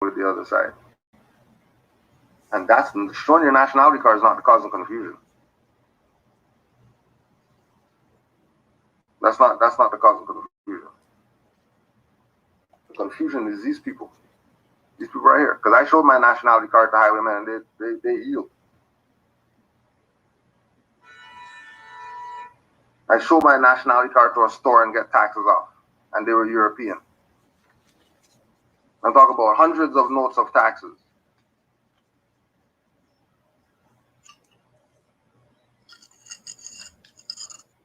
with the other side. And that's showing your nationality card is not the cause of confusion. That's not the cause of confusion. The confusion is these people. These people right here. Because I showed my nationality card to highwaymen and they yield. I showed my nationality card to a store and get taxes off. And they were European. I'm talking about hundreds of notes of taxes.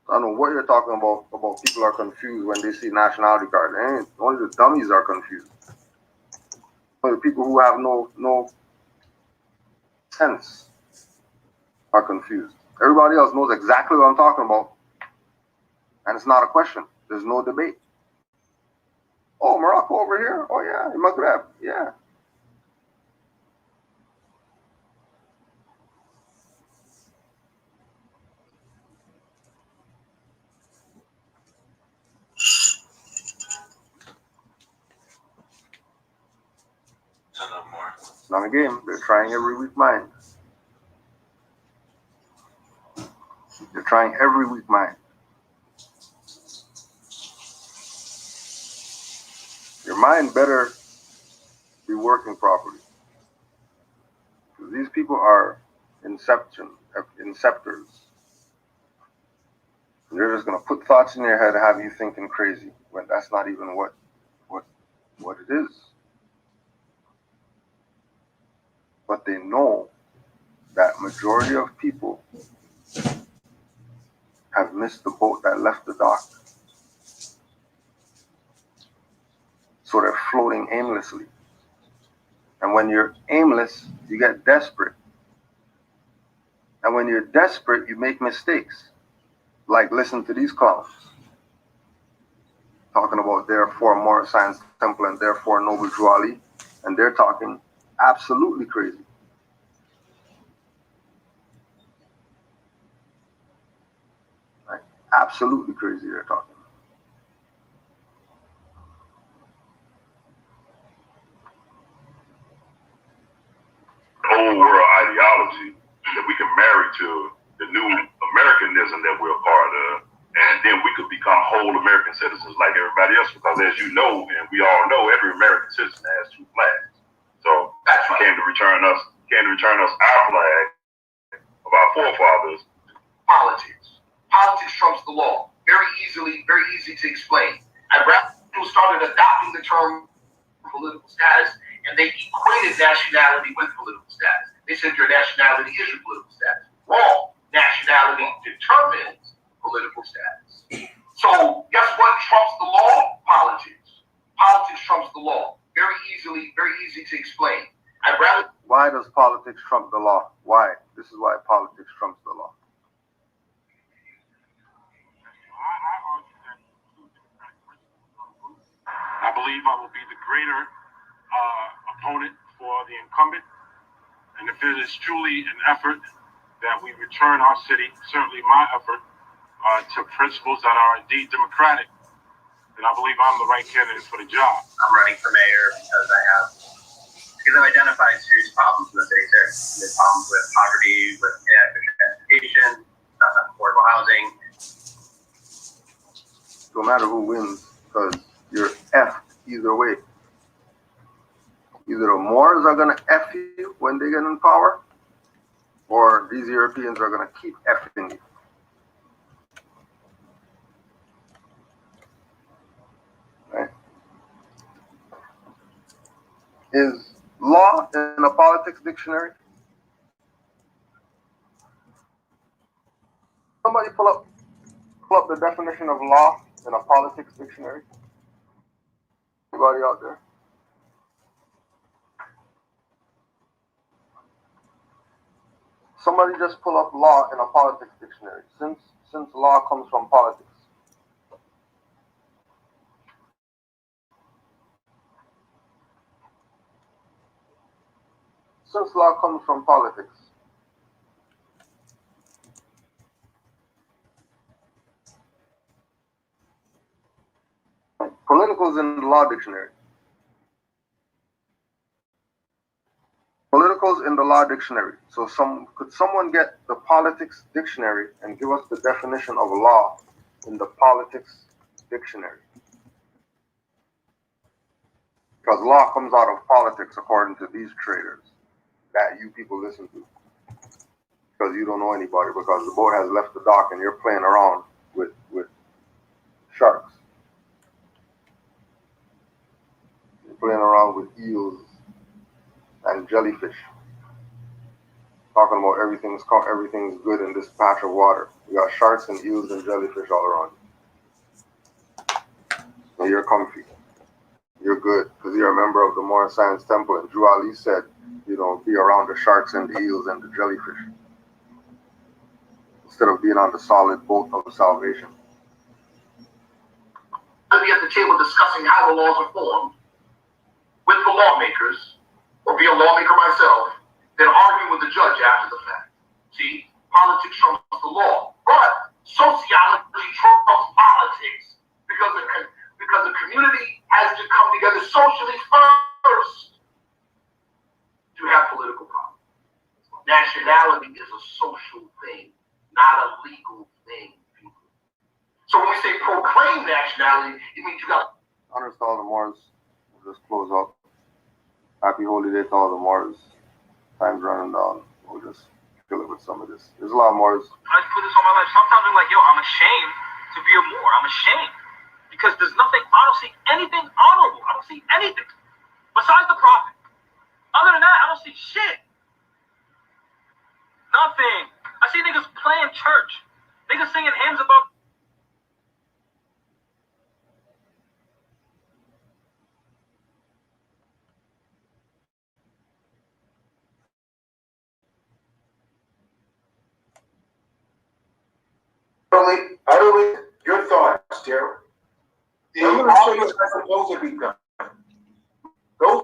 I don't know what you're talking about people are confused when they see nationality card. Only the dummies are confused. Only the people who have no sense are confused. Everybody else knows exactly what I'm talking about. And it's not a question. There's no debate. Oh, Morocco over here? Oh, yeah. Maghreb. Yeah. It's not a game. They're trying every weak mind. They're trying every weak mind. Your mind better be working properly. These people are inceptors. They're just going to put thoughts in your head and have you thinking crazy when that's not even what it is. But they know that majority of people have missed the boat that left the dock. So they're floating aimlessly. And when you're aimless, you get desperate. And when you're desperate, you make mistakes. Like listen to these clowns. Talking about therefore more science temple and therefore noble Juali. And they're talking absolutely crazy. Right? Absolutely crazy they're talking. Old world ideology that we can marry to the new Americanism that we're a part of, and then we could become whole American citizens like everybody else, because as you know, and we all know, every American citizen has two flags. So that's what came to return us our flag of our forefathers. Politics. Politics trumps the law. Very easy to explain. And people started adopting the term political status, and they equated nationality with political status. They said your nationality is your political status. Wrong. Nationality determines political status. So guess what trumps the law? Politics. Politics trumps the law. Very easy to explain. Why does politics trump the law? Why? This is why politics trumps the law. I believe I will be the greater opponent for the incumbent. And if it is truly an effort that we return our city, certainly my effort, to principles that are indeed democratic, then I believe I'm the right candidate for the job. I'm running for mayor because I've identified serious problems in the city. There's problems with poverty, with inadequate education, affordable housing. No matter who wins, because you're effed either way. Either the Moors are going to F you when they get in power, or these Europeans are going to keep effing you. Right? Is law in a politics dictionary? Somebody pull up the definition of law in a politics dictionary. Anybody out there? Somebody just pull up law in a politics dictionary, since law comes from politics. Since law comes from politics. Political is in the law dictionary. goes in the law dictionary. So could someone get the politics dictionary and give us the definition of law in the politics dictionary? Because law comes out of politics according to these traders that you people listen to. Because you don't know anybody, because the boat has left the dock and you're playing around with sharks. You're playing around with eels and jellyfish. Talking about everything's good in this patch of water. We got sharks and eels and jellyfish all around you. And you're comfy. You're good because you're a member of the Moral Science Temple. And Drew Ali said, you know, be around the sharks and the eels and the jellyfish instead of being on the solid boat of salvation. I'll be at the table discussing how the laws are formed with the lawmakers, or be a lawmaker myself, then argue with the judge after the fact. See, politics trumps the law, but sociology trumps politics because the community has to come together socially first to have political power. Nationality is a social thing, not a legal thing. So when we say proclaim nationality, it means you got. Honors to all the Moors. We'll just close up. Happy holy day to all the Moors. Time's running down. We'll just fill it with some of this. There's a lot of Moors. I put this on my life. Sometimes I'm like, yo, I'm ashamed to be a Moor. I'm ashamed. Because there's nothing, I don't see anything honorable. I don't see anything besides the prophet. Other than that, I don't see shit. Nothing. I see niggas playing church. Niggas singing hymns about. Utterly, your thoughts, Daryl. I'm going to show you what's supposed to be done. Those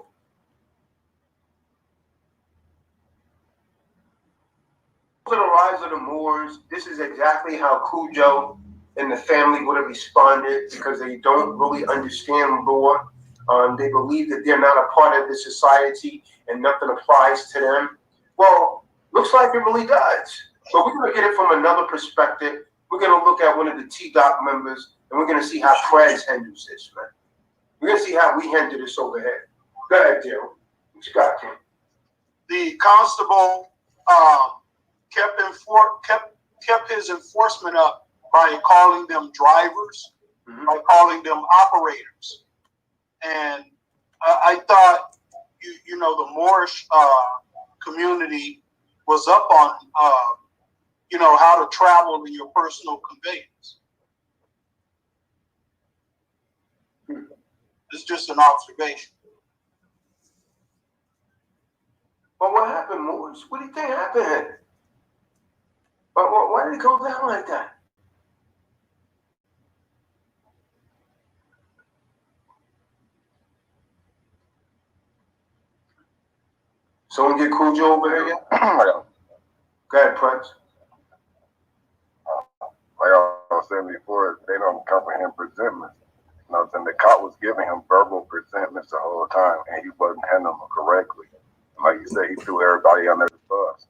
are the rise of the Moors. This is exactly how Cujo and the family would have responded because they don't really understand law. They believe that they're not a part of the society and nothing applies to them. Well, looks like it really does. But we're going to get it from another perspective. We're going to look at one of the T-Dot members, and we're going to see how Prez handles this, man. We're going to see how we handle this over here. Go ahead, Daryl. What you got, Tim? The constable kept his enforcement up by calling them drivers, by calling them operators. And I thought, you know, the Moorish community was up on you know, how to travel in your personal conveyance. It's just an observation. Well, what happened, Moors? What do you think happened? Why did it go down like that? Someone get Cujo over here yet? Go ahead, Prince. Like I was saying before, they don't comprehend presentments. You know what I'm saying? The cop was giving him verbal presentments the whole time, and he wasn't handling them correctly. And like you said, he threw everybody under the bus.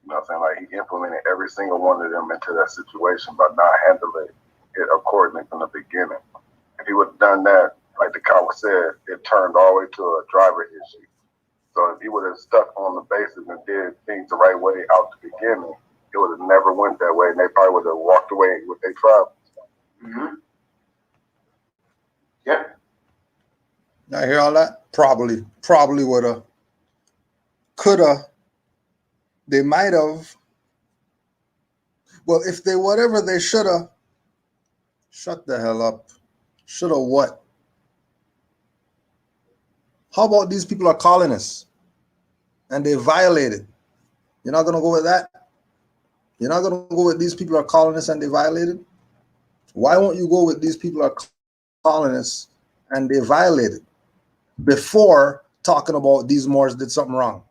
You know what I'm saying? Like, he implemented every single one of them into that situation by not handling it accordingly from the beginning. If he would have done that, like the cop said, it turned all the way to a driver issue. So if he would have stuck on the basis and did things the right way out the beginning, it would have never went that way, and they probably would have walked away with their troubles. Yep. I hear all that? Probably would have, could have, they might have. Well, if they whatever they should have, shut the hell up. Should have what? How about these people are colonists and they violated? You're not going to go with that? You're not going to go with these people are colonists and they violated? Why won't you go with these people are colonists and they violated before talking about these Moors did something wrong?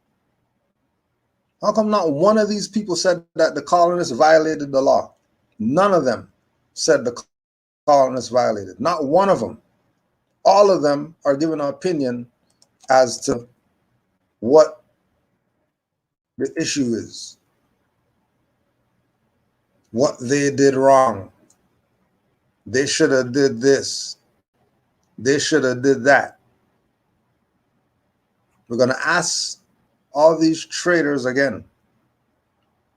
How come not one of these people said that the colonists violated the law? None of them said the colonists violated. Not one of them. All of them are giving an opinion as to what The issue is what they did wrong. They should have did this. They should have did that. We're going to ask all these traitors again.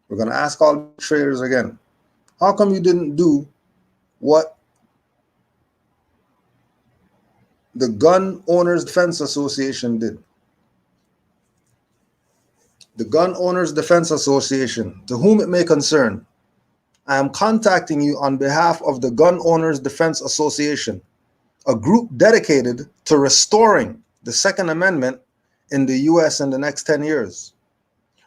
We're going to ask all the traitors again. How come you didn't do what the Gun Owners Defense Association did? The Gun Owners Defense Association, to whom it may concern, I am contacting you on behalf of the Gun Owners Defense Association, a group dedicated to restoring the Second Amendment in the US in the next 10 years.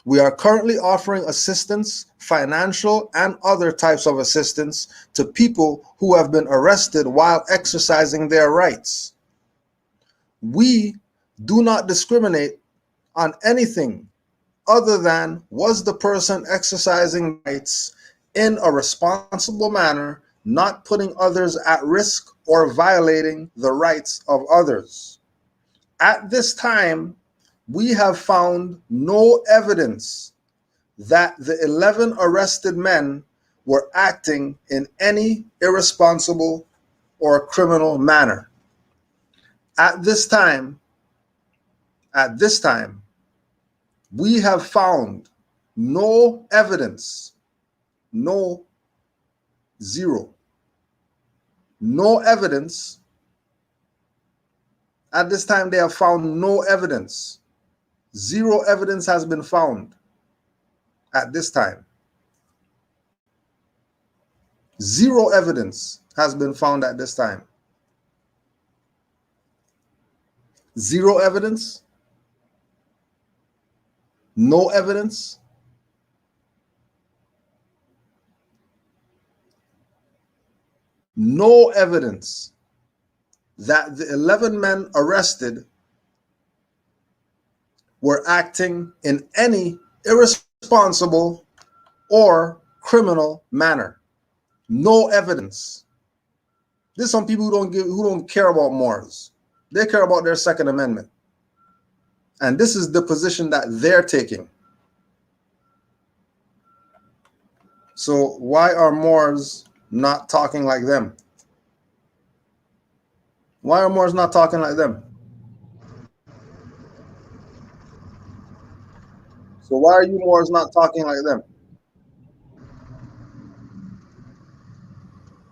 We are currently offering assistance, financial and other types of assistance to people who have been arrested while exercising their rights. We do not discriminate on anything other than was the person exercising rights in a responsible manner, not putting others at risk or violating the rights of others. At this time, we have found no evidence that the 11 arrested men were acting in any irresponsible or criminal manner. At this time, we have found no evidence, no evidence. At this time, they have found no evidence. Zero evidence has been found at this time. Zero evidence has been found at this time. Zero evidence? No evidence? No evidence that the 11 men arrested were acting in any irresponsible or criminal manner. No evidence. There's some people who don't care about morals. They care about their Second Amendment. And this is the position that they're taking. So why are Moors not talking like them? Why are Moors not talking like them? So why are you Moors not talking like them?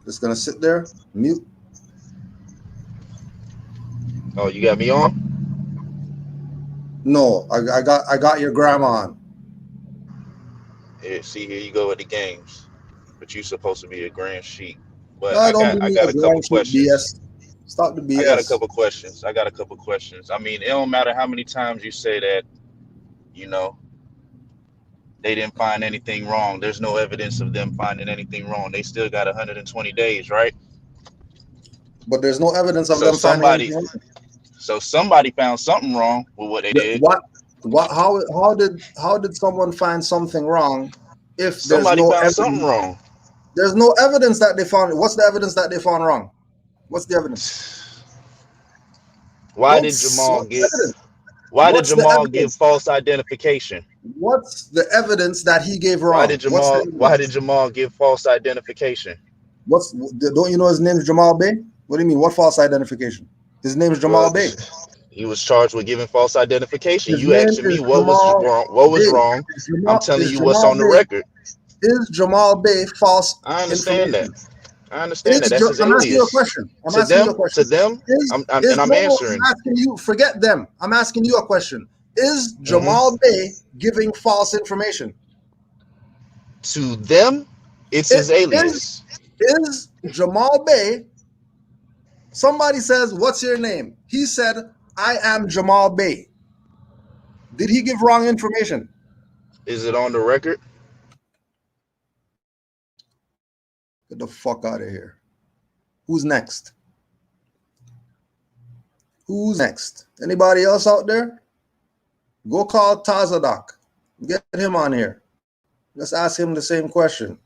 Just gonna sit there, mute. Oh, you got me on? No, I got your grandma on. Yeah, see, here you go with the games. But you supposed to be a grand sheik. But No, don't I be got a a couple grand shit questions. BS. Stop the BS. I got a couple questions. I mean, it don't matter how many times you say that, you know, they didn't find anything wrong. There's no evidence of them finding anything wrong. They still got 120 days, right? But there's no evidence of So them finding anything wrong. So somebody found something wrong with what they did. How did someone find something wrong if there's Somebody no found evidence? something wrong. There's no evidence that they found. What's the evidence that they found wrong? What's the evidence? Why did Jamal give false identification? What's the evidence that he gave wrong? Why did Jamal give false identification? Don't you know his name is Jamal Bey? What do you mean? What false identification? His name is Jamal Bey. He was charged with giving false identification. His You asking me what was wrong? What was wrong? I'm telling you what's on the record. Is Jamal Bey false? I understand that. That's his alias. I'm asking you a question. I'm answering. I'm asking you. Forget them. I'm asking you a question. Is Jamal Bey giving false information? To them, it's his alias. Is Jamal Bey? Somebody says, "What's your name?" He said, "I am Jamal Bey." Did he give wrong information? Is it on the record? Get the fuck out of here. Who's next? Who's next? Anybody else out there? Go call Tazadak. Get him on here. Let's ask him the same question.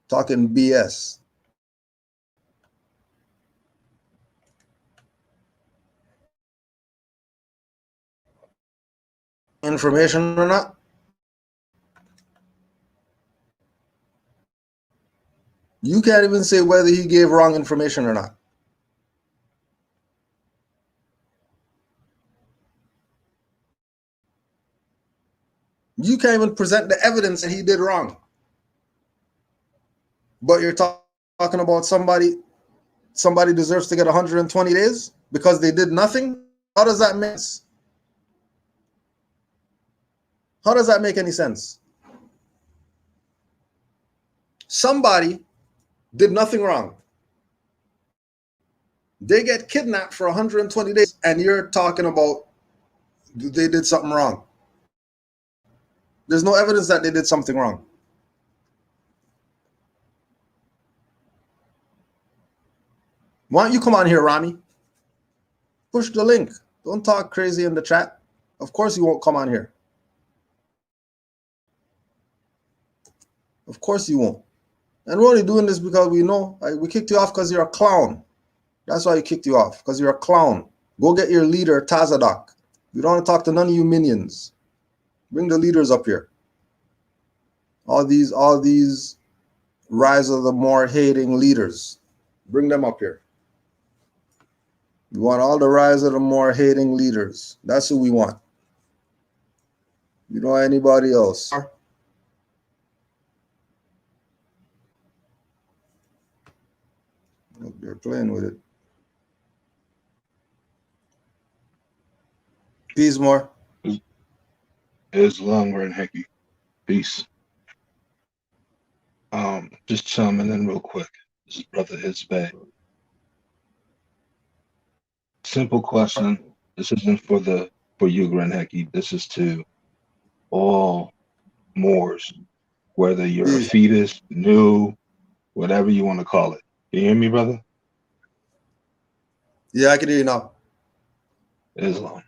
Talking BS. information or not? You can't even say whether he gave wrong information or not. You can't even present the evidence that he did wrong. But you're talking about somebody deserves to get 120 days because they did nothing? How does that make sense? How does that make any sense? Somebody did nothing wrong. They get kidnapped for 120 days and you're talking about they did something wrong. There's no evidence that they did something wrong. Why don't you come on here, Rami? Push the link. Don't talk crazy in the chat. Of course you won't come on here. Of course you won't. And we're only doing this because we know we kicked you off because you're a clown. That's why we kicked you off, because you're a clown. Go get your leader, Tazadok. We don't want to talk to none of you minions. Bring the leaders up here. All these rise of the more hating leaders. Bring them up here. We want all the rise of the more hating leaders. That's who we want. You don't want anybody else. Look, they're playing with it. Peace, more. Islam and Hickey. Peace. Just chiming in real quick. This is Brother Hizbay. Simple question. This isn't for you, Grand Hickey. This is to all Moors, whether you're a fetus, new, whatever you want to call it. Can you hear me, brother? Yeah, I can hear you now. Islam.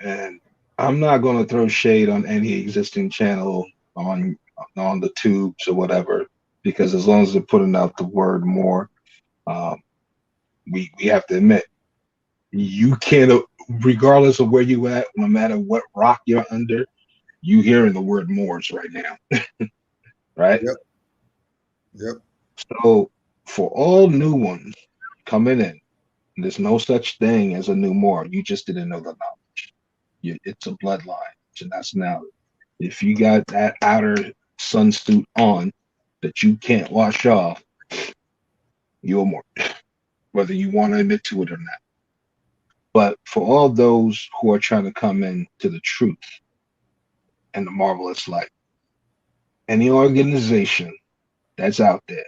And I'm not going to throw shade on any existing channel on the tubes or whatever, because as long as they're putting out the word more, we have to admit, you can't, regardless of where you at, no matter what rock you're under, you hearing the word Moors right now. Right? Yep. So for all new ones coming in, there's no such thing as a new Moor. You just didn't know the knowledge. It's a bloodline, it's a nationality. If you got that outer sunsuit on that you can't wash off, you're Moor, whether you want to admit to it or not. But for all those who are trying to come into the truth and the marvelous light, any organization that's out there,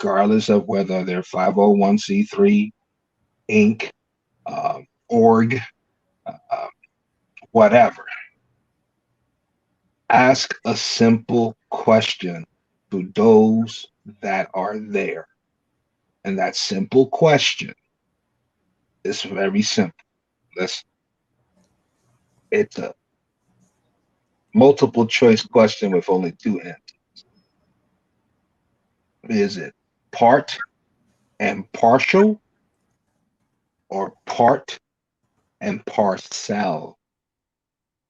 regardless of whether they're 501c3, Inc., org, whatever, ask a simple question to those that are there. And that simple question is very simple. It's a multiple choice question with only two answers. Is it part and partial or part and parcel?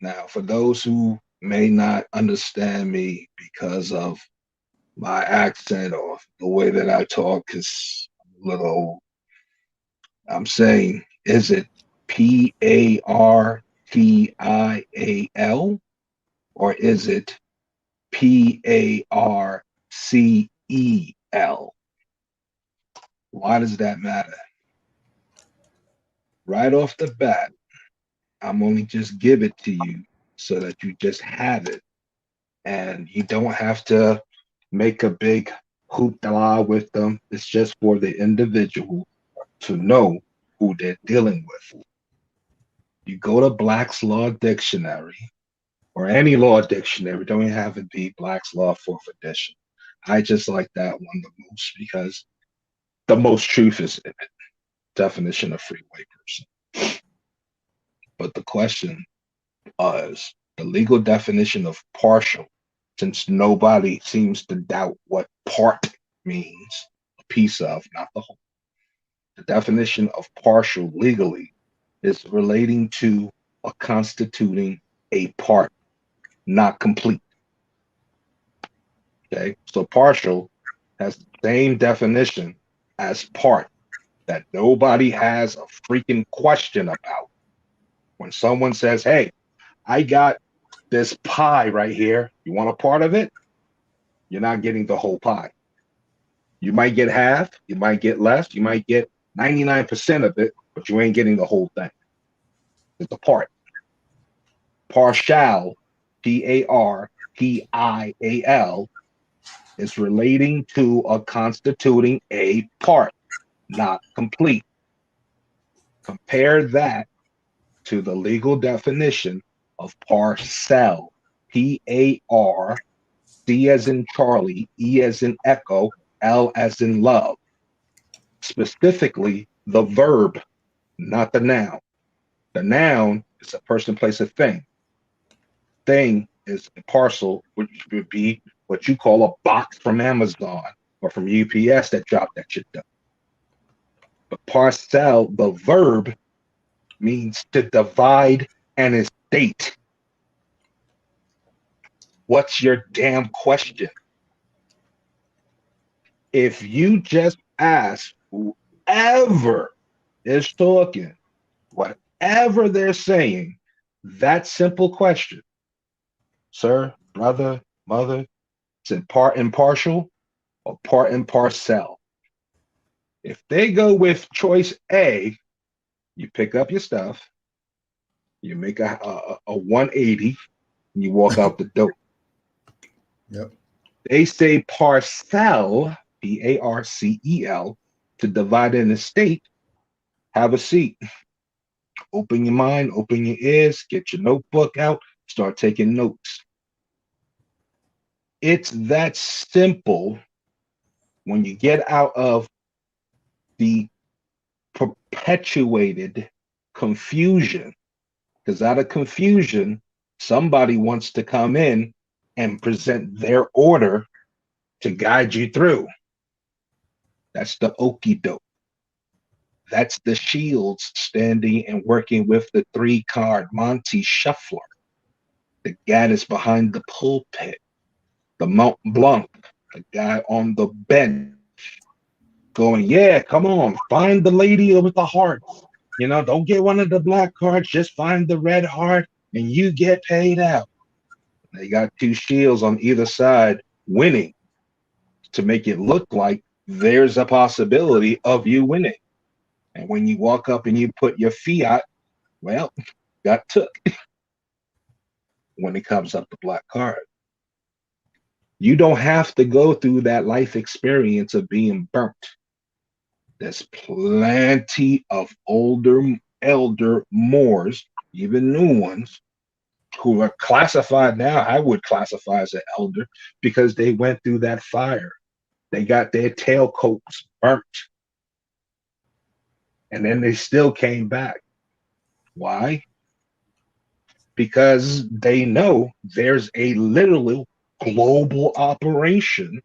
Now, for those who may not understand me because of my accent or the way that I talk, is a little old, I'm saying, is it PARTIAL or is it PARCEL? Why does that matter? Right off the bat, I'm only just give it to you so that you just have it, and you don't have to make a big hoopla with them. It's just for the individual to know who they're dealing with. You go to Black's Law Dictionary or any law dictionary, don't even have it be Black's Law 4th edition. I just like that one the most because the most truth is in it. Definition of free white person. But the question is the legal definition of partial, since nobody seems to doubt what part means, a piece of, not the whole. The definition of partial legally is relating to constituting a part, not complete. Okay, so partial has the same definition as part, that nobody has a freaking question about. When someone says, hey, I got this pie right here, you want a part of it? You're not getting the whole pie. You might get half, you might get less, you might get 99% of it, but you ain't getting the whole thing. It's a part. Partial, Partial, is relating to or constituting a part, not complete. Compare that to the legal definition of parcel. P-A-R, C as in Charlie, E as in Echo, L as in love. Specifically, the verb, not the noun. The noun is a person, place, a thing. Thing is a parcel, which would be what you call a box from Amazon or from UPS that dropped that shit down. But parcel, the verb, means to divide an estate. What's your damn question? If you just ask whoever is talking, whatever they're saying, that simple question, sir, brother, mother, is it part and partial or part and parcel? If they go with choice A, you pick up your stuff, you make a 180, and you walk out the door. Yep. They say parcel, P-A-R-C-E-L, to divide an estate. Have a seat. Open your mind, open your ears, get your notebook out, start taking notes. It's that simple when you get out of the perpetuated confusion. Because out of confusion, somebody wants to come in and present their order to guide you through. That's the okie doke. That's the Shields standing and working with the 3-card Monty Shuffler. The guy that's behind the pulpit. The Mont Blanc, the guy on the bench, going, yeah, come on, find the lady with the heart. You know, don't get one of the black cards, just find the red heart and you get paid out. They got 2 shields on either side winning to make it look like there's a possibility of you winning. And when you walk up and you put your fiat, well, got took when it comes up the black card. You don't have to go through that life experience of being burnt. There's plenty of elder Moors, even new ones, who are classified now, I would classify as an elder, because they went through that fire. They got their tailcoats burnt. And then they still came back. Why? Because they know there's a literal global operation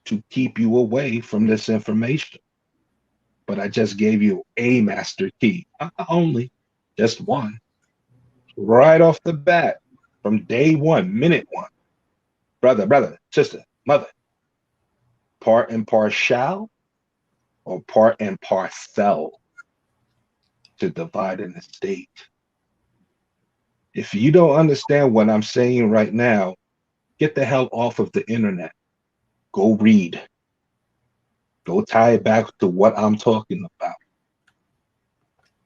to keep you away from this information. But I just gave you a master key, only just one, right off the bat, from day one, minute one. Brother, sister, mother, part and partial or part and parcel to divide an estate. If you don't understand what I'm saying right now, get the hell off of the internet. Go read. Go tie it back to what I'm talking about.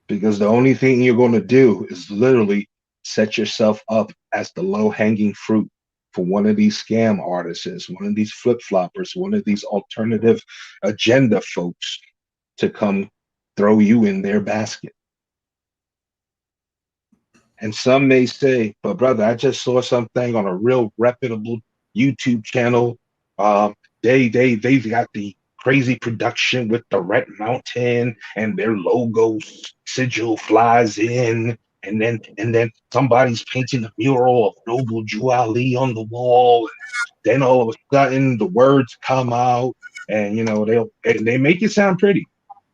Because the only thing you're going to do is literally set yourself up as the low-hanging fruit for one of these scam artists, one of these flip-floppers, one of these alternative agenda folks to come throw you in their basket. And some may say, but brother, I just saw something on a real reputable YouTube channel. They've got the crazy production with the Red Mountain and their logo sigil flies in, and then somebody's painting a mural of Noble Jew Ali on the wall. Then all of a sudden the words come out, and you know they make it sound pretty.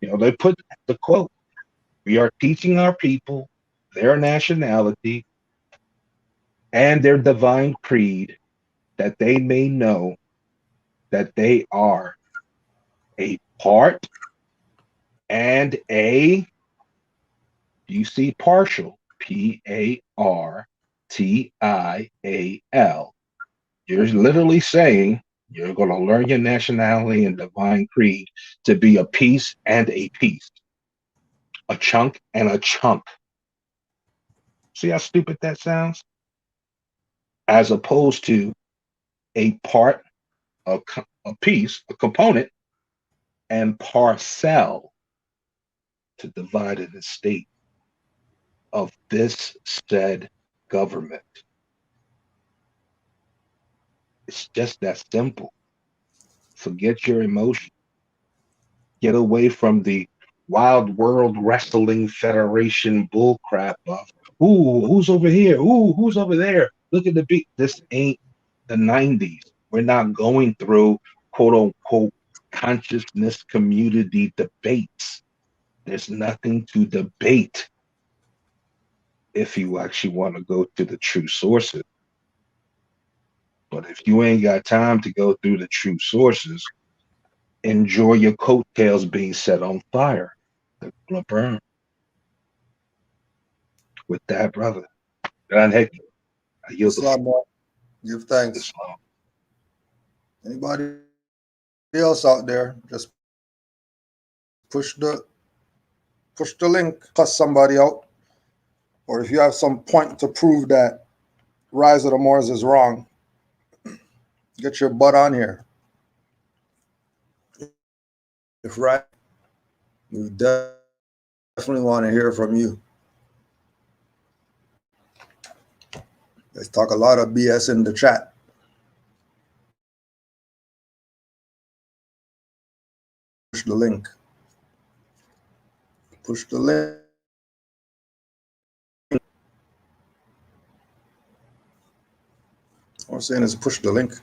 You know, they put the quote: "We are teaching our people their nationality and their divine creed, that they may know that they are a part and a, you see partial, Partial. You're literally saying you're going to learn your nationality and divine creed to be a piece and a piece, a chunk and a chunk. See how stupid that sounds? As opposed to a part, a piece, a component, and parcel, to divide in the state of this said government. It's just that simple. Forget your emotion. Get away from the Wild World Wrestling Federation bullcrap of, ooh, who's over here? Ooh, who's over there? Look at the beat. This ain't the 90s. We're not going through quote unquote consciousness community debates. There's nothing to debate if you actually want to go to the true sources. But if you ain't got time to go through the true sources, enjoy your coattails being set on fire. They're gonna burn. With that, brother, I yield the Islam, give thanks. Islam. Anybody else out there, just push the link, cuss somebody out. Or if you have some point to prove that Rise of the Moors is wrong, get your butt on here. If right, we definitely want to hear from you. Let's talk a lot of BS in the chat. Push the link. Push the link. All I'm saying is push the link.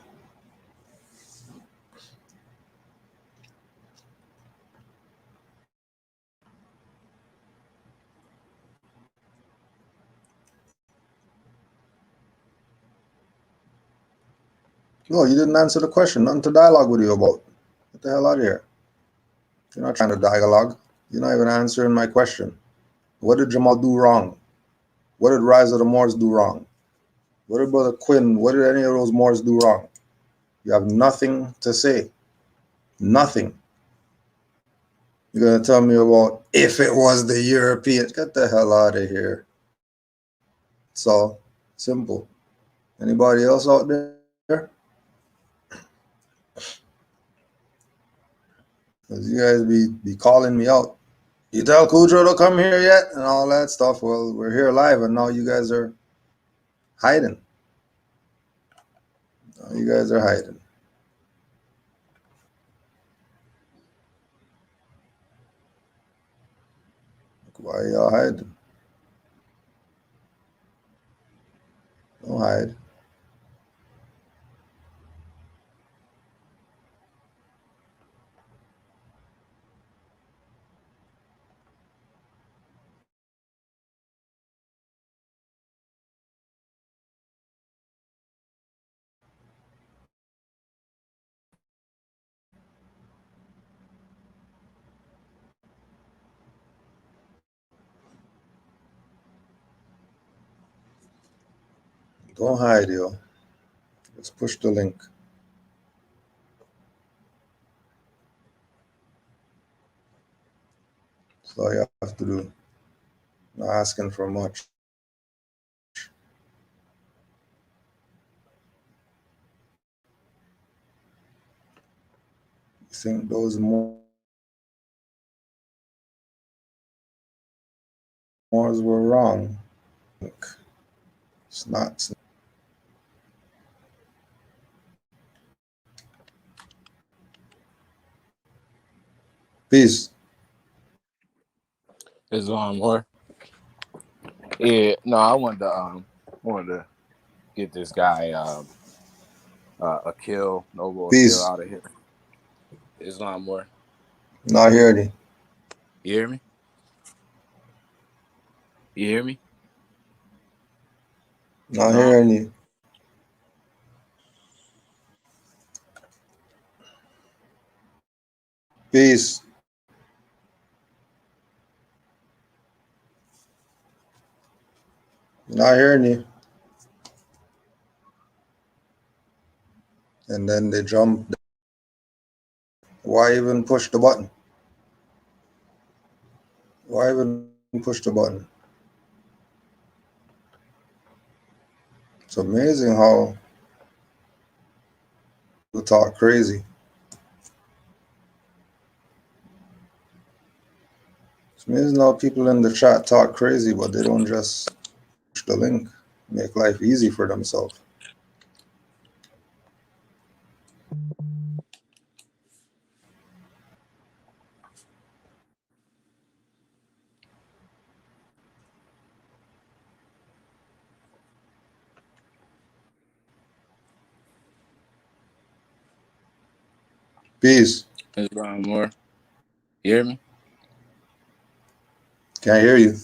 No, you didn't answer the question. Nothing to dialogue with you about. Get the hell out of here. You're not trying to dialogue. You're not even answering my question. What did Jamal do wrong? What did Rise of the Moors do wrong? What did Brother Quinn, what did any of those Moors do wrong? You have nothing to say. Nothing. You're going to tell me about if it was the Europeans. Get the hell out of here. It's all simple. Anybody else out there? Because you guys be calling me out. You tell Cujo to come here yet? And all that stuff. Well, we're here live and now you guys are hiding. Now you guys are hiding. Why are y'all hiding? Don't hide. Don't hide, yo. Just push the link. That's all you have to do. Not asking for much. You think those Moors were wrong? It's not. Peace. Islam or yeah, no, I wanted to get this guy Akil, Noble Akil out of here. Islam or Not hearing you. You hear me? You hear me? Not hearing you. Peace. Not hearing you. And then they jump. Why even push the button? Why even push the button? It's amazing how people talk crazy. It's amazing how people in the chat talk crazy, but they don't just push the link, make life easy for themselves. Peace. It's Brian Moore. You hear me? Can't hear you.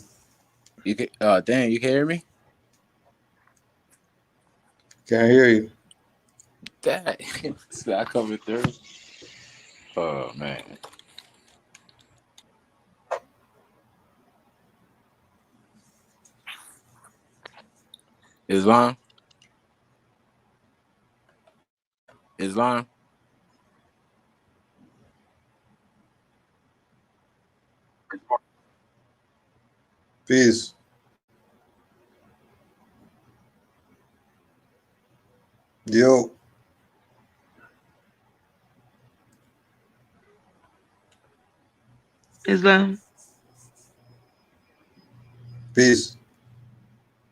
You can. Dang, you can hear me? Can't hear you. Dang, it's not coming through. Oh man. Islam. Islam. Peace. Yo. Islam. Peace.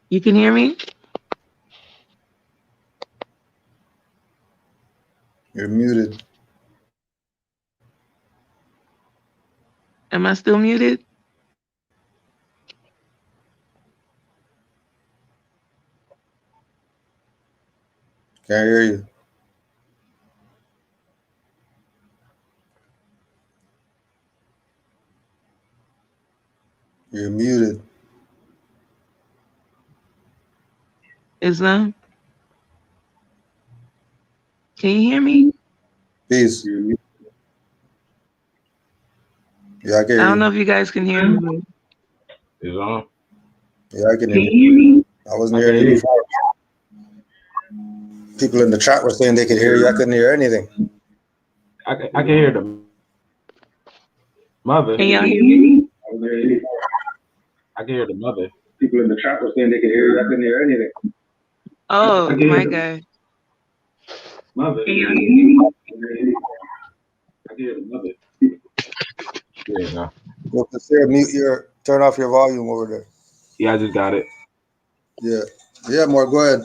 You can hear me? You're muted. Am I still muted? Can't hear you. You're muted. Islam. Can you hear me? Peace. Yeah, I can hear I don't you. know if you guys can hear me. Islam. Yeah, I can hear you. I wasn't hearing you before. People in the chat were saying they could hear you. I couldn't hear anything. I can hear the mother. Can y'all hear me? I can hear the mother. People in the chat were saying they could hear you. I couldn't hear anything. Oh my God. Mother. Can y'all hear me? I can hear the mother. Yeah, no. Well, Sarah, turn off your volume over there. Yeah, I just got it. Yeah. Yeah, more. Go ahead.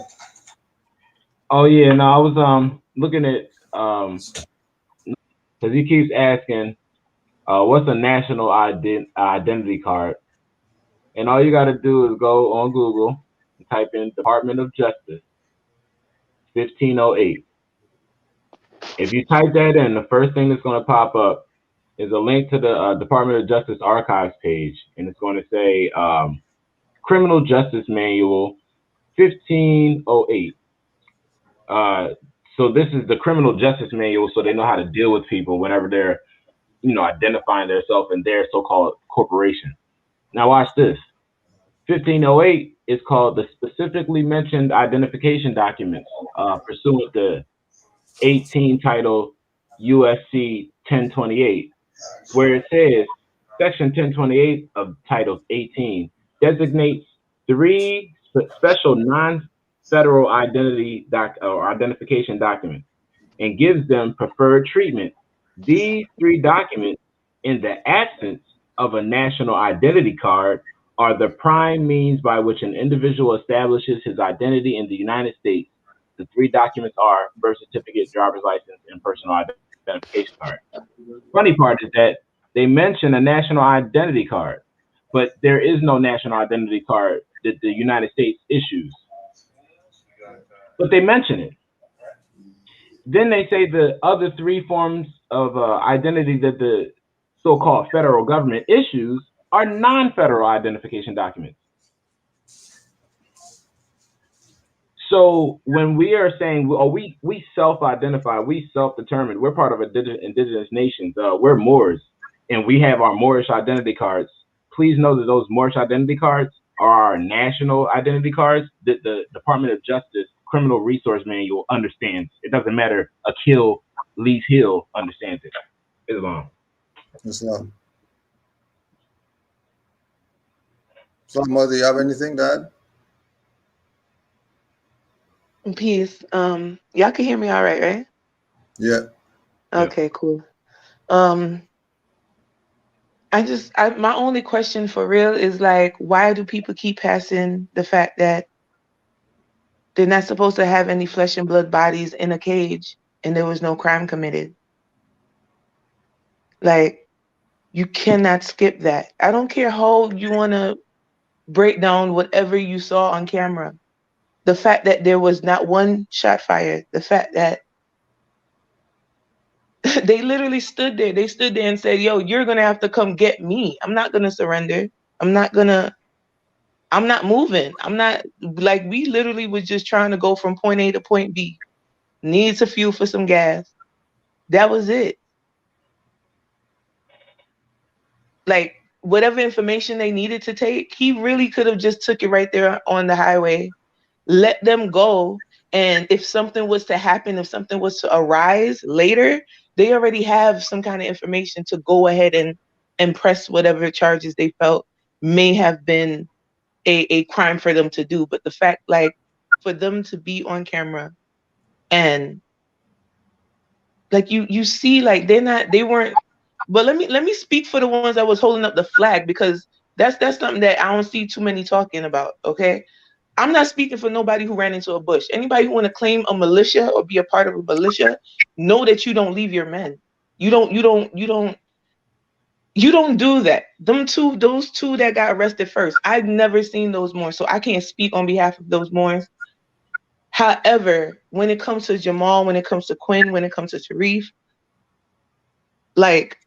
Oh yeah, no, I was looking at because he keeps asking what's a national identity card, and all you got to do is go on Google and type in Department of Justice 1508. If you type that in, the first thing that's going to pop up is a link to the Department of Justice archives page, and it's going to say Criminal Justice Manual 1508. So this is the criminal justice manual, so they know how to deal with people whenever they're, identifying themselves in their so-called corporation. Now watch this. 1508 is called the specifically mentioned identification documents, pursuant to 18 title USC 1028, where it says Section 1028 of Title 18 designates 3 special non-federal identification documents and gives them preferred treatment. These 3 documents, in the absence of a national identity card, are the prime means by which an individual establishes his identity in the United States. The 3 documents are birth certificate, driver's license, and personal identification card. Funny part is that they mention a national identity card, but there is no national identity card that the United States issues. But they mention it. Then they say the other 3 forms of identity that the so-called federal government issues are non-federal identification documents. So when we are saying, we self-identify, we self-determine, we're part of indigenous nations. We're Moors, and we have our Moorish identity cards. Please know that those Moorish identity cards are our national identity cards. The Department of Justice Criminal Resource Manual understands. It doesn't matter. Akil Lees Hill understands it. Islam. Islam. So, Mother, you have anything to add? Peace. Y'all can hear me all right? Yeah. Okay, cool. My only question for real is like, why do people keep passing the fact that they're not supposed to have any flesh and blood bodies in a cage and there was no crime committed? Like, you cannot skip that. I don't care how you want to break down whatever you saw on camera. The fact that there was not one shot fired, the fact that they literally stood there. They stood there and said, yo, you're going to have to come get me. I'm not going to surrender. I'm not moving. I'm not, like, we literally was just trying to go from point A to point B. Needs a fuel for some gas. That was it. Like, whatever information they needed to take, he really could have just took it right there on the highway, let them go. And if something was to happen, if something was to arise later, they already have some kind of information to go ahead and press whatever charges they felt may have been a crime for them to do. But the fact, like, for them to be on camera and like you see, like, they weren't. But let me speak for the ones that was holding up the flag, because that's something that I don't see too many talking about. Okay, I'm not speaking for nobody who ran into a bush. Anybody who want to claim a militia or be a part of a militia, know that you don't leave your men. You don't do that. Those two that got arrested first, I've never seen those Moors, so I can't speak on behalf of those Moors. However, when it comes to Jamal, when it comes to Quinn, when it comes to Sharif, like,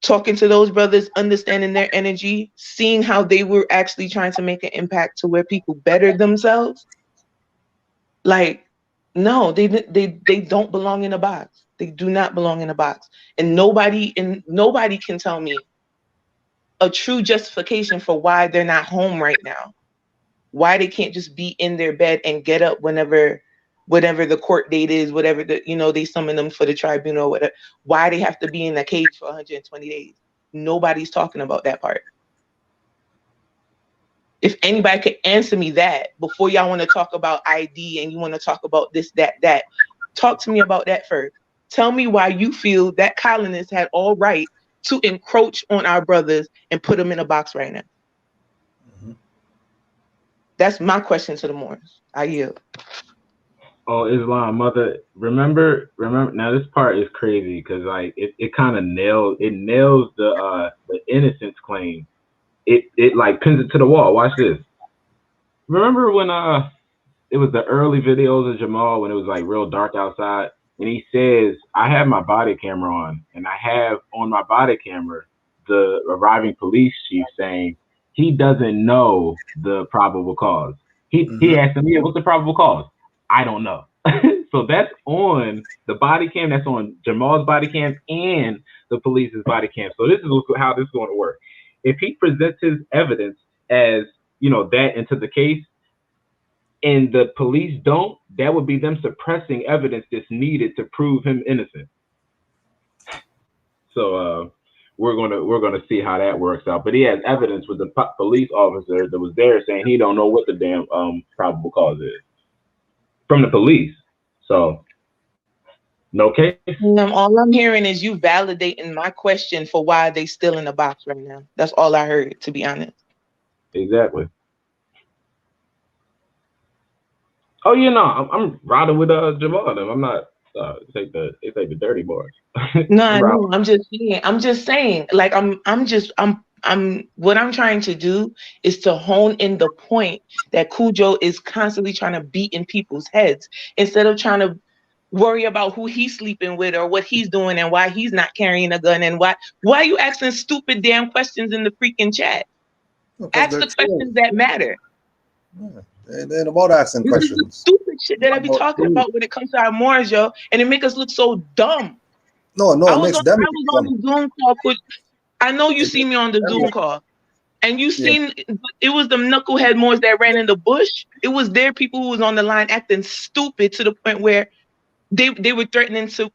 talking to those brothers, understanding their energy, seeing how they were actually trying to make an impact to where people bettered themselves. Like, no, they don't belong in a box. They do not belong in a box. And nobody can tell me a true justification for why they're not home right now. Why they can't just be in their bed and get up whenever the court date is, whatever they summon them for the tribunal or whatever. Why they have to be in a cage for 120 days. Nobody's talking about that part. If anybody could answer me that before y'all want to talk about ID and you want to talk about this, that, talk to me about that first. Tell me why you feel that colonists had all right to encroach on our brothers and put them in a box right now. Mm-hmm. That's my question to the Moors. I yield. Oh, Islam, Mother, remember, now this part is crazy because, like, it kind of nails the innocence claim. It like pins it to the wall. Watch this. Remember when it was the early videos of Jamal when it was like real dark outside, and he says, I have my body camera on, and I have on my body camera the arriving police chief saying he doesn't know the probable cause. He asked him, yeah, what's the probable cause? I don't know. So that's on the body cam, that's on Jamal's body cam and the police's body cam. So this is how this is going to work. If he presents his evidence as, that into the case, and the police don't, that would be them suppressing evidence that's needed to prove him innocent. So we're gonna see how that works out. But he has evidence with the police officer that was there saying he don't know what the damn probable cause is from the police. So no case. All I'm hearing is you validating my question for why they still in the box right now. That's all I heard, to be honest. Exactly. Oh, I'm riding with Jamal. I'm not take the dirty bars. No, I know. I'm just saying. Like, what I'm trying to do is to hone in the point that Cujo is constantly trying to beat in people's heads instead of trying to worry about who he's sleeping with or what he's doing and why he's not carrying a gun and why are you asking stupid damn questions in the freaking chat? Ask the questions that matter. Yeah. They're about asking questions. Stupid shit that I be talking about when it comes to our Moors, yo, and it make us look so dumb. No, I it was makes on them the Zoom call. I know you see me on the Zoom call, and you seen it was the knucklehead Moors that ran in the bush. It was their people who was on the line acting stupid to the point where they were threatening to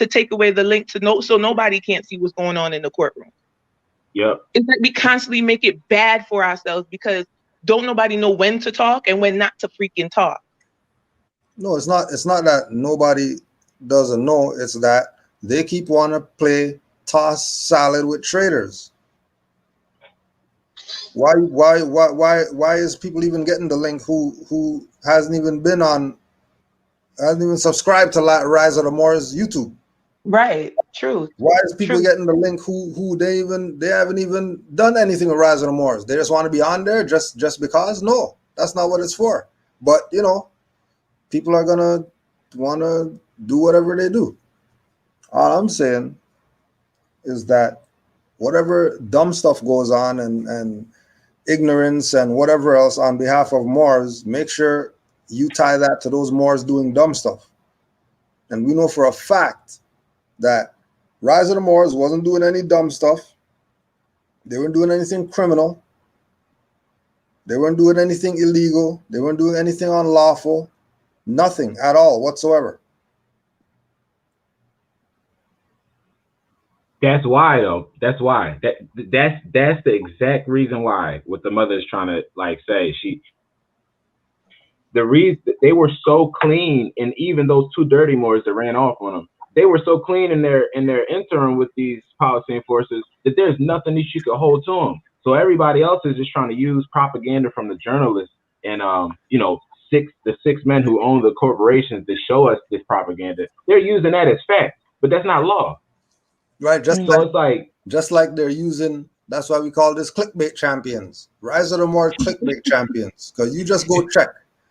take away the link to so nobody can't see what's going on in the courtroom. Yep. It's like we constantly make it bad for ourselves because don't nobody know when to talk and when not to freaking talk. No, it's not that nobody doesn't know. It's that they keep wanting to play toss salad with traitors. Why is people even getting the link who hasn't even subscribed to Rise of the Moors YouTube? Right. True. Why is people getting the link who they haven't even done anything with Rise of the Moors? They just want to be on there just because? No, that's not what it's for. But people are gonna want to do whatever they do. All I'm saying is that whatever dumb stuff goes on and ignorance and whatever else on behalf of Moors, make sure you tie that to those Moors doing dumb stuff. And we know for a fact that Rise of the Moors wasn't doing any dumb stuff. They weren't doing anything criminal. They weren't doing anything illegal. They weren't doing anything unlawful. Nothing at all whatsoever. That's why, though. That's why. That's the exact reason why. What the mother is trying to say. The reason they were so clean, and even those two dirty Moors that ran off on them, they were so clean in their interim with these policy enforcers that there's nothing that you could hold to them. So everybody else is just trying to use propaganda from the journalists and the six men who own the corporations to show us this propaganda. They're using that as fact, but that's not law. Right, just like they're using. That's why we call this clickbait champions. Rise of the Moors clickbait champions. Because you just go check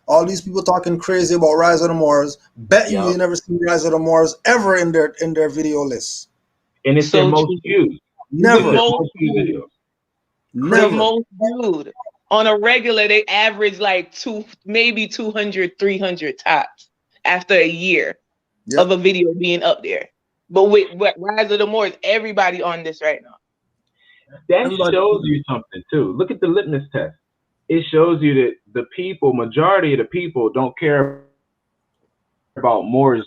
all these people talking crazy about Rise of the Moors. Bet you never see Rise of the Moors ever in their video lists. And it's their most views. Never. The most viewed. On a regular, they average maybe 200, 300 tops after a year of a video being up there. But with Rise of the Moors, everybody on this right now. That shows you something too. Look at the litmus test. It shows you that the majority of the people don't care about Moors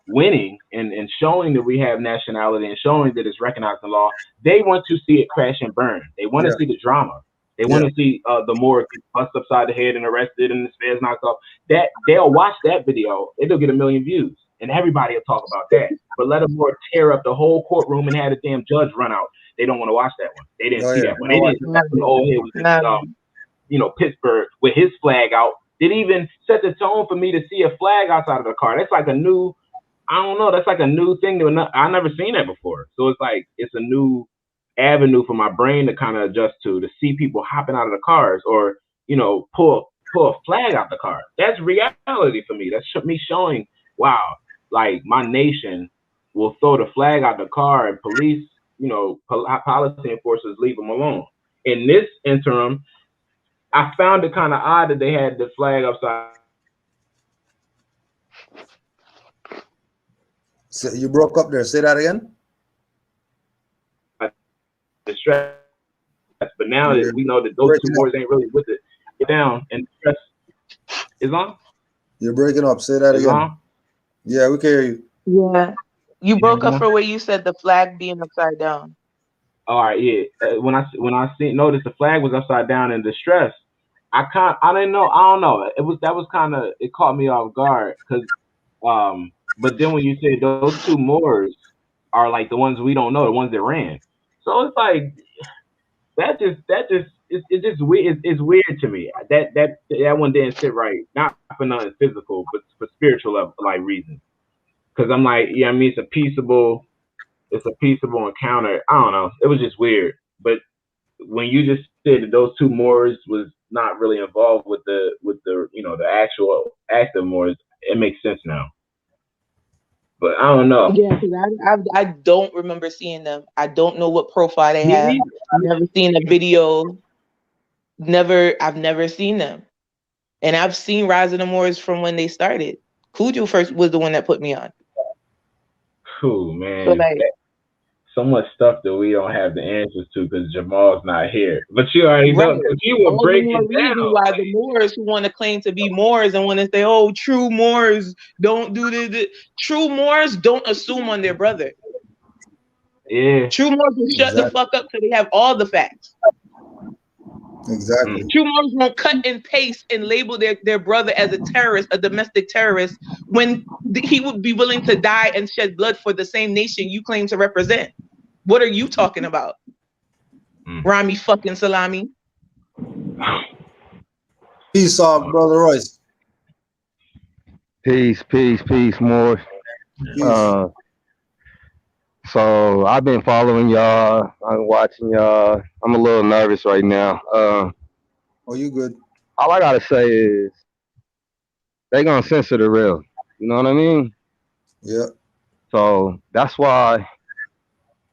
winning and showing that we have nationality and showing that it's recognized in law. They want to see it crash and burn. They want to see the drama. They want to see the Moor get bust upside the head and arrested and the feds knocked off. That they'll watch that video. It'll get 1 million views. And everybody will talk about that. But let them more tear up the whole courtroom and have the damn judge run out. They don't want to watch that one. They didn't see that one. They didn't see that one. Oh, it was Pittsburgh with his flag out. Didn't even set the tone for me to see a flag outside of the car. That's like a new, I don't know. That's like a new thing. I never seen that before. So it's a new avenue for my brain to kind of adjust to see people hopping out of the cars or, pull a flag out the car. That's reality for me. That's me showing, wow. Like my nation will throw the flag out the car and police, policy enforcers leave them alone. In this interim, I found it kind of odd that they had the flag upside. So you broke up there. Say that again. The stress, but now that we know that those two Moors ain't really with it, get down and the stress is on. You're breaking up. Say that again. On? Yeah, we can hear you. Yeah. You broke up for where you said the flag being upside down. All right, yeah. When I noticed the flag was upside down in distress, I didn't know. I don't know. It caught me off guard because but then when you say those two Moors are like the ones we don't know, the ones that ran. So it's like it's just weird. It's weird to me. That one didn't sit right. Not for nothing physical, but for spiritual level, reasons. Because I'm like, it's a peaceable encounter. I don't know. It was just weird. But when you just said that those two Moors was not really involved with the the actual active Moors, it makes sense now. But I don't know. Yeah, because I don't remember seeing them. I don't know what profile they have. I've never seen a video. I've never seen them. And I've seen Rise of the Moors from when they started. Cujo first was the one that put me on. Oh man, So like, so much stuff that we don't have the answers to because Jamal's not here. But you already know, right. because you will All break the more it reason down. why the Moors who want to claim to be Moors and want to say, "Oh, true Moors don't do this." True Moors don't assume on their brother. Yeah. True Moors will shut the fuck up till they have all the facts. Exactly. True Moors won't cut and paste and label their brother as a terrorist, a domestic terrorist, when he would be willing to die and shed blood for the same nation you claim to represent. What are you talking about? Rami fucking Salami. Peace off, Brother Royce. Peace, more. Peace. So I've been following y'all. I'm watching y'all. I'm a little nervous right now. Oh, you good? All I gotta say is they gonna censor the real. You know what I mean? Yeah. So that's why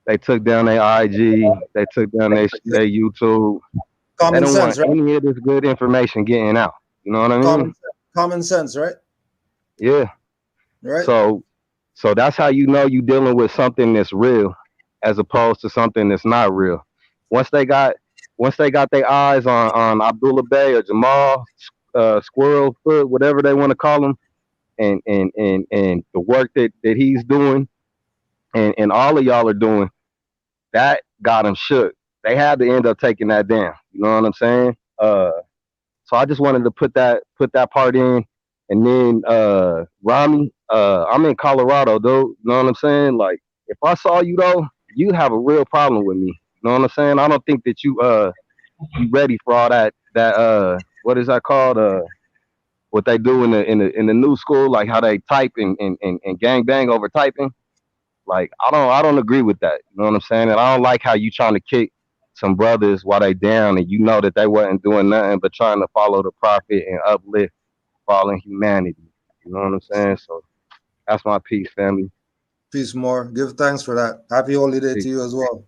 they took down their IG. They took down their YouTube. Common they don't sense, want right? any of this good information getting out. You know what I mean? Common sense, right? Yeah. Right. So that's how you know you dealing with something that's real, as opposed to something that's not real. Once they got their eyes on Abdullah Bey or Jamal, Squirrel Foot, whatever they want to call him, and the work that he's doing, and all of y'all are doing, that got them shook. They had to end up taking that down. You know what I'm saying? So I just wanted to put that part in. And then Rami, I'm in Colorado, dude. You know what I'm saying? Like, if I saw you though, you have a real problem with me. You know what I'm saying? I don't think that you ready for all that what is that called? What they do in the new school, like how they type and gang bang over typing. Like, I don't agree with that. You know what I'm saying? And I don't like how you trying to kick some brothers while they down, and you know that they wasn't doing nothing but trying to follow the prophet and uplift fallen humanity. You know what I'm saying? So that's my peace, family. Peace, more. Give thanks for that. Happy holy day to you as well.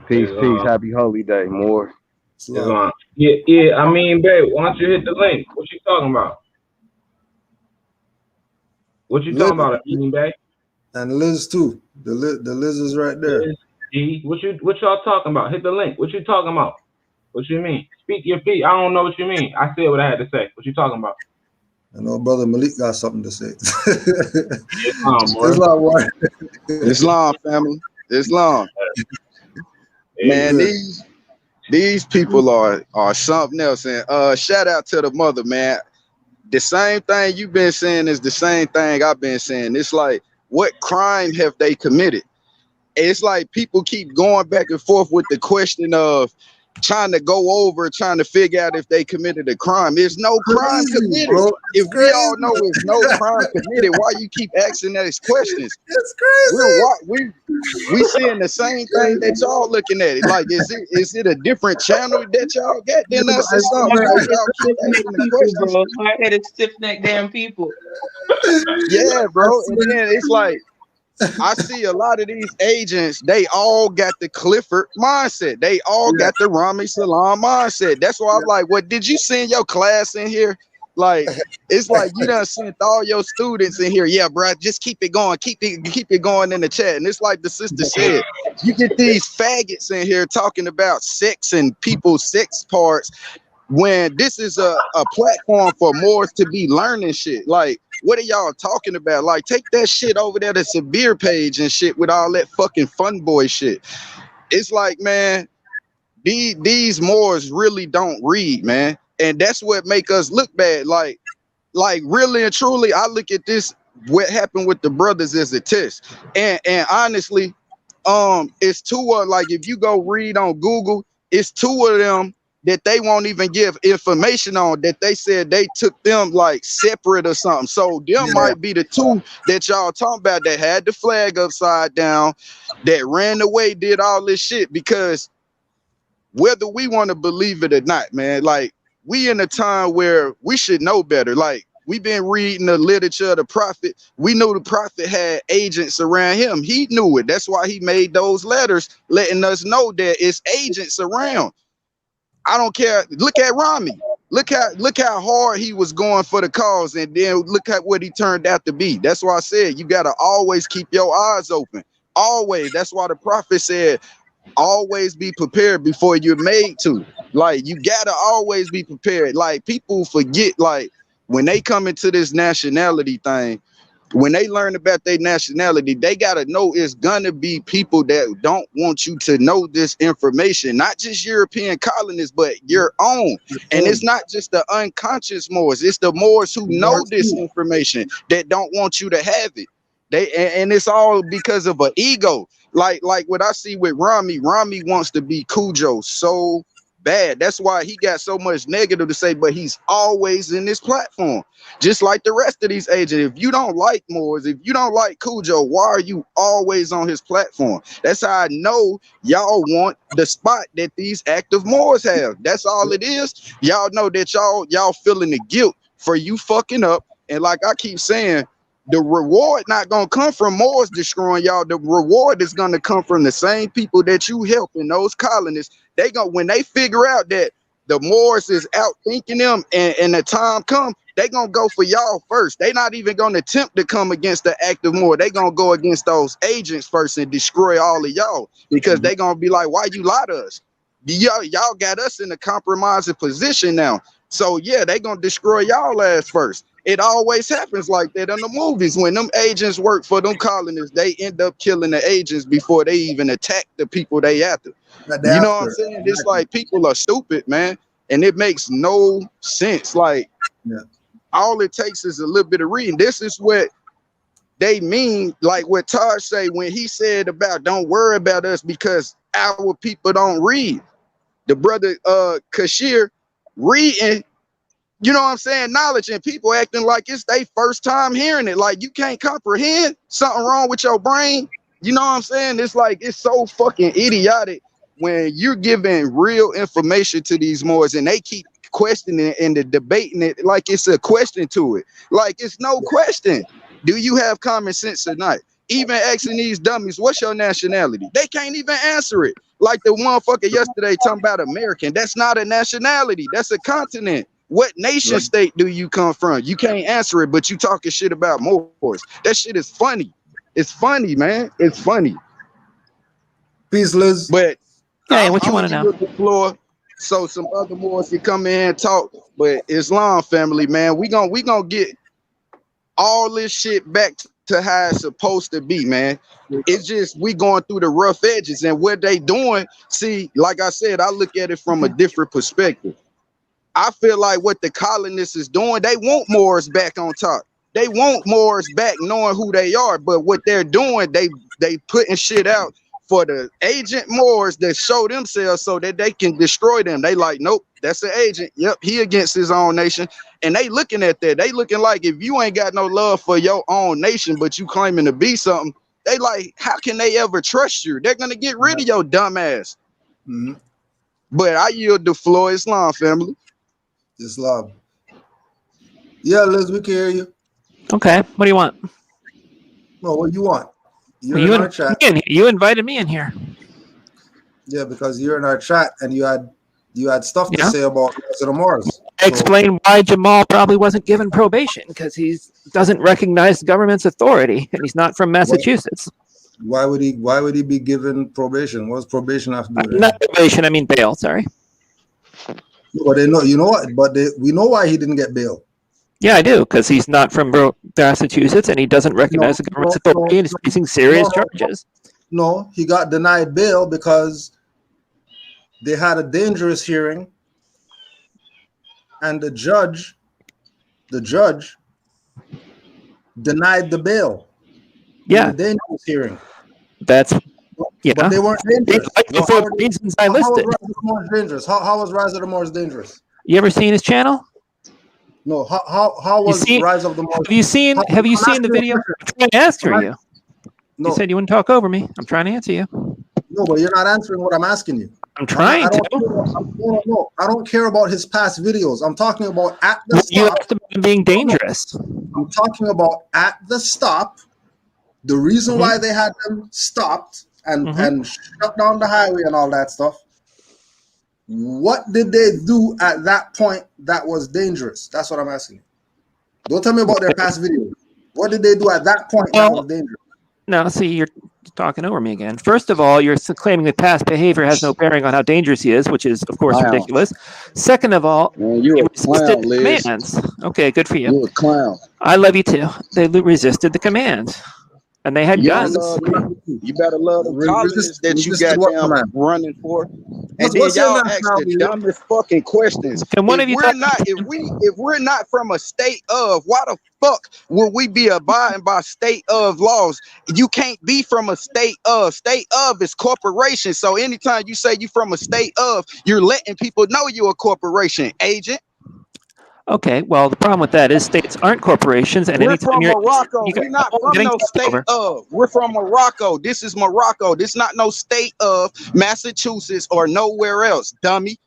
Peace. Happy holy day, more. Yeah. I mean, babe, why don't you hit the link? What you talking about? What you talking about, babe? And Liz too. The Liz is right there. What y'all talking about? Hit the link. What you talking about? What you mean? Speak your feet. I don't know what you mean. I said what I had to say. What you talking about? I know Brother Malik got something to say. Islam, family. Islam. Man, these people are something else. And shout out to the mother, man. The same thing you've been saying is the same thing I've been saying. It's like, what crime have they committed? It's like people keep going back and forth with the question of trying to figure out if they committed a crime. There's no crime committed. If we all know there's no crime committed, why you keep asking those questions? It's crazy. We seeing the same thing that y'all looking at it. Like, is it a different channel that y'all got than us or something? Like, y'all keep asking the questions. Hard-headed, stiff-necked damn people. Yeah, bro. And then it's like, I see a lot of these agents, they all got the Clifford mindset. They all got the Rami Salam mindset. That's why I'm like, what, did you send your class in here? Like, it's like you done sent all your students in here. Yeah, bro, just keep it going. Keep it going in the chat. And it's like the sister said, you get these faggots in here talking about sex and people's sex parts when this is a platform for Moors to be learning shit. Like, what are y'all talking about? Like, take that shit over there to Sabir page and shit with all that fucking fun boy shit. It's like, man, these Moors really don't read, man. And that's what make us look bad. Like really and truly, I look at this, what happened with the brothers as a test. And honestly, it's two of, like, if you go read on Google, it's two of them that they won't even give information on, that they said they took them like separate or something. So them might be the two that y'all talking about that had the flag upside down, that ran away, did all this shit. Because whether we want to believe it or not, man, like, we in a time where we should know better. Like, we've been reading the literature of the prophet. We knew the prophet had agents around him. He knew it. That's why he made those letters letting us know that it's agents around. I don't care. Look at Rami. Look how hard he was going for the cause, and then look at what he turned out to be. That's why I said you gotta always keep your eyes open. Always. That's why the prophet said, always be prepared before you're made to. Like, you gotta always be prepared. Like, people forget, like, when they come into this nationality thing, when they learn about their nationality, they gotta know it's gonna be people that don't want you to know this information, not just European colonists, but your own. And it's not just the unconscious Moors, it's the Moors who know this information that don't want you to have it. And it's all because of an ego. Like what I see with Rami wants to be Cujo so bad. That's why he got so much negative to say, but he's always in this platform. Just like the rest of these agents. If you don't like Moors, if you don't like Cujo, why are you always on his platform? That's how I know y'all want the spot that these active Moors have. That's all it is. Y'all know that y'all feeling the guilt for you fucking up. And like I keep saying, the reward not gonna come from Moors destroying y'all. The reward is gonna come from the same people that you helping, those colonists. They go when they figure out that the Moors is out thinking them, and the time come, they gonna go for y'all first. They not even gonna attempt to come against the active Moor. They gonna go against those agents first and destroy all of y'all, because they gonna be like, why you lie to us? Y'all got us in a compromising position now. So yeah, they gonna destroy y'all ass first. It always happens like that in the movies. When them agents work for them colonists, they end up killing the agents before they even attack the people they after. You know what I'm saying? It's like people are stupid, man, and it makes no sense. Like, all it takes is a little bit of reading. This is what they mean, like what Taj say when he said about don't worry about us because our people don't read. The brother Kashir reading, you know what I'm saying, knowledge, and people acting like it's their first time hearing it. Like, you can't comprehend, something wrong with your brain. You know what I'm saying? It's like, it's so fucking idiotic when you're giving real information to these Moors and they keep questioning and debating it like it's a question to it. Like, it's no question. Do you have common sense or not? Even asking these dummies, what's your nationality? They can't even answer it. Like the motherfucker yesterday talking about American. That's not a nationality. That's a continent. What nation state do you come from? You can't answer it, but you talking shit about Moors. That shit is funny. It's funny, man. It's funny. Peace, Liz. But hey, what you want to know? The floor so some other Moors can come in and talk. But Islam family, man, we gonna get all this shit back to how it's supposed to be, man. It's just we going through the rough edges, and what they doing. See, like I said, I look at it from a different perspective. I feel like what the colonists is doing, they want Moors back on top. They want Moors back knowing who they are. But what they're doing, they putting shit out for the agent Moors that show themselves so that they can destroy them. They like, nope, that's an agent. Yep, he against his own nation. And they looking at that. They looking like, if you ain't got no love for your own nation, but you claiming to be something, they like, how can they ever trust you? They're gonna get rid of your dumb ass. But I yield the floor. Islam family. Islam. Yeah, Liz, we can hear you. Okay, what do you want? No, what do you want? You're you in our chat. You invited me in here. Yeah, because you're in our chat and you had stuff to say about the Moors. Explain why Jamal probably wasn't given probation, because he doesn't recognize the government's authority and he's not from Massachusetts. Why would he be given probation? What does probation have to do with it? Not probation, I mean bail, sorry. But they know, you know what? But we know why he didn't get bail. Yeah, I do, because he's not from Massachusetts and he doesn't recognize the government's authority and is facing serious charges. No, he got denied bail because they had a dangerous hearing, and the judge denied the bail. Yeah, the dangerous hearing. That's but they weren't dangerous. For the reasons I listed. How was Rise of the Moors dangerous? You ever seen his channel? No. How was Rise of the Moors? Have you seen the video? I'm trying to answer you. No. You said you wouldn't talk over me. I'm trying to answer you. No, but you're not answering what I'm asking you. I'm trying to. I don't care about his past videos. I'm talking about at the stop. You asked about him being dangerous. I'm talking about at the stop. The reason why they had them stopped and shut down the highway and all that stuff. What did they do at that point that was dangerous? That's what I'm asking you. Don't tell me about their past videos. What did they do at that point that was dangerous? No, see, you're talking over me again. First of all, you're claiming that past behavior has no bearing on how dangerous he is, which is, of course, ridiculous. Second of all, Man, you they a resisted clown, the Liz. commands. Okay, good for you. You a clown. I love you too. They resisted the commands, and they had You don't guns. love me. You better love the colonists that you resisted what goddamn command? running for. And then What's your y'all ask the nationality? dumbest fucking questions. Can one of you If we're not from a state of, why the fuck will we be abiding by state of laws? You can't be from a state of. State of is corporation. So anytime you say you from a state of, you're letting people know you're a corporation, agent. Okay, well, the problem with that is states aren't corporations, and We're anytime from you're Morocco. We're not from no state of. We're from Morocco. This is Morocco. This not no state of Massachusetts or nowhere else, dummy.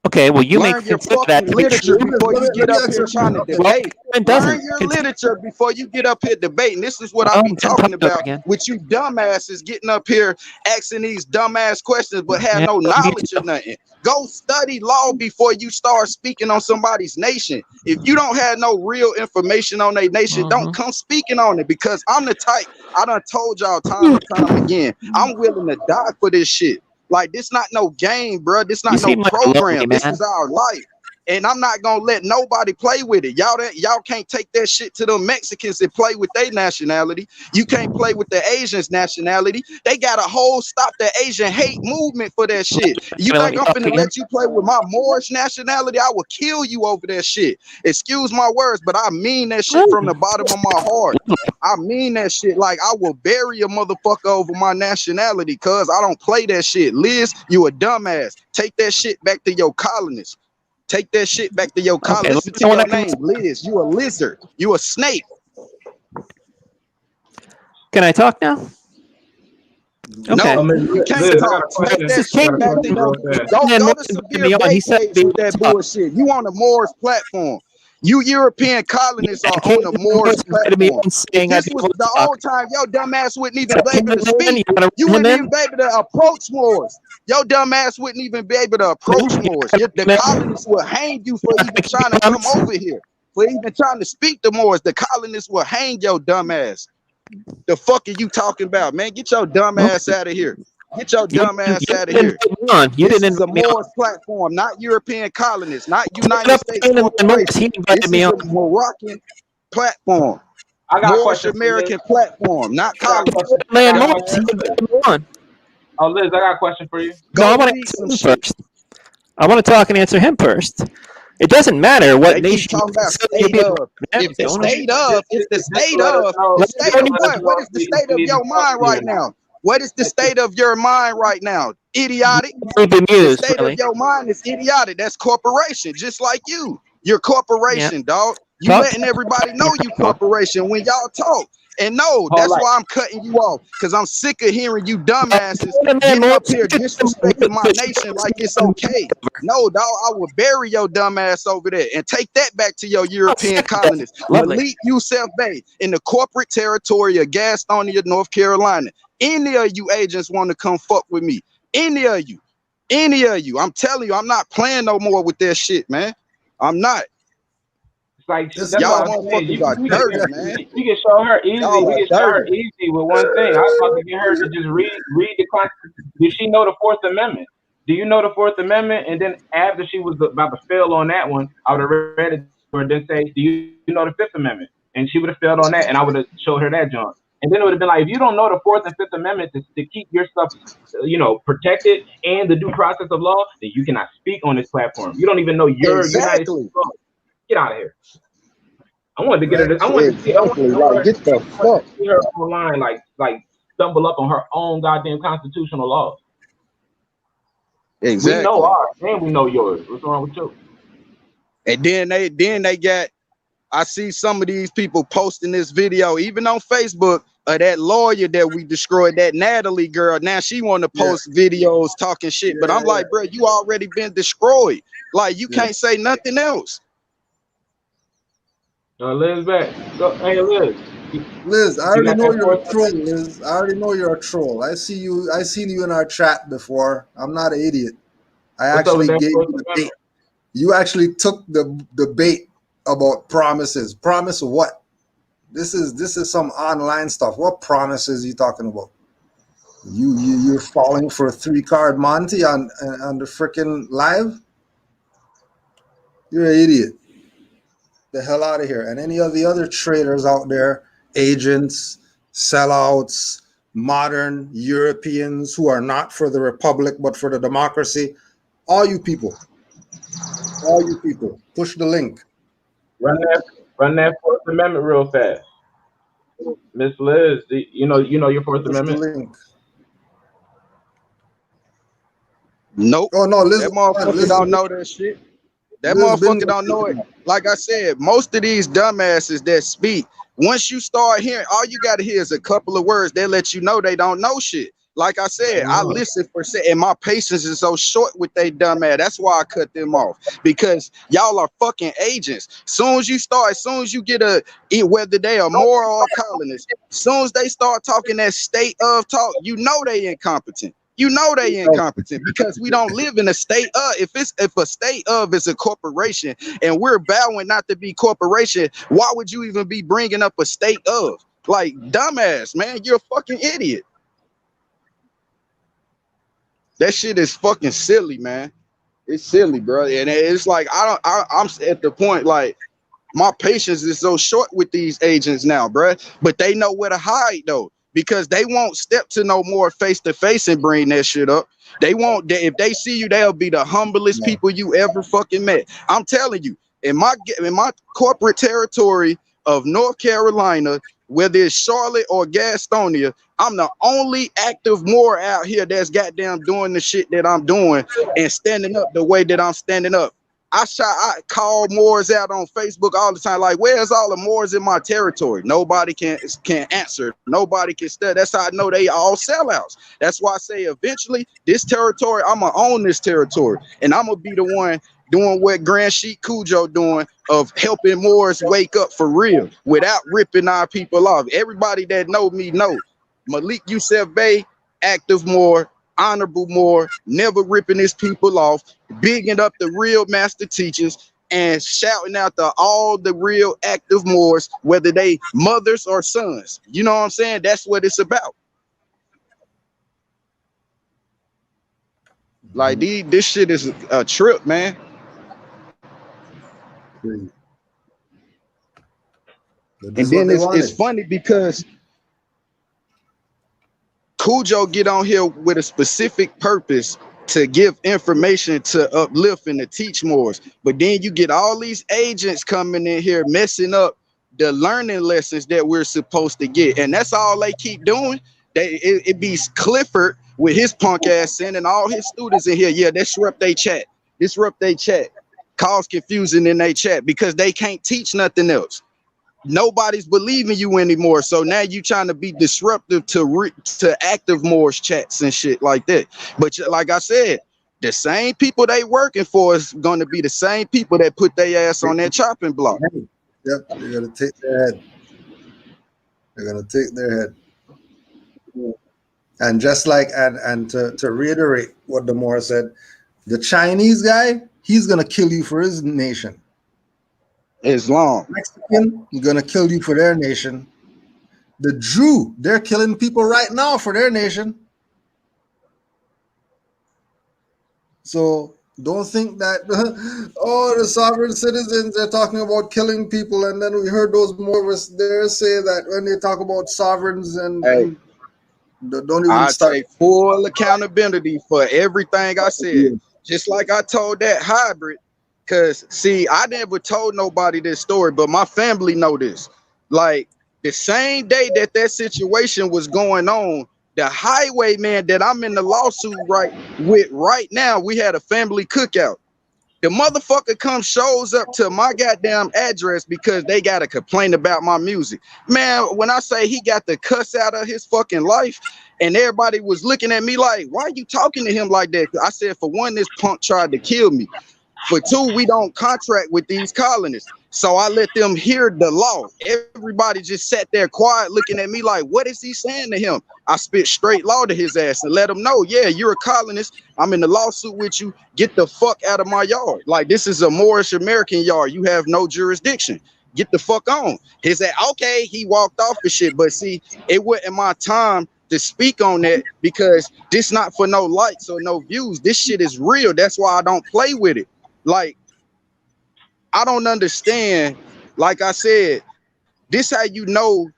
Okay, well, you learn may your consider that fucking to be literature true. before you get up here trying to debate. It doesn't. Learn your literature before you get up here debating. This is what I be talking about with you dumbasses getting up here asking these dumbass questions but have no knowledge of nothing. Go study law before you start speaking on somebody's nation. If you don't have no real information on a nation, don't come speaking on it, because I'm the type, I done told y'all time and time again, I'm willing to die for this shit. Like, this not no game, bro. This not no program. This is our life. And I'm not gonna let nobody play with it. Y'all can't take that shit to the Mexicans and play with their nationality. You can't play with the Asians' nationality. They got a whole stop the Asian hate movement for that shit. You think I'm finna let you play with my Moorish nationality? I will kill you over that shit. Excuse my words, but I mean that shit from the bottom of my heart. I mean that shit. Like, I will bury a motherfucker over my nationality, cuz I don't play that shit. Liz, you a dumbass. Take that shit back to your colonists. Take that shit back to your colony. Listen to your name, Liz. You a lizard. You a snake. Can I talk now? Okay. No, you can't talk. Take that shit back to your. Go to severe vacates with that bullshit. You on the Moors platform. You European colonists are on the Moors platform. If this was the old time, your dumbass wouldn't even be able to speak. You wouldn't even be able to approach Moors. Your dumbass wouldn't even be able to approach Moors. The colonists will hang you for even trying to come over here. For even trying to speak to Moors, the colonists will hang your dumbass. The fuck are you talking about, man? Get your dumb ass out of here. Get your dumb ass out of here. This is a Moors platform, not European colonists, not United States Corporation. This is a Moroccan platform. I got Moorish American platform, not colonists. Oh, Liz, I got a question for you. No, I want to answer him first. I want to talk and answer him first. It doesn't matter what nation. Talking about state of. If the state of, if the state of, the state of what? What is the state of your mind right now? What is the state of your mind right now? Idiotic. The state of your mind is idiotic. That's corporation, just like you. You're corporation, dog. You letting everybody know you corporation when y'all talk. And no, that's why I'm cutting you off, because I'm sick of hearing you dumbasses getting up here disrespecting my nation like it's okay. No, dog, I will bury your dumb ass over there and take that back to your European colonists. Malik Yusuf Bey in the corporate territory of Gastonia, North Carolina. Any of you agents want to come fuck with me? Any of you. I'm telling you, I'm not playing no more with that shit, man. I'm not. Like, y'all motherfuckers are dirty, man. We can show her easy. We can show her easy with one thing. I was about to get her to just read the Constitution. Did she know the Fourth Amendment? Do you know the Fourth Amendment? And then after she was about to fail on that one, I would have read it or then say, do you know the Fifth Amendment? And she would have failed on that, and I would have showed her that, John. And then it would have been like, if you don't know the Fourth and Fifth Amendment to keep your stuff, protected and the due process of law, then you cannot speak on this platform. You don't even know your United States law. Get out of here. I wanted to get her. I wanted to see. Get the fuck. See her online, like stumble up on her own goddamn constitutional laws. Exactly. We know ours, and we know yours. What's wrong with you? And then they got. I see some of these people posting this video, even on Facebook, of that lawyer that we destroyed, that Natalie girl. Now she want to post videos talking shit, but I'm like, bro, you already been destroyed. Like, you can't say nothing else. Liz back. Hey, Liz. Liz, I already know you're a troll, Liz. I already know you're a troll. I seen you in our chat before. I'm not an idiot. I What's up with actually that gave Fourth you the bait. Amendment? You actually took the bait about promises. Promise what? This is some online stuff. What promises are you talking about? You're falling for a 3-card Monty on the freaking live? You're an idiot. The hell out of here. And any of the other traders out there, agents, sellouts, modern Europeans who are not for the republic but for the democracy, all you people, push the link. Run that Fourth Amendment real fast. Miss Liz, you know your Fourth Push the Amendment? link. Nope. Oh no, Liz, That motherfucker don't know that shit. That motherfucker don't know it. Like I said, most of these dumbasses that speak, once you start hearing, all you gotta hear is a couple of words that let you know they don't know shit. Like I said, I listen for and my patience is so short with they dumb ass. That's why I cut them off, because y'all are fucking agents. Soon as you get whether they are moral or colonists, soon as they start talking that state of talk, you know they incompetent. You know they incompetent, because we don't live in a state of. If a state of is a corporation and we're vowing not to be corporation, why would you even be bringing up a state of? Like, dumbass, man, you're a fucking idiot. That shit is fucking silly, man. It's silly, bro. And it's like I'm at the point, like, my patience is so short with these agents now, bro. But they know where to hide though, because they won't step to no more face to face and bring that shit up. They won't. If they see you, they'll be the humblest people you ever fucking met. I'm telling you, in my corporate territory of North Carolina, whether it's Charlotte or Gastonia, I'm the only active Moor out here that's goddamn doing the shit that I'm doing and standing up the way that I'm standing up. I call Moors out on Facebook all the time. Like, where's all the Moors in my territory? Nobody can answer. Nobody can study. That's how I know they all sellouts. That's why I say eventually this territory, I'm gonna own this territory, and I'm gonna be the one doing what Grand Sheik Cujo doing, of helping Moors wake up for real without ripping our people off. Everybody that know me know Malik Yusef Bey, active Moor, honorable Moor, never ripping his people off, bigging up the real master teachers, and shouting out to all the real active Moors, whether they mothers or sons. You know what I'm saying? That's what it's about. Like, this shit is a trip, man. And then it's funny because Cujo get on here with a specific purpose to give information to uplift and to teach more. But then you get all these agents coming in here messing up the learning lessons that we're supposed to get. And that's all they keep doing. It be Clifford with his punk ass sending all his students in here. Yeah, disrupt they chat. Cause confusion in their chat because they can't teach nothing else. Nobody's believing you anymore, so now you trying to be disruptive to active Moors chats and shit like that. But like I said, the same people they working for is going to be the same people that put their ass on that chopping block. Yep, they're gonna take their head. They're gonna take their head. And just like and to reiterate what the Moor said, the Chinese guy, he's gonna kill you for his nation. Islam. Mexican, you're gonna kill you for their nation. The Jew, they're killing people right now for their nation. So don't think that the sovereign citizens are talking about killing people, and then we heard those Moors there say that when they talk about sovereigns and don't even start. I take full accountability for everything I said. Just like I told that hybrid. Cause see, I never told nobody this story, but my family know this. Like the same day that situation was going on, the highwayman that I'm in the lawsuit right now, we had a family cookout. The motherfucker shows up to my goddamn address because they got a complaint about my music. Man, when I say he got the cuss out of his fucking life, and everybody was looking at me like, why are you talking to him like that? I said, for one, this punk tried to kill me. For two, we don't contract with these colonists. So I let them hear the law. Everybody just sat there quiet looking at me like, what is he saying to him? I spit straight law to his ass and let him know, yeah, you're a colonist. I'm in the lawsuit with you. Get the fuck out of my yard. Like, this is a Moorish American yard. You have no jurisdiction. Get the fuck on. He said, okay, he walked off the shit. But see, it wasn't my time to speak on that because this not for no likes or no views. This shit is real. That's why I don't play with it. Like, I don't understand. Like I said, this how you know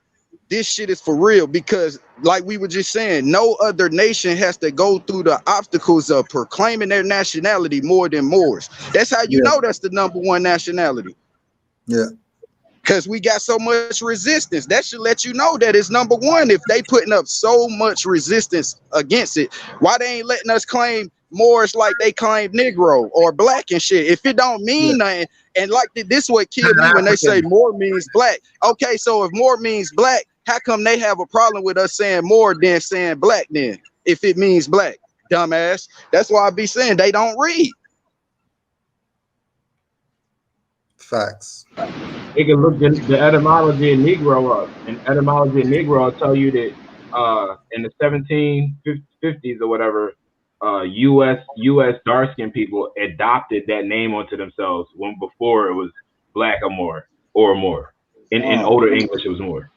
this shit is for real, because like we were just saying, no other nation has to go through the obstacles of proclaiming their nationality more than Moors. That's how you know that's the #1 nationality. Yeah. Because we got so much resistance. That should let you know that it's #1. If they putting up so much resistance against it, why they ain't letting us claim Moors like they claim Negro or black and shit? If it don't mean nothing, and like this what killed me when they say Moor means black. Okay, so if Moor means black, how come they have a problem with us saying Moor than saying black then? If it means black, dumbass. That's why I be saying they don't read. Facts. You can look the etymology of Negro up, and etymology of Negro will tell you that in the 1750s or whatever, U.S. dark-skinned people adopted that name onto themselves when before it was black or more. In older English, it was more.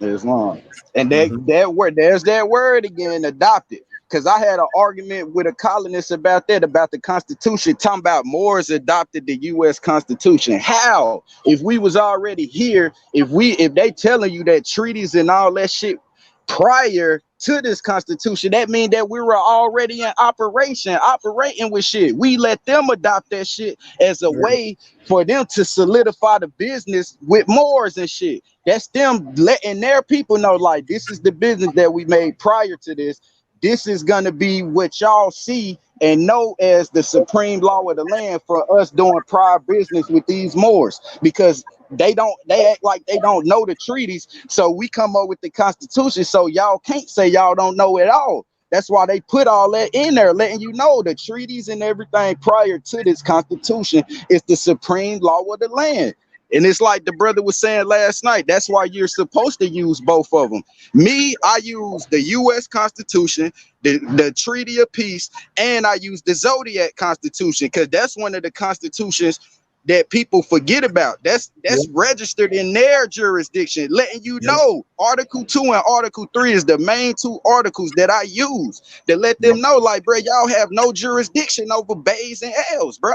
Islam. And that word, there's that word again, adopted. Because I had an argument with a colonist about that, about the Constitution, talking about Moors adopted the U.S. Constitution. How? If we was already here, if they telling you that treaties and all that shit prior to this Constitution, that means that we were already in operation, operating with shit. We let them adopt that shit as a way for them to solidify the business with Moors and shit. That's them letting their people know, like, this is the business that we made prior to this. This is going to be what y'all see and know as the supreme law of the land for us doing prior business with these Moors, because they act like they don't know the treaties. So we come up with the Constitution, so y'all can't say y'all don't know it all. That's why they put all that in there, letting you know the treaties and everything prior to this Constitution is the supreme law of the land. And it's like the brother was saying last night, that's why you're supposed to use both of them. Me, I use the U.S. Constitution, the Treaty of Peace, and I use the Zodiac Constitution, because that's one of the constitutions that people forget about. That's registered in their jurisdiction, letting you know Article 2 and Article 3 is the main 2 articles that I use to let them know, like, bro, y'all have no jurisdiction over bays and L's, bro.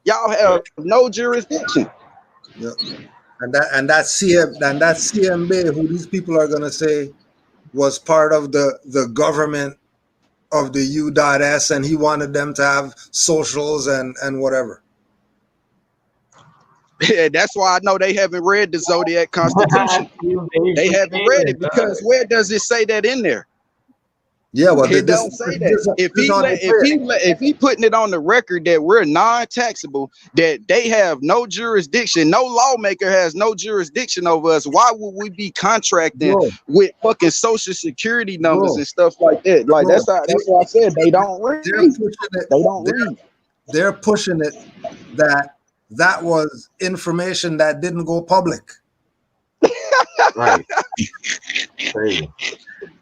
Y'all have no jurisdiction. Yeah, and that CMB, who these people are gonna say was part of the government of the U.S, and he wanted them to have socials and whatever. Yeah, that's why I know they haven't read the Zodiac Constitution. They haven't read it, because where does it say that in there? Yeah, well, it don't say that. If he putting it on the record that we're non-taxable, that they have no jurisdiction, no lawmaker has no jurisdiction over us, why would we be contracting with fucking social security numbers and stuff like that? Like, that's why I said they don't read. They don't read. They're pushing it that was information that didn't go public. Right. Crazy.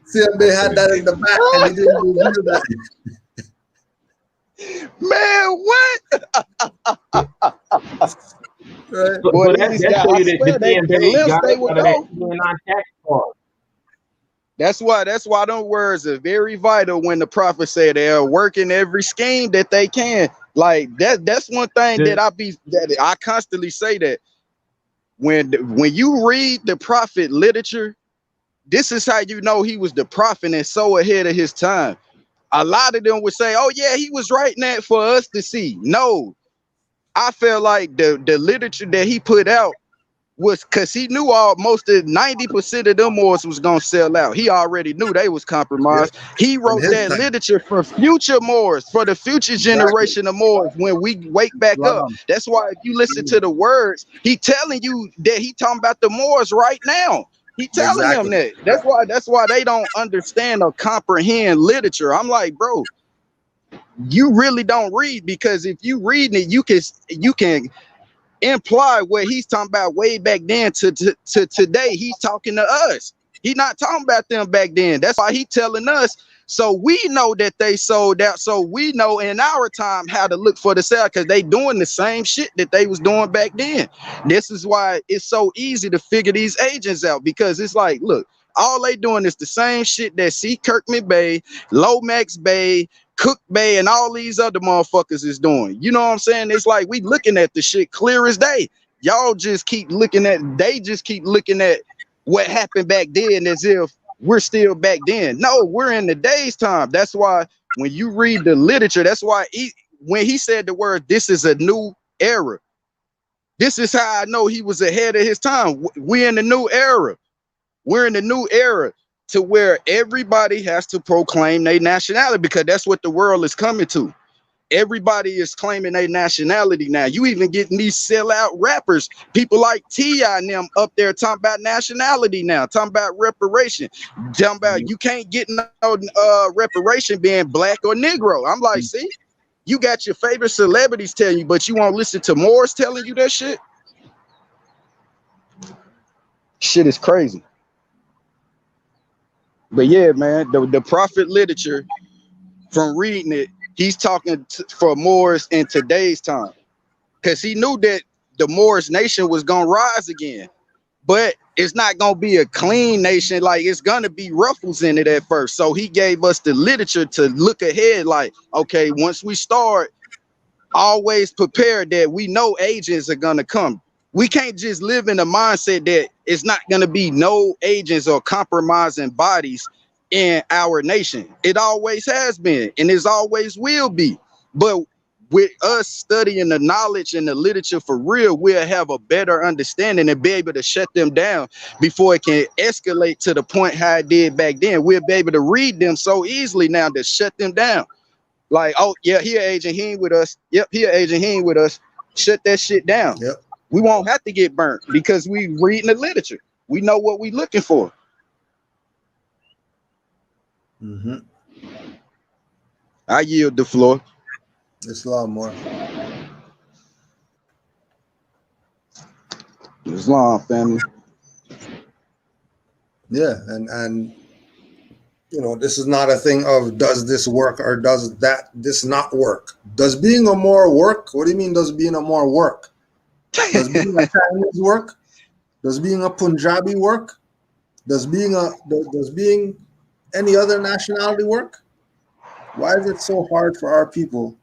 See, they had that in the back and they didn't review that. Man, what? Right. Boy, these guys, I swear they would go. That's why them words are very vital when the prophet say they are working every scheme that they can. Like that's one thing that I constantly say, that when you read the prophet literature, this is how you know he was the prophet and so ahead of his time. A lot of them would say, oh yeah, he was writing that for us to see. No, I feel like the literature that he put out was because he knew most of 90% of them Moors was gonna sell out. He already knew they was compromised. He wrote that literature for future Moors, for the future generation of Moors when we wake back up. That's why if you listen to the words, he telling you that he talking about the Moors right now. He telling them that. That's why they don't understand or comprehend literature. I'm like, bro, you really don't read, because if you reading it, you can imply what he's talking about way back then to today. He's talking to us. He not talking about them back then. That's why he telling us. So we know that they sold out. So we know in our time how to look for the sale, because they doing the same shit that they was doing back then. This is why it's so easy to figure these agents out, because it's like, look, all they doing is the same shit that C. Kirkman Bay, Lomax Bay, Cook Bay, and all these other motherfuckers is doing. You know what I'm saying? It's like we looking at the shit clear as day. Y'all just keep looking at, they just keep looking at what happened back then as if we're still back then. No, we're in the day's time. That's why when you read the literature, that's why when he said the word, this is a new era. This is how I know he was ahead of his time. We're in the new era. We're in the new era to where everybody has to proclaim their nationality, because that's what the world is coming to. Everybody is claiming their nationality now. You even getting these sellout rappers, people like T.I. and them up there talking about nationality now, talking about reparation, talking about you can't get no reparation being black or Negro. I'm like, see, you got your favorite celebrities telling you, but you won't listen to Morris telling you that shit. Shit is crazy. But yeah, man, the prophet literature, from reading it, he's talking for Moors in today's time, because he knew that the Moorish nation was gonna rise again, but it's not gonna be a clean nation. Like, it's gonna be ruffles in it at first. So he gave us the literature to look ahead. Like, okay, once we start, always prepare that we know agents are gonna come. We can't just live in a mindset that it's not gonna be no agents or compromising bodies in our nation. It always has been, and it always will be. But with us studying the knowledge and the literature for real, we'll have a better understanding and be able to shut them down before it can escalate to the point how it did back then. We'll be able to read them so easily now to shut them down. Like, oh yeah, here agent, he ain't with us. Yep, here agent, he ain't with us. Shut that shit down. Yep. We won't have to get burnt because we reading the literature. We know what we looking for. Mm-hmm. I yield the floor. Islam more. Islam, family. Yeah, and you know, this is not a thing of does this work or does this not work. Does being a Moor work? What do you mean does being a Moor work? Does being a Chinese work? Does being a Punjabi work? Does being any other nationality work? Why is it so hard for our people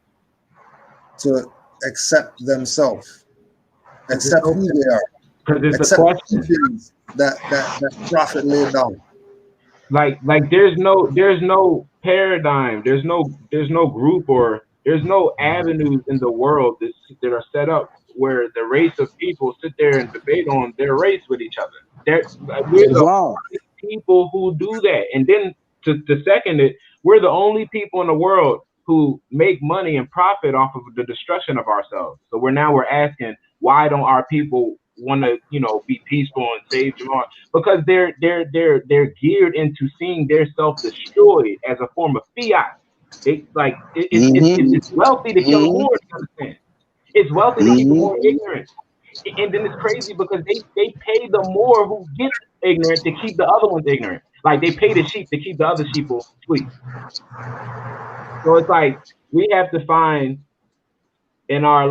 to accept themselves, accept who they are, accept the things that Prophet laid down? Like there's no paradigm, there's no group, or there's no avenues in the world that are set up where the race of people sit there and debate on their race with each other. We're the only people who do that. And then to second it, we're the only people in the world who make money and profit off of the destruction of ourselves. So we're asking, why don't our people want to, be peaceful and save Jamal? Because they're geared into seeing their self destroyed as a form of fiat. It's wealthy to kill more. Understand? It's wealthy to keep more ignorant. And then it's crazy because they pay the more who get ignorant to keep the other ones ignorant. Like, they pay the sheep to keep the other sheep sweet. So it's like we have to find in our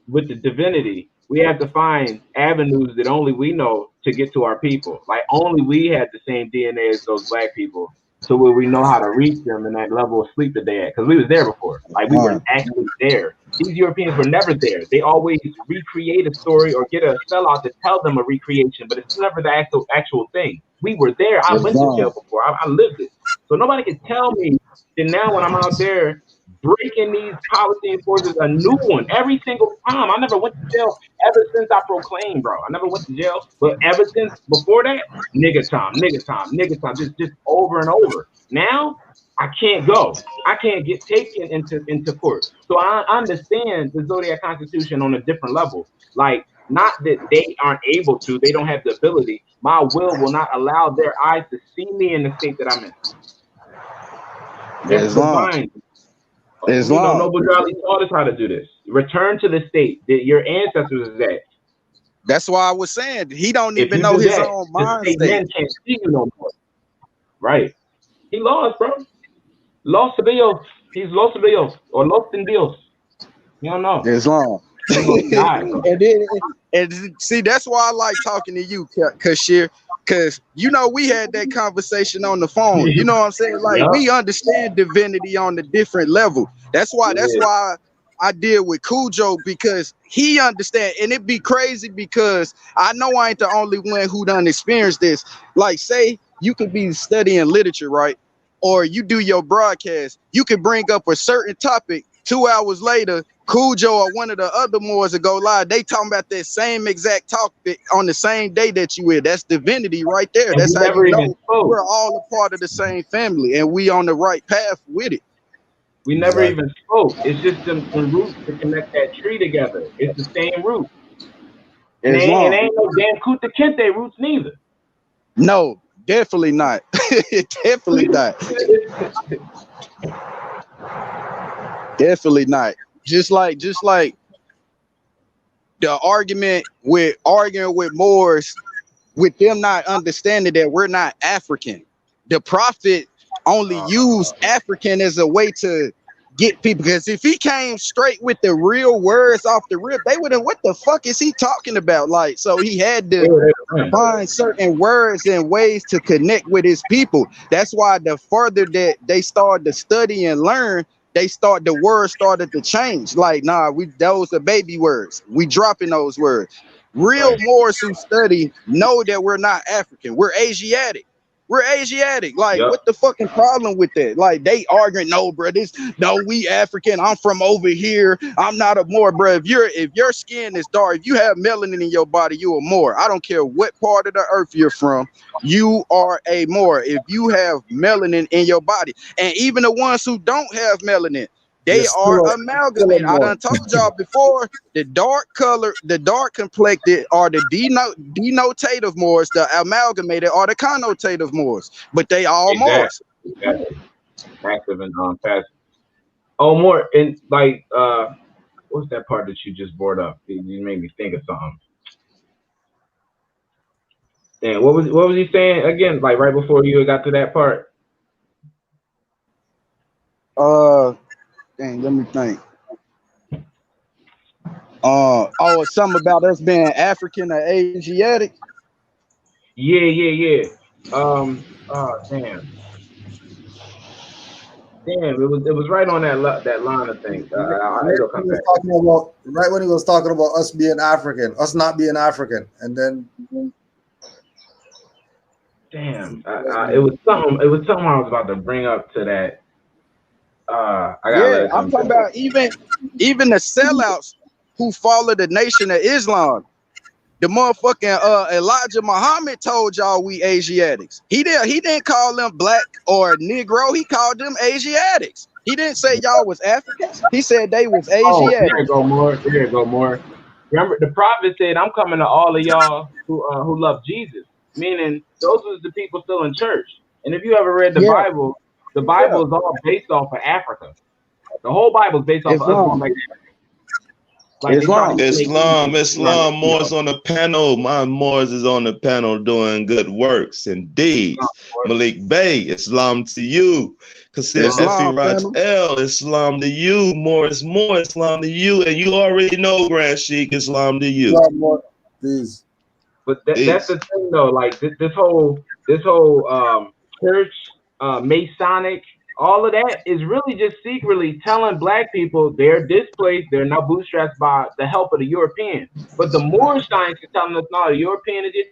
with the divinity, we have to find avenues that only we know to get to our people. Like, only we had the same DNA as those black people, so where we know how to reach them in that level of sleep that they had, because we was there before. Like, we were actually there. These Europeans were never there. They always recreate a story or get a sellout to tell them a recreation, but it's never the actual thing. We were there. I went to jail before. I lived it. So nobody can tell me that now when I'm out there breaking these policy enforcers a new one every single time. I never went to jail ever since I proclaimed, bro. I never went to jail, but ever since before that, nigga time, just over and over. Now I can't go. I can't get taken into court. So I understand the Zodiac Constitution on a different level. Like, not that they aren't able to, they don't have the ability. My will not allow their eyes to see me in the state that I'm in. It's divine. Islam. Noble Drew taught us how to do this. Return to the state that your ancestors is at. That's why I was saying he don't If even you know do his that, own the mind state state. men can't see you no more. Right. He lost, bro. Lost to Dios. He's lost to Dios or lost in Dios. You don't know. Islam. and see, that's why I like talking to you, Kashir, because you know we had that conversation on the phone. You know what I'm saying? Like we understand divinity on a different level. That's why I deal with Cujo, because he understand, and it'd be crazy because I know I ain't the only one who done experienced this. Like, say you could be studying literature, right? Or you do your broadcast, you could bring up a certain topic. 2 hours later, Cujo or one of the other Moors that go live, they talking about that same exact topic on the same day that you in. That's divinity right there. And that's how never you even know spoke. we're all a part of the same family and we on the right path with it. We never even spoke. It's just them roots to connect that tree together. It's the same root. And it ain't no damn Kuta Kente roots neither. No, definitely not. Definitely not. Definitely not. Just like the arguing with Moors, with them not understanding that we're not African. The prophet only used African as a way to get people, because if he came straight with the real words off the rip, they would have, what the fuck is he talking about? Like, so he had to find certain words and ways to connect with his people. That's why the further that they started to study and learn, the words started to change. Like, nah, those are baby words. We dropping those words. Real Moors who study know that we're not African. We're Asiatic. We're Asiatic. Like, what the fucking problem with that? Like, they arguing, no, bro, we African. I'm from over here. I'm not a Moor, bro. If your skin is dark, if you have melanin in your body, you a Moor. I don't care what part of the earth you're from. You are a Moor if you have melanin in your body. And even the ones who don't have melanin, they are amalgamated. I done told y'all before, the dark complected are the denotative Moors, the amalgamated are the connotative Moors, but they all Moors. Exactly. Active and passive. Oh, more, and like, what's that part that you just brought up? You made me think of something. And what was he saying again? Like right before you got to that part. Let me think. Something about us being African or Asiatic. Yeah. Damn, it was right on that line of things. It'll come back. Right when he was talking about us being African, us not being African, and then. Damn, it was something. It was something I was about to bring up to that. I'm talking about even the sellouts who follow the Nation of Islam. The motherfucking Elijah Muhammad told y'all we Asiatics. He didn't call them black or Negro. He called them Asiatics. He didn't say y'all was Africans. He said they was Asiatics. Oh, there you go more. Remember, the prophet said, "I'm coming to all of y'all who love Jesus," meaning those was the people still in church. And if you ever read the Bible, the Bible is all based off of Africa. The whole Bible is based off of us going back to Africa. Like Islam, Moors on the panel. My Moors is on the panel doing good works and deeds. Malik Bey, Islam to you. Kasir Effie Raj L, Islam to you. Moors, Islam to you. And you already know, Grand Sheik, Islam to you. Please. But that's the thing, though. Like this whole church, Masonic, all of that is really just secretly telling black people they're displaced, they're now bootstrapped by the help of the Europeans. But the Moorish science is telling us, no, the European is your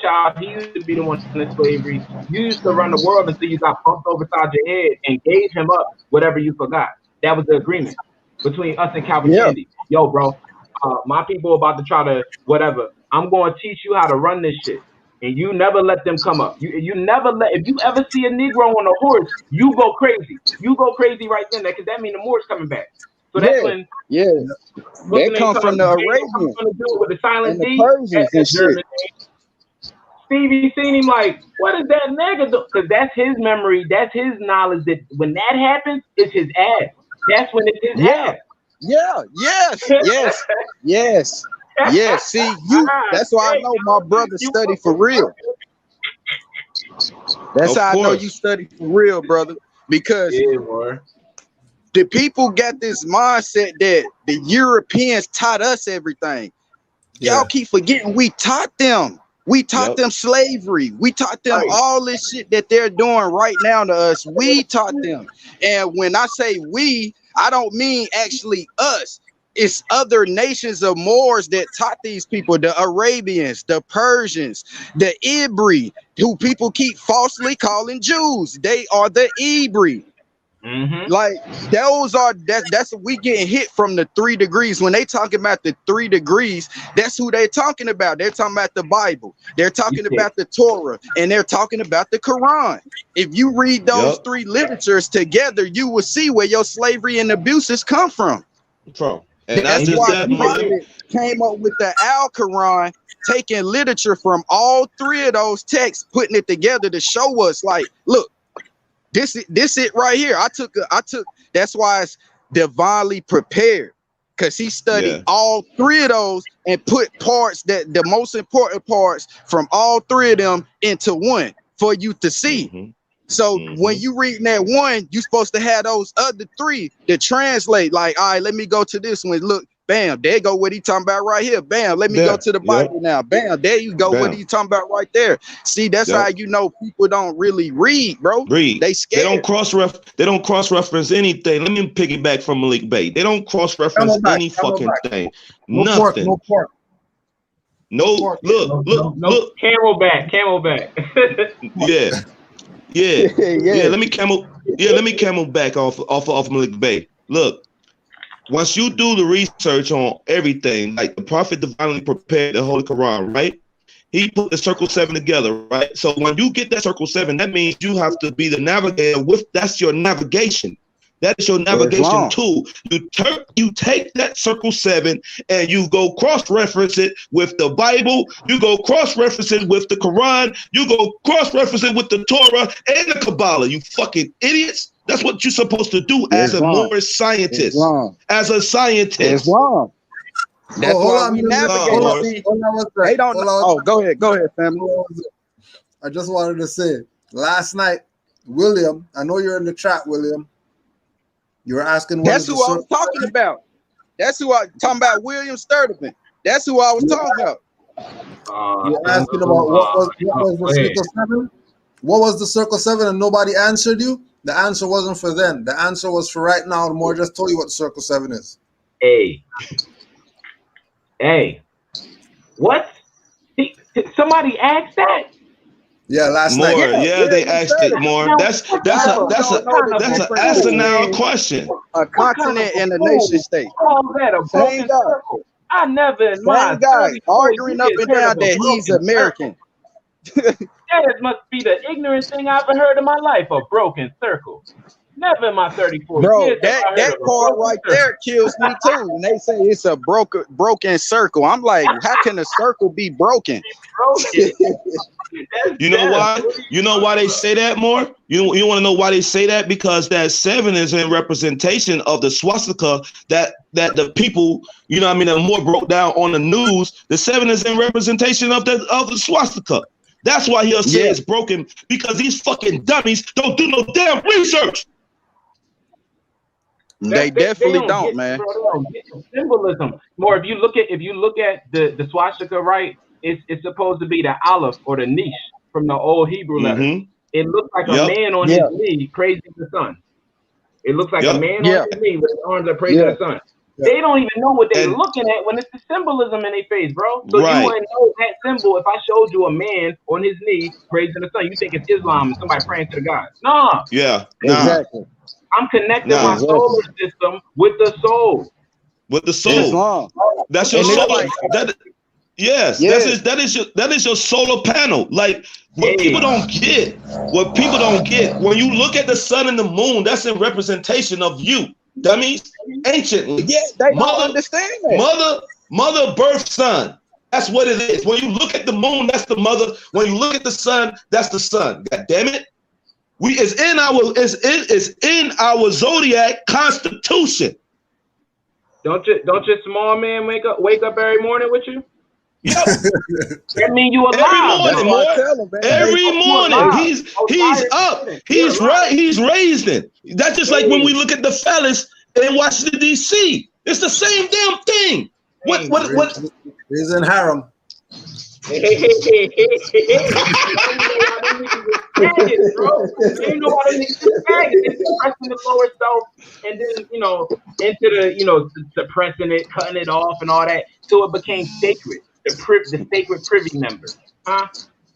child. He used to be the one in slavery. You used to run the world until you got bumped over your head and gave him up whatever you forgot. That was the agreement between us and Calvin Candy. Yo, bro, my people are about to try to whatever. I'm going to teach you how to run this shit. And you never let them come up. You never let, if you ever see a Negro on a horse, you go crazy. You go crazy right then, because that means the Moors coming back. So that's when they come from the Arabians with the silent and the D, Persians and shit. Stevie seen him like, what is that nigga do? Because that's his memory, that's his knowledge that when that happens, it's his ass. That's when it's his ass. Yeah, yes. See, that's why I know my brother study for real. That's how I know you study for real, brother. Because the people got this mindset that the Europeans taught us everything. Y'all keep forgetting we taught them. We taught them slavery. We taught them all this shit that they're doing right now to us. We taught them. And when I say we, I don't mean actually us. It's other nations of Moors that taught these people, the Arabians, the Persians, the Ibri, who people keep falsely calling Jews. They are the Ibri. Like that's we getting hit from the 3 degrees. When they talking about the 3 degrees, that's who they talking about. They're talking about the Bible, they're talking about the Torah, and they're talking about the Quran. If you read those 3 literatures together, you will see where your slavery and abuses come from. And that's why Prophet came up with the Al Quran, taking literature from all 3 of those texts, putting it together to show us, like, look, this it right here. I took that's why it's divinely prepared, because he studied all 3 of those and put parts, that the most important parts from all 3 of them, into one for you to see. So when you reading that one, you're supposed to have those other 3 to translate. Like, all right, let me go to this one. Look, bam, there go what he talking about right here. Bam, let me go to the Bible now. Bam, there you go. What he talking about right there. See, that's how you know people don't really read, bro. They scared. They don't cross reference anything. Let me piggyback from Malik Bey. They don't cross reference any fucking thing. Nothing. No pork. No, look. Camelback. Yeah. Let me camel back off Malik Bey. Look, once you do the research on everything, like the Prophet divinely prepared the Holy Quran, right? He put the circle 7 together, right? So when you get that circle 7, that means you have to be the navigator that's your navigation. That is your navigation tool. You take that circle 7 and you go cross-reference it with the Bible. You go cross-reference it with the Quran. You go cross-reference it with the Torah and the Kabbalah. You fucking idiots. That's what you're supposed to do as a Moorish scientist. As a scientist. That's why we navigate. They don't know. Oh, go ahead, family. I just wanted to say, last night, William, I know you're in the chat, William. You were asking what that's who I was talking about. That's who I talking about, William Sturtevant. That's who I was talking about. You're asking about what was the circle 7? What was the circle 7 and nobody answered you? The answer wasn't for then. The answer was for right now. The more just told you what the circle 7 is. Hey. What? Somebody asked that? Yeah, last night. Yeah, they asked it more. That's an asinine question. A continent and a nation state. Call that a broken circle. I never in my guy arguing up and down that he's American. That must be the ignorant thing I've ever heard in my life, a broken circle. Never in my 34 years. That part right there kills me too. And they say it's a broken circle. I'm like, how can a circle be broken? You know why? You know why they say that more? You want to know why they say that? Because that 7 is in representation of the swastika that the people, you know what I mean, that more broke down on the news. The 7 is in representation of the swastika. That's why he'll say it's broken, because these fucking dummies don't do no damn research. They definitely don't, man. Symbolism. More, if you look at the swastika, right? It's supposed to be the aleph or the niche from the old Hebrew letters. It looks like a man on his knee praising the sun. It looks like a man on his knee with his arms are praising the sun. They don't even know what they're looking at when it's the symbolism in their face, bro. So you wouldn't know that symbol if I showed you a man on his knee praising the sun. You think it's Islam and somebody praying to the God. No. Exactly. I'm connecting my solar system with the soul. With the soul. That's your soul. That is your solar panel. Like what people don't get, when you look at the sun and the moon, that's in representation of you. That means anciently. Yeah, they don't understand that. Mother birth son. That's what it is. When you look at the moon, that's the mother. When you look at the sun, that's the sun. God damn it. It's in our zodiac constitution. Don't your small man wake up every morning with you? Yep. That mean you alive. Every morning he's up. He's right. He's raising. That's just like when we look at the fellas in Washington D.C. It's the same damn thing. What? He's in harem. Ain't nobody needs to bag it. It's suppressing the lower self, and then into the suppressing it, cutting it off, and all that, so it became sacred. The sacred privy members, huh?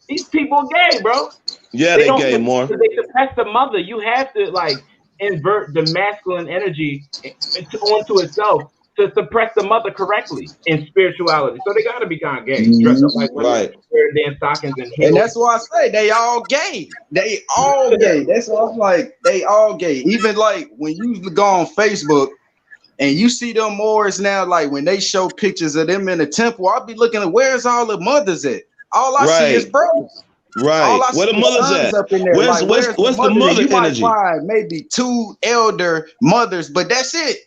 These people gay, bro. Yeah, they gay more. They suppress the mother. You have to invert the masculine energy onto itself to suppress the mother correctly in spirituality. So they gotta be kind of gay, dressed up like women, wearing damn stockings and heels. And that's why I say they all gay. They all gay. That's why I'm like, they all gay. Even like when you go on Facebook and you see them Moors now, like when they show pictures of them in the temple, I'll be looking at where's all the mothers at? All I see is brothers. Right. Where the mothers at? Up in there. Where's the mother you energy? Might find maybe 2 elder mothers, but that's it.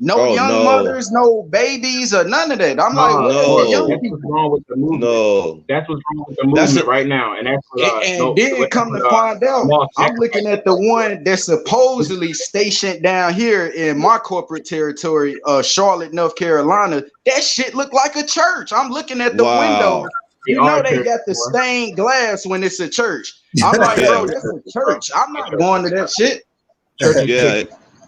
No young mothers, no babies, or none of that. I'm like, where's the young people? That's what's wrong with the movement. No. That's what's wrong with the movement right now. And that's what, then come to find out, I'm looking at the one that's supposedly stationed down here in my corporate territory, Charlotte, North Carolina. That shit look like a church. I'm looking at the window. You know they got the stained glass when it's a church. I'm like, bro, that's a church. I'm not going to that shit.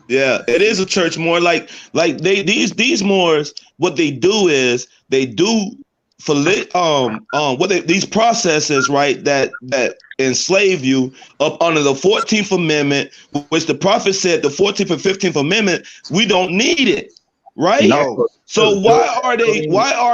Yeah, it is a church more like these Moors. What they do is they do for these processes, right, that enslave you up under the 14th Amendment, which the prophet said the 14th and 15th Amendment, we don't need it, right? No. So why are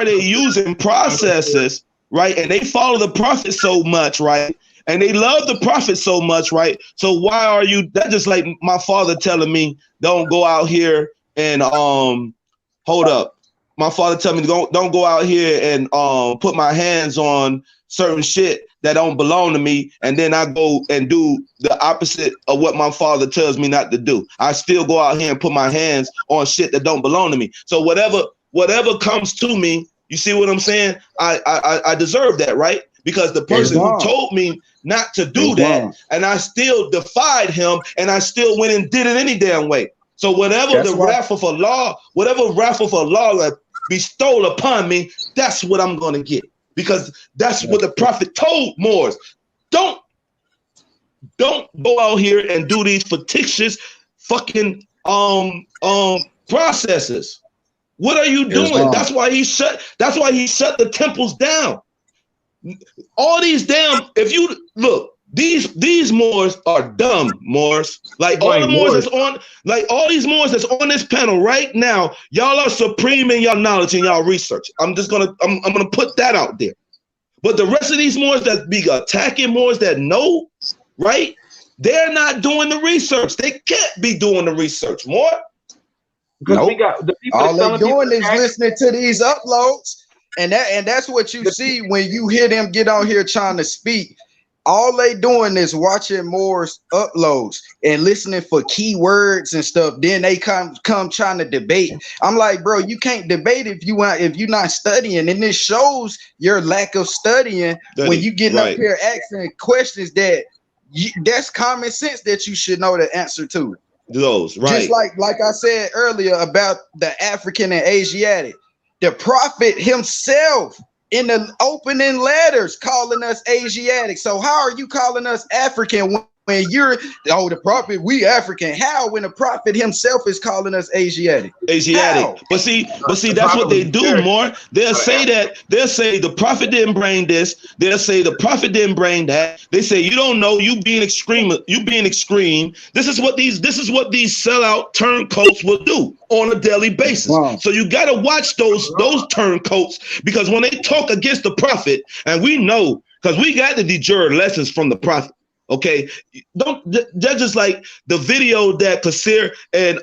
they using processes, right? And they follow the prophet so much, right? And they love the prophet so much, right? So why are you? That's just like my father telling me, don't go out here and hold up. My father telling me don't go out here and put my hands on certain shit that don't belong to me, and then I go and do the opposite of what my father tells me not to do. I still go out here and put my hands on shit that don't belong to me. So whatever comes to me, you see what I'm saying? I deserve that, right? Because the person who told me not to do that, and I still defied him, and I still went and did it any damn way. So whatever wrath of Allah that bestowed upon me, that's what I'm gonna get. Because that's what the prophet told Moors. Don't go out here and do these fictitious fucking processes. What are you doing? That's why he shut the temples down. All these damn, if you look, these Moors are dumb Moors. Like all the Moors that's on, like all these Moors that's on this panel right now, y'all are supreme in your knowledge and y'all research. I'm gonna put that out there. But the rest of these Moors that be attacking Moors that know, right? They're not doing the research. They can't be doing the research, more. Nope. All they're doing is listening to these uploads. And that's what you see when you hear them get on here trying to speak. All they doing is watching Moore's uploads and listening for keywords and stuff. Then they come trying to debate. I'm like, bro, you can't debate if you're not studying. And this shows your lack of studying when you getting up here asking questions that's common sense that you should know the answer to. Those, right. Just like I said earlier about the African and Asiatic. The prophet himself in the opening letters calling us Asiatic. So how are you calling us African when you're the prophet, we African? How when the prophet himself is calling us Asiatic? How? But see, that's what they do more. They'll say the prophet didn't bring this. They'll say the prophet didn't bring that. They say you don't know, you being extreme. This is what these sellout turncoats will do on a daily basis. Wow. So you gotta watch those turncoats, because when they talk against the prophet, and we know, because we got to deter lessons from the prophet. Okay, that's just like the video that Kasir and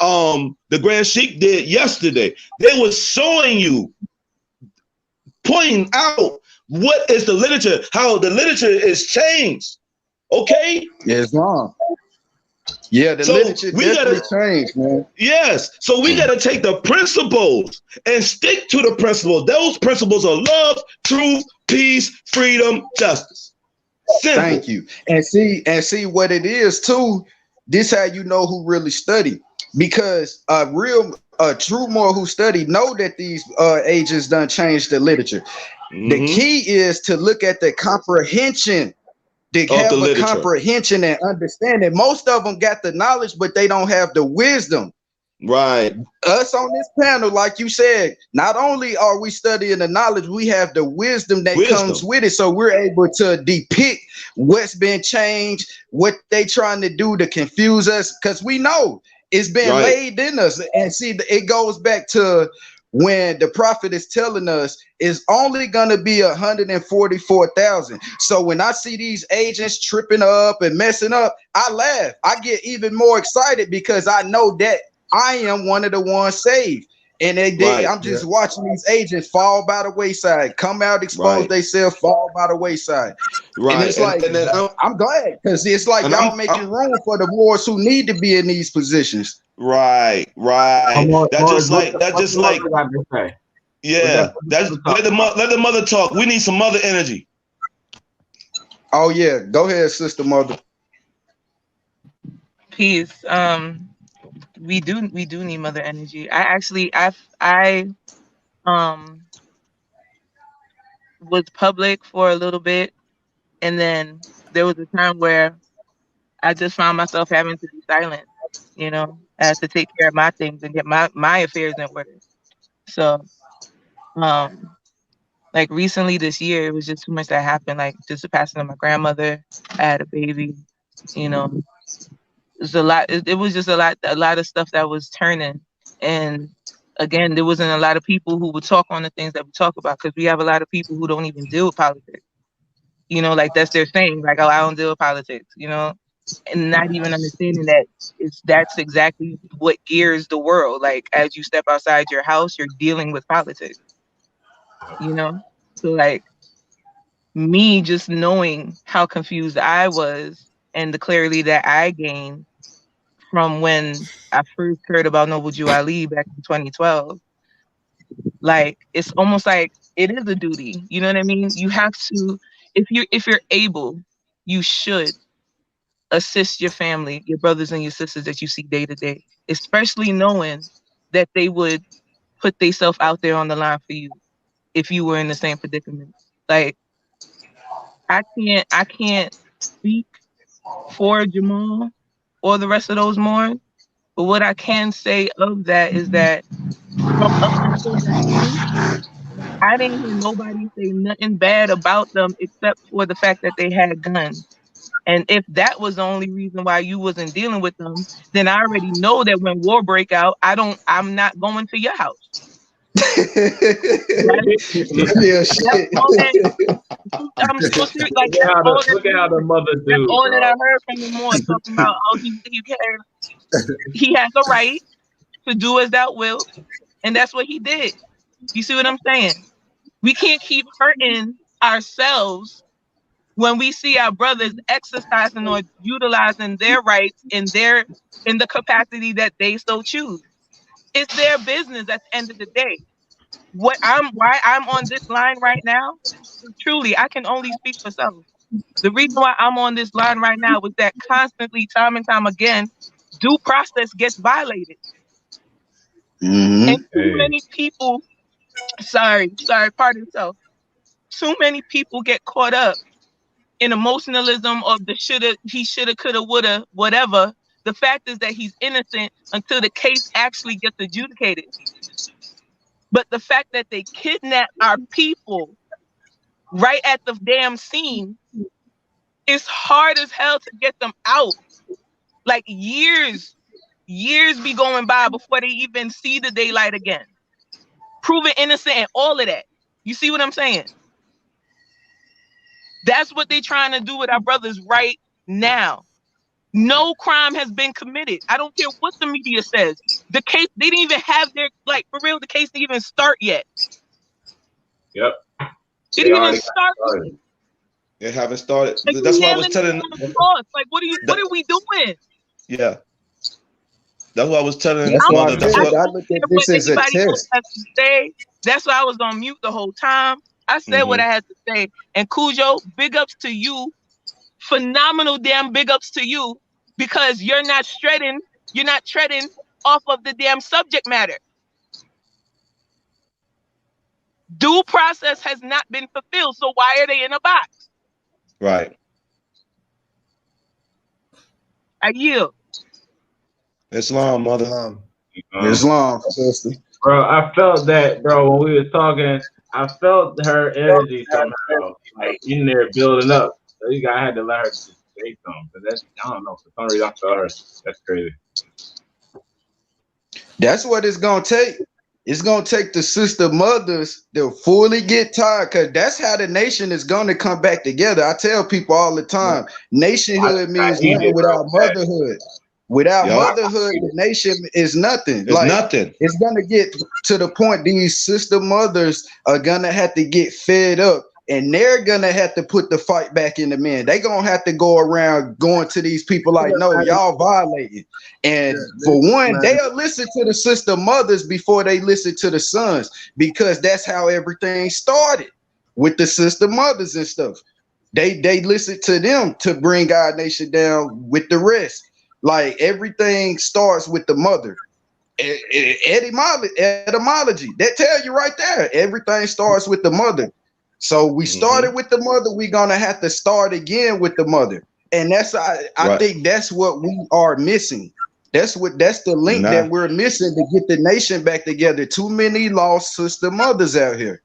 the Grand Sheik did yesterday. They were showing you pointing out what is the literature, how the literature is changed. Okay? Islam. Yeah, the literature definitely changed, man. Yes. So we got to take the principles and stick to the principles. Those principles are love, truth, peace, freedom, justice. Simple. Thank you. And see what it is too. This how you know who really study, because a true more who study know that these agents done changed the literature. The key is to look at the comprehension. They have a comprehension and understanding. Most of them got the knowledge, but they don't have the wisdom. Right. Us on this panel, like you said, not only are we studying the knowledge, we have the wisdom that comes with it. So we're able to depict what's been changed, what they trying to do to confuse us, because we know it's been laid in us. And see, it goes back to when the prophet is telling us it's only going to be 144,000. So when I see these agents tripping up and messing up, I laugh. I get even more excited because I know that I am one of the ones saved. And I'm just watching these agents fall by the wayside, come out, expose themselves, fall by the wayside. Right. And it's I'm glad, because it's like y'all making room for the wars who need to be in these positions. Right. That's just like yeah. That's let the mother talk. We need some mother energy. Oh yeah, go ahead, sister mother. Peace. We do need mother energy. I was public for a little bit, and then there was a time where I just found myself having to be silent. You know, I had to take care of my things and get my affairs in order. So, like recently this year, it was just too much that happened. Like just the passing of my grandmother. I had a baby. You know, it was a lot. It was just a lot of stuff that was turning. And again, there wasn't a lot of people who would talk on the things that we talk about, because we have a lot of people who don't even deal with politics. You know, like that's their thing. Like, oh, I don't deal with politics. You know, and not even understanding that that's exactly what gears the world. Like as you step outside your house, you're dealing with politics. You know, so like me just knowing how confused I was and the clarity that I gained from when I first heard about Noble Jew Ali back in 2012. Like it's almost like it is a duty. You know what I mean? You have to, if you're able, you should assist your family, your brothers and your sisters that you see day to day, especially knowing that they would put themselves out there on the line for you if you were in the same predicament. Like I can't speak for Jamal or the rest of those Moors, but what I can say of that is that from up until that point, I didn't hear nobody say nothing bad about them except for the fact that they had guns. And if that was the only reason why you wasn't dealing with them, then I already know that when war break out, I'm not going to your house. Right? That's all that. I'm so serious. Like look at how the mother do. That's all that I heard from the Moors talking about. Oh, he has a right to do as thou wilt, and that's what he did. You see what I'm saying? We can't keep hurting ourselves when we see our brothers exercising or utilizing their rights in the capacity that they so choose. It's their business at the end of the day. Why I'm on this line right now, truly, I can only speak for self. The reason why I'm on this line right now was that constantly, time and time again, due process gets violated. And too many people, pardon self, too many people get caught up in emotionalism of the he shoulda, coulda, woulda, whatever. The fact is that he's innocent until the case actually gets adjudicated. But the fact that they kidnap our people right at the damn scene, it's hard as hell to get them out. Like years be going by before they even see the daylight again. Proven innocent and all of that. You see what I'm saying? That's what they're trying to do with our brothers right now. No crime has been committed. I don't care what the media says. The case, they didn't even have their, like, for real, the case didn't even start yet. Yep. It didn't even start. They haven't started. Like, That's why I was telling. Like, what are we doing? Yeah. That's what I was telling That's why mother. That's what I look at this as a test. That's why I was on mute the whole time. I said what I had to say. And Cujo, big ups to you. Phenomenal damn big ups to you, because you're not treading off of the damn subject matter. Due process has not been fulfilled, so why are they in a box? Right. I yield. Islam, mother. Islam, sister. Bro, I felt that, bro, when we was talking. I felt her energy somehow, like in there building up. So I had to let her just say something. But that's, I don't know, for some reason I felt her. That's crazy. That's what it's gonna take. It's gonna take the sister mothers to fully get tired, because that's how the nation is gonna come back together. I tell people all the time, nationhood means nothing without motherhood. Without motherhood, the nation is nothing. It's nothing. It's gonna get to the point these sister mothers are gonna have to get fed up, and they're gonna have to put the fight back in the men. They gonna have to go around going to these people like, no, y'all violating. And for one, they'll listen to the sister mothers before they listen to the sons, because that's how everything started with the sister mothers and stuff. They listen to them to bring our nation down with the rest. Like, everything starts with the mother. Etymology, that tell you right there. Everything starts with the mother. So we started with the mother. We're gonna have to start again with the mother, and that's I think that's what we are missing. That's the link that we're missing to get the nation back together. Too many lost sister mothers out here.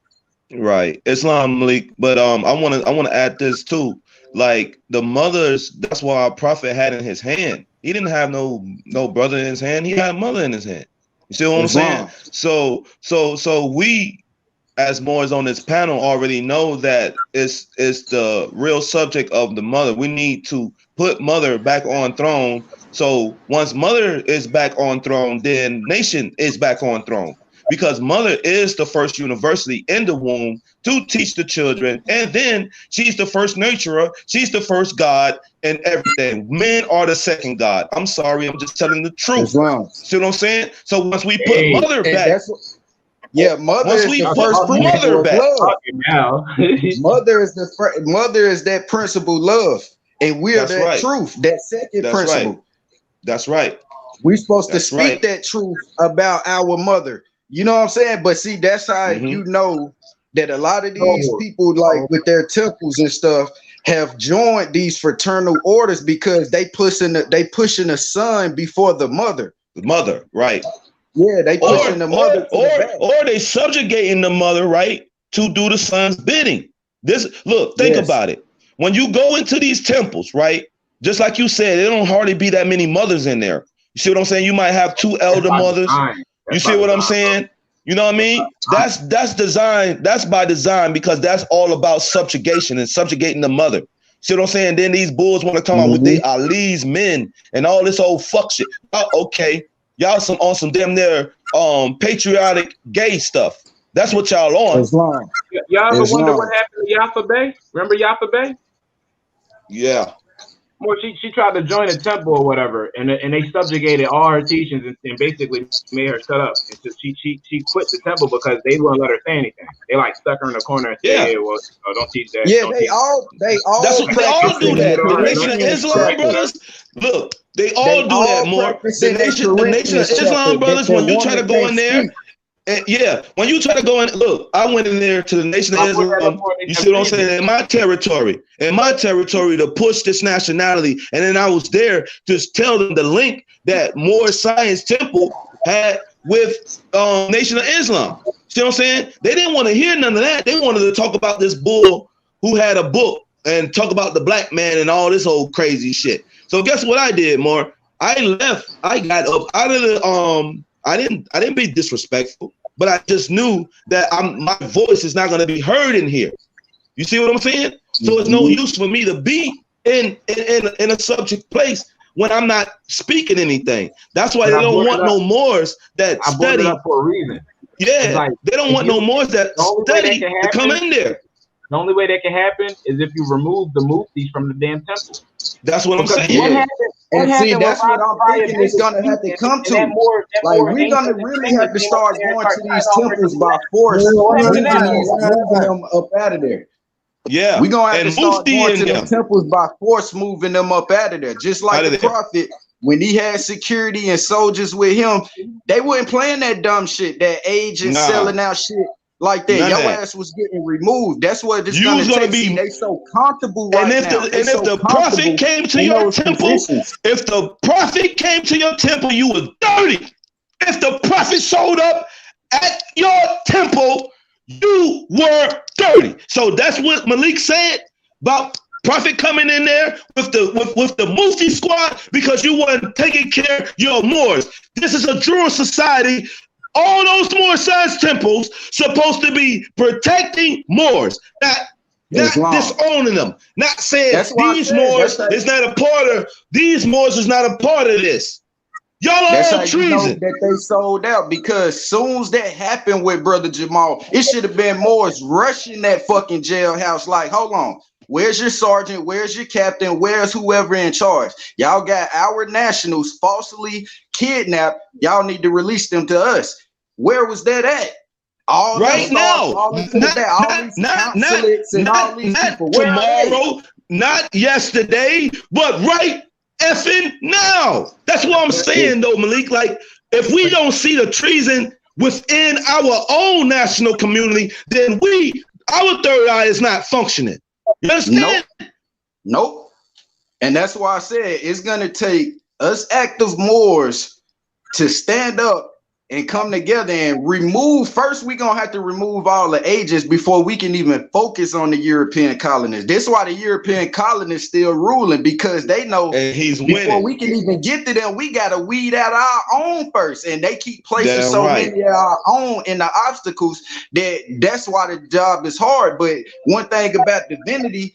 Right, Islam, Malik. But I want to add this too. Like, the mothers, that's why our prophet had in his hand. He didn't have no brother in his hand. He had a mother in his hand. You see what I'm saying? So we, as Moors on this panel, already know that it's the real subject of the mother. We need to put mother back on throne. So once mother is back on throne, then nation is back on throne. Because mother is the first university in the womb to teach the children. And then she's the first nurturer. She's the first God and everything. Men are the second God. I'm sorry. I'm just telling the truth. See what I'm saying? So once we put mother back. Mother is the first mother back. Mother is that principle love. And we're that truth, that second principle. That's right. We're supposed to speak that truth about our mother. You know what I'm saying? But see, that's how you know that a lot of these people, like with their temples and stuff, have joined these fraternal orders because they pushing the son before the mother. The mother, right? Yeah, they pushing the mother, or they subjugating the mother, right, to do the son's bidding. Think about it. When you go into these temples, right, just like you said, there don't hardly be that many mothers in there. You see what I'm saying? You might have 2 elder mothers. You see what I'm saying? You know what I mean? That's design. That's by design, because that's all about subjugation and subjugating the mother. See what I'm saying? Then these bulls want to come out with they Ali's men and all this old fuck shit. Oh, okay, y'all on some damn near patriotic gay stuff. That's what y'all on. Y'all ever wonder what happened to Yafa Bey? Remember Yafa Bey? Yeah. Well, she tried to join a temple or whatever, and they subjugated all her teachings and basically made her shut up. And so she quit the temple because they wouldn't let her say anything. They like stuck her in the corner and said, "Hey, well, don't teach that." Yeah, they all that's what they all do that. The Nation of Islam brothers, look, they all do that more. The Nation of Islam brothers, when you try to go in there. When you try to go in, look, I went in there to the Nation of Islam, you see what I'm saying, in my territory to push this nationality. And then I was there to tell them the link that Moore Science Temple had with Nation of Islam. See what I'm saying? They didn't want to hear none of that. They wanted to talk about this bull who had a book and talk about the black man and all this old crazy shit. So guess what I did, Moore? I left. I got up out of the I didn't be disrespectful, but I just knew that my voice is not going to be heard in here. You see what I'm saying? So it's no use for me to be in a subject place when I'm not speaking anything. That's why they don't want no Moors that study. For a reason. Yeah, they don't want no Moors that study to come in there. The only way that can happen is if you remove the muftis from the damn temple. That's what I'm saying. Yeah. And see, that's what I'm thinking it's gonna have to come to. Like, we're gonna really have to start going to these temples by force, moving them up out of there. Yeah, we're gonna have to start going to them the temples by force, moving them up out of there. Just like the prophet, when he had security and soldiers with him, they wasn't playing that dumb shit, that agent selling out shit like that. Your ass was getting removed. That's what it's gonna take. See, they so comfortable right now. And if the prophet came to your temple, if the prophet came to your temple, you was dirty. If the prophet showed up at your temple, you were dirty. So that's what Malik said about prophet coming in there with the Mufti squad, because you weren't taking care of your Moors. This is a Druid society. All those Moor science temples supposed to be protecting Moors, not disowning them, not saying these Moors is not a part of these Moors is not a part of this. Y'all are treason. You know that they sold out, because soon as that happened with Brother Jamal, it should have been Moors rushing that fucking jailhouse. Like, hold on, where's your sergeant? Where's your captain? Where's whoever in charge? Y'all got our nationals falsely kidnapped. Y'all need to release them to us. Where was that at? All right now, not tomorrow, not yesterday, but right effing now. That's what I'm saying, though, Malik. Like, if we don't see the treason within our own national community, then our third eye is not functioning. You understand? Nope. And that's why I said it's gonna take us active Moors to stand up and come together and remove. First, we're gonna have to remove all the agents before we can even focus on the European colonists. This is why the European colonists still ruling, because they know he's before winning. We can even get to them, we gotta weed out our own first. And they keep placing many of our own in the obstacles that's why the job is hard. But one thing about divinity,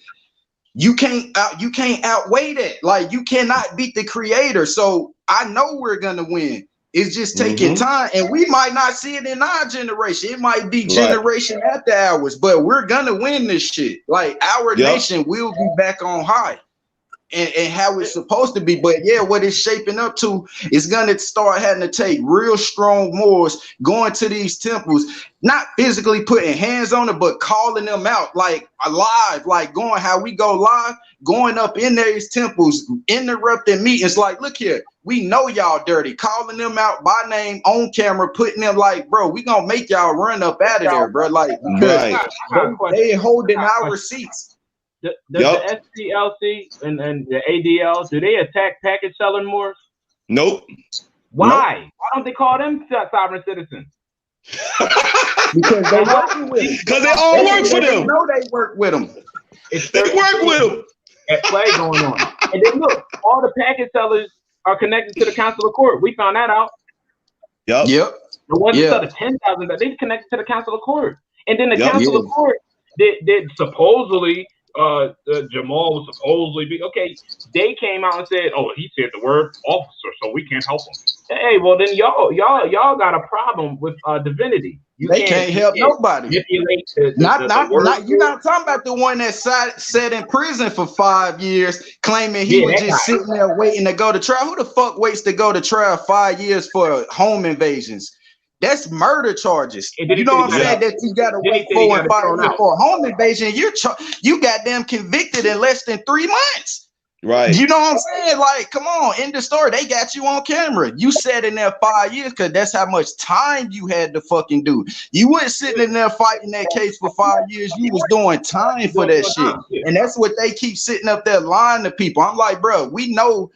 you can't outweigh that. Like, you cannot beat the creator. So I know we're gonna win. It's just taking time, and we might not see it in our generation. It might be generation after ours, but we're gonna win this shit. Like, our nation will be back on high, and how it's supposed to be. But yeah, what it's shaping up to is gonna start having to take real strong Moors going to these temples, not physically putting hands on it, but calling them out, like alive, like going how we go live, going up in these temples, interrupting meetings. Like, look here, we know y'all dirty, calling them out by name on camera, putting them like, bro, we gonna make y'all run up out of there, bro. Like, because they holding our receipts. Does the SCLC and the ADL, do they attack package selling Moors? Nope. Why? Why don't they call them sovereign citizens? Because they work with them. Because they all work for them. No, they work with them. They work with them. At play going on. And then look, all the package sellers are connected to the Council of Court. We found that out. Yep. The ones that sell the 10,000, they connected to the Council of Court. And then the Council of Court did supposedly, Jamal was supposedly be okay. They came out and said, "Oh, he said the word officer, so we can't help him." Hey, well then y'all got a problem with divinity. They can't help nobody. Not you're not talking about the one that sat in prison for 5 years, claiming he was just sitting there waiting to go to trial. Who the fuck waits to go to trial 5 years for home invasions? That's murder charges. You know what I'm saying? That you got to wait 4 and 5 years for a home invasion. You got them convicted in less than 3 months. Right. You know what I'm saying? Like, come on, in the story, they got you on camera. You sat in there 5 years because that's how much time you had to fucking do. You weren't sitting in there fighting that case for 5 years. You was doing time for that shit. And that's what they keep sitting up there lying to people. I'm like, bro, we know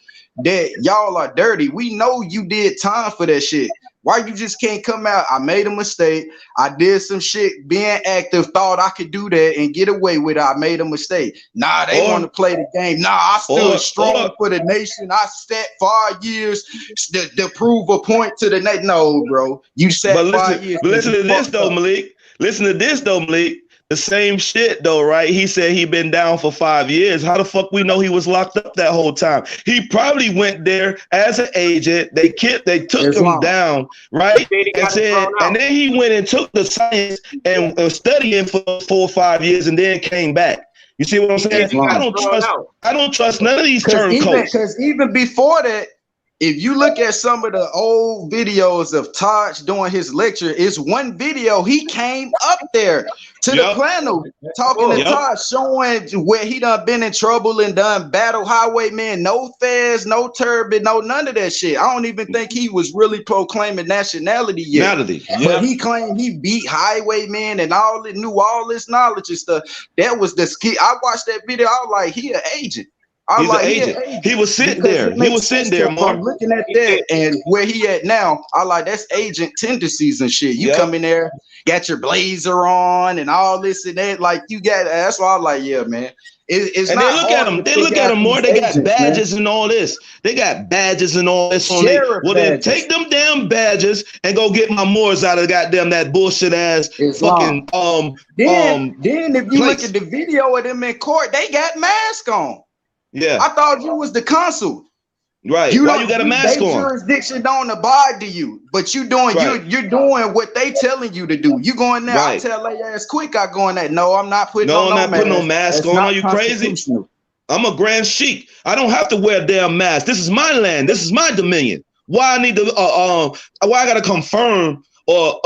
that y'all are dirty. We know you did time for that shit. Why you just can't come out? I made a mistake. I did some shit, being active, thought I could do that and get away with it. I made a mistake. Nah, they want to play the game. Nah, I stood strong for the nation. I sat 5 years to prove a point to the nation. No, bro. You sat 5 years. But listen to this though, Malik. Listen to this though, Malik. The same shit though, right? He said he been down for 5 years. How the fuck we know he was locked up that whole time? He probably went there as an agent. They took him down, right? And said, and then he went and took the science and studying for 4 or 5 years and then came back. You see what I'm saying? I don't trust none of these turncoats. Because even before that, if you look at some of the old videos of Taj doing his lecture, it's one video he came up there to the panel talking to Taj, showing where he done been in trouble and done battle highwaymen, no fez, no turban, no none of that shit. I don't even think he was really proclaiming nationality yet. But he claimed he beat highwaymen and knew all this knowledge and stuff. That was the ski. I watched that video. I was like, he an agent. He's an agent. He was sitting there. He was sitting there, Mark. I'm looking at that and where he at now. I like that's agent tendencies and shit. You come in there, got your blazer on and all this and that. Like you got. That's why I'm like, yeah, man. It's and not they look at them. They look at them more. They got badges and all this. They got badges and all this on it. Well, then take them damn badges and go get my Moors out of goddamn that bullshit ass fucking Then if you look at the video of them in court, they got masks on. Yeah, I thought you was the consul. Right. Why you got a mask on? Jurisdiction don't abide to you, but you doing you're doing what they telling you to do. You going there? I tell their ass quick. I go in there. No, I'm not putting on no mask on. Are you crazy? I'm a grand sheik. I don't have to wear a damn mask. This is my land. This is my dominion. Why I need to why I gotta confirm or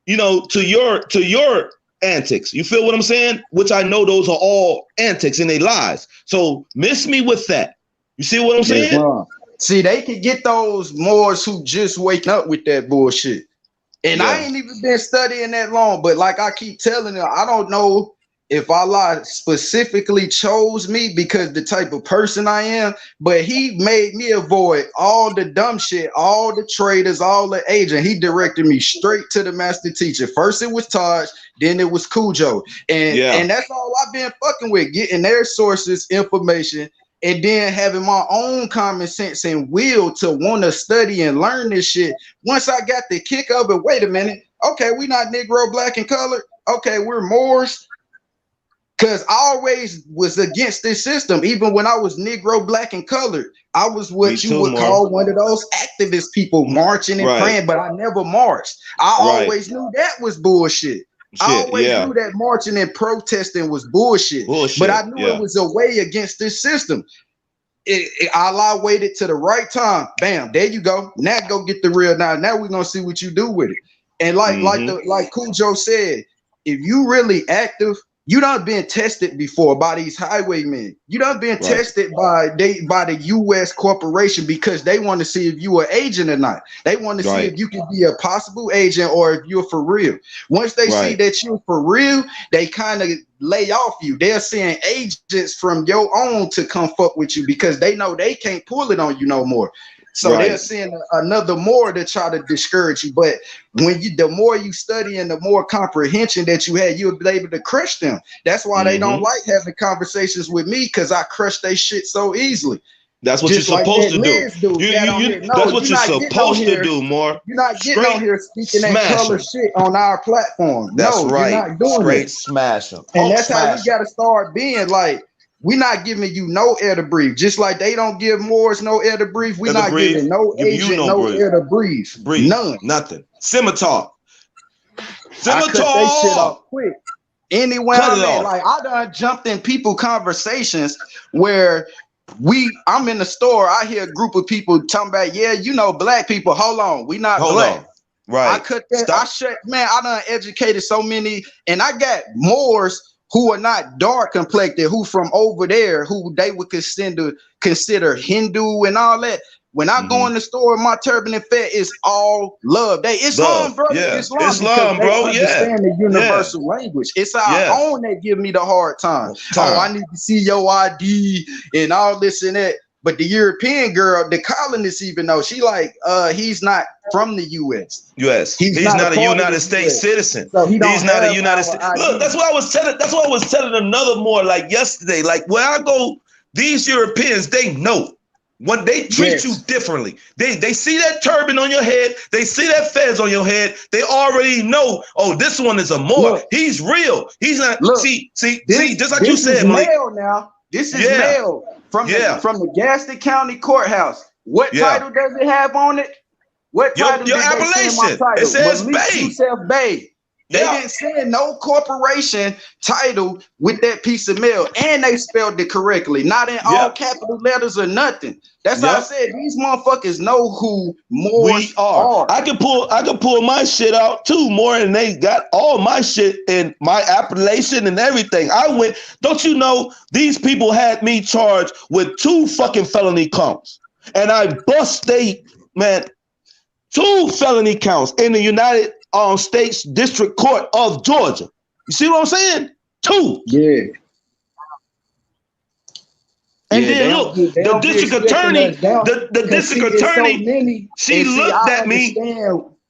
to your antics. You feel what I'm saying? Which I know those are all antics and they lies. So miss me with that. You see what I'm saying? See, they can get those Moors who just waking up with that bullshit. And I ain't even been studying that long, but like I keep telling them, I don't know if Allah specifically chose me because the type of person I am, but he made me avoid all the dumb shit, all the traders, all the agent. He directed me straight to the master teacher. First it was Taj, then it was Cujo. And that's all I've been fucking with, getting their sources, information, and then having my own common sense and will to want to study and learn this shit. Once I got the kick of it, wait a minute. Okay, we're not Negro, black, and colored. Okay, we're Moors. Because I always was against this system. Even when I was Negro, black, and colored, I was what you would call one of those activist people marching and praying, but I never marched. I always knew that was bullshit. I always knew that marching and protesting was bullshit. But I knew it was a way against this system. Allah waited to the right time. Bam, there you go. Now go get the real. Now we're gonna see what you do with it. And like Cujo said, if you really active, you done been tested before by these highwaymen. You done been tested by the U.S. corporation because they want to see if you are agent or not. They want to see if you can be a possible agent or if you're for real. Once they see that you're for real, they kind of lay off you. They're seeing agents from your own to come fuck with you because they know they can't pull it on you no more. So they're seeing another more to try to discourage you. But when the more you study and the more comprehension that you had, you'll be able to crush them. That's why they don't like having conversations with me, because I crush their shit so easily. That's what you're supposed to do. That's what you're supposed to do, more. You're not getting on here speaking that color shit on our platform. That's right. You're not doing Straight smash them. And that's how we got to start being like, we're not giving you no air to breathe. Just like they don't give Moors no air to breathe, we're not giving no agent no air to breathe. None. Nothing. Scimitar. I cut that shit off quick. Anyway, I done jumped in people conversations where I'm in the store, I hear a group of people talking about, black people, hold on, we not black. Right. I cut that, I done educated so many, and I got Moors who are not dark complected, who from over there, who they would consider Hindu and all that. When I go in the store, my turban and fat is all love. They Islam, bro. Islam, bro. Understand the universal language. It's our own that give me the hard time. Oh, I need to see your ID and all this and that. But the European girl, the colonists, even though she like, he's not from the U.S. He's not a United States citizen. So he's not a United States. Look, that's what I was telling another more like yesterday. Like where I go, these Europeans, they know. When they treat you differently, they see that turban on your head, they see that fez on your head, they already know, oh, this one is a Moor. He's real. He's not. See, just like you said, Malik. Mail now. This is mail from the Gaston County Courthouse. What title does it have on it? What title your did they appellation? say my title? It says Malik Bay. Yusef Bay. They didn't send no corporation title with that piece of mail, and they spelled it correctly, not in all capital letters or nothing. That's how I said these motherfuckers know who Moors are. I can pull my shit out too, more, and they got all my shit in my appellation and everything. I went. Don't you know these people had me charged with 2 fucking felony counts, and I bust 2 felony counts in the United States District Court of Georgia. You see what I'm saying? 2. Yeah. And then look, the district attorney, the district attorney, she looked at me.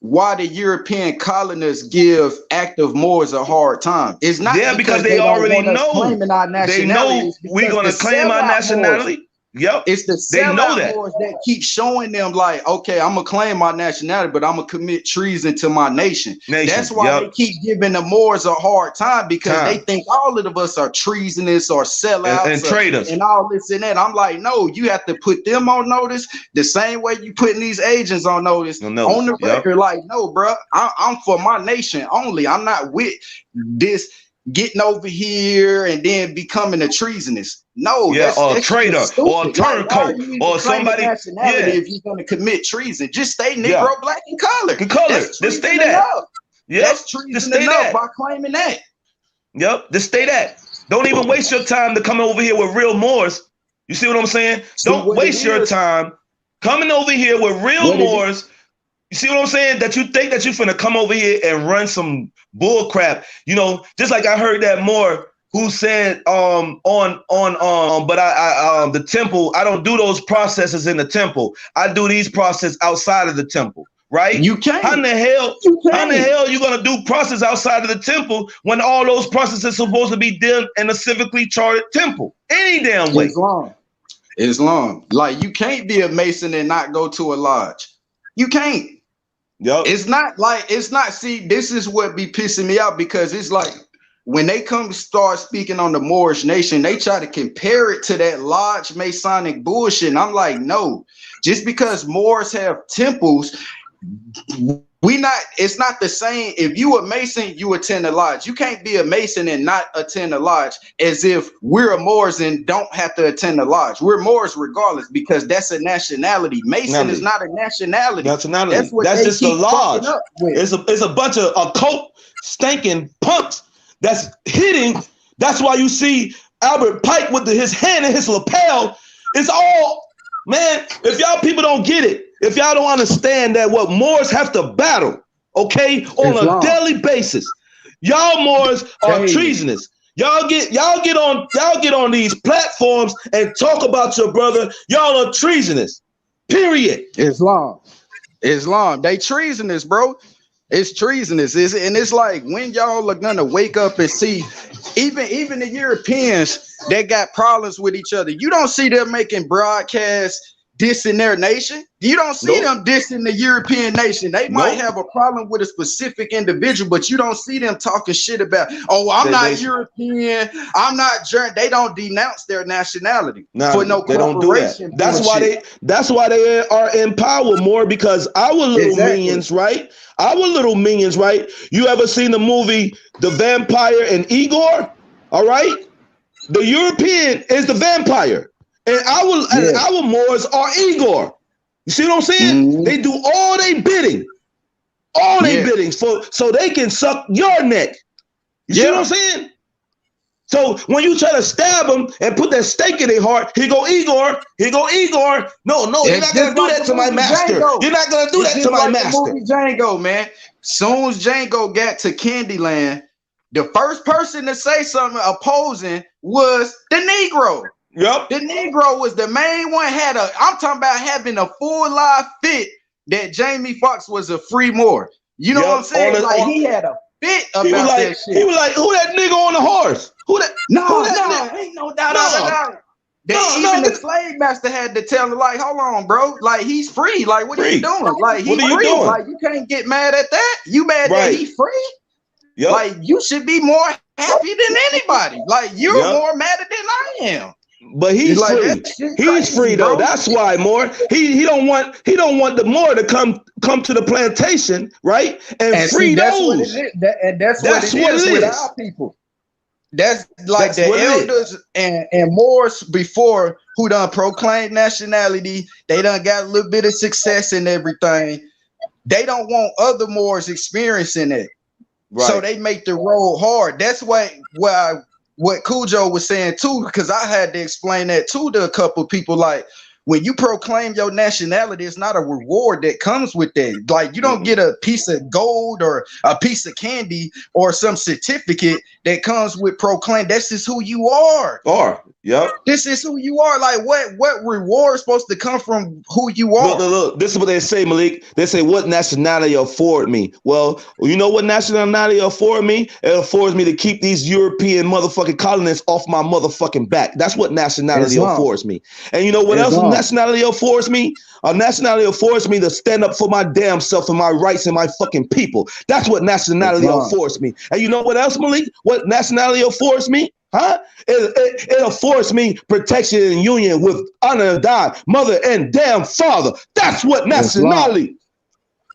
Why the European colonists give active Moors a hard time? It's not because they already know. They know we're gonna claim our nationality. Moors. Yep, it's the sellout Moors that keep showing them like, okay, I'm gonna claim my nationality, but I'm gonna commit treason to my nation. That's why they keep giving the Moors a hard time, because they think all of us are treasonous or sellouts and traitors and all this and that. I'm like, no, you have to put them on notice the same way you putting these agents on notice on the record. Like, no, bro, I'm for my nation only. I'm not with this getting over here and then becoming a treasonous. No, that's a traitor or a turncoat or somebody. If you're going to commit treason, just stay Negro, black, and colored. Just stay that. That's treason enough by claiming that. Yep, just stay that. Don't even waste your time to come over here with real Moors. You see what I'm saying? Don't waste your time coming over here with real Moors. You see what I'm saying? That you think that you're finna come over here and run some bull crap. You know, just like I heard that Moor who said the temple, I don't do those processes in the temple. I do these processes outside of the temple, right? You can't. How in the hell you gonna do process outside of the temple when all those processes are supposed to be done in a civically chartered temple? Any damn way. Islam. Like, you can't be a Mason and not go to a lodge. You can't. Yep. It's not. See, this is what be pissing me out, because it's like when they come start speaking on the Moorish nation, they try to compare it to that lodge Masonic bullshit. And I'm like, no, just because Moors have temples, it's not the same. If you a Mason, you attend a lodge. You can't be a Mason and not attend a lodge, as if we're a Moors and don't have to attend a lodge. We're Moors regardless, because that's a nationality. Mason is not a nationality. That's just a lodge. It's a bunch of occult stinking punks that's hitting. That's why you see Albert Pike with his hand in his lapel. It's all, man, if y'all people don't get it, if y'all don't understand that what Moors have to battle, okay, on a daily basis, y'all Moors are treasonous. Y'all get on these platforms and talk about your brother. Y'all are treasonous. Period. Islam. They treasonous, bro. It's treasonous. And it's like, when y'all are gonna wake up and see, even the Europeans that got problems with each other, you don't see them making broadcasts dissing their nation. You don't see them dissing the European nation. They might have a problem with a specific individual, but you don't see them talking shit about, oh, I'm not European, I'm not German. They don't denounce their nationality for no they don't do that. That's why they are in power more, because our little minions, right? Our little minions, right? You ever seen the movie The Vampire and Igor? All right? The European is the vampire. And our Moors are Igor. You see what I'm saying? Mm-hmm. They do all they bidding. All they bidding so they can suck your neck. You see what I'm saying? So when you try to stab them and put that stake in their heart, here go Igor. No, you're not gonna do that to my master. You're not gonna do that to my master. The movie Django, man. Soon as Django got to Candyland, the first person to say something opposing was the Negro. Yep. The Negro was the main one. I'm talking about having a full live fit that Jamie Foxx was a free Moor. You know what I'm saying? He had a fit about that shit. He was like, who that nigga on the horse? Who that? No, ain't no doubt about it. Even the slave master had to tell him, like, hold on, bro. Like, he's free. Like, what are you doing? Like, he's free. Like, you can't get mad at that. You mad that he's free? Yep. Like, you should be more happy than anybody. Like, you're more mad than I am. But he's free. He's free though. Bro. That's why Moore. He don't want the Moore to come to the plantation, right? And free those. That's what it is with our people. That's like the elders and Moors before who done proclaimed nationality. They done got a little bit of success and everything. They don't want other Moors experiencing it. Right. So they make the road hard. That's what Cujo was saying too, because I had to explain that too to a couple of people. Like, when you proclaim your nationality, it's not a reward that comes with that. Like, you don't get a piece of gold or a piece of candy or some certificate that comes with proclaim. That's just who you are. Yep. This is who you are. Like, what reward is supposed to come from who you are? Look. This is what they say, Malik. They say, what nationality afford me? Well, you know what nationality afford me? It affords me to keep these European motherfucking colonists off my motherfucking back. That's what nationality affords me. And you know what else nationality affords me? Nationality affords me to stand up for my damn self and my rights and my fucking people. That's what nationality affords me. And you know what else, Malik? What nationality affords me? Huh? It affords me protection and union with honor and die, mother and damn father. That's what nationality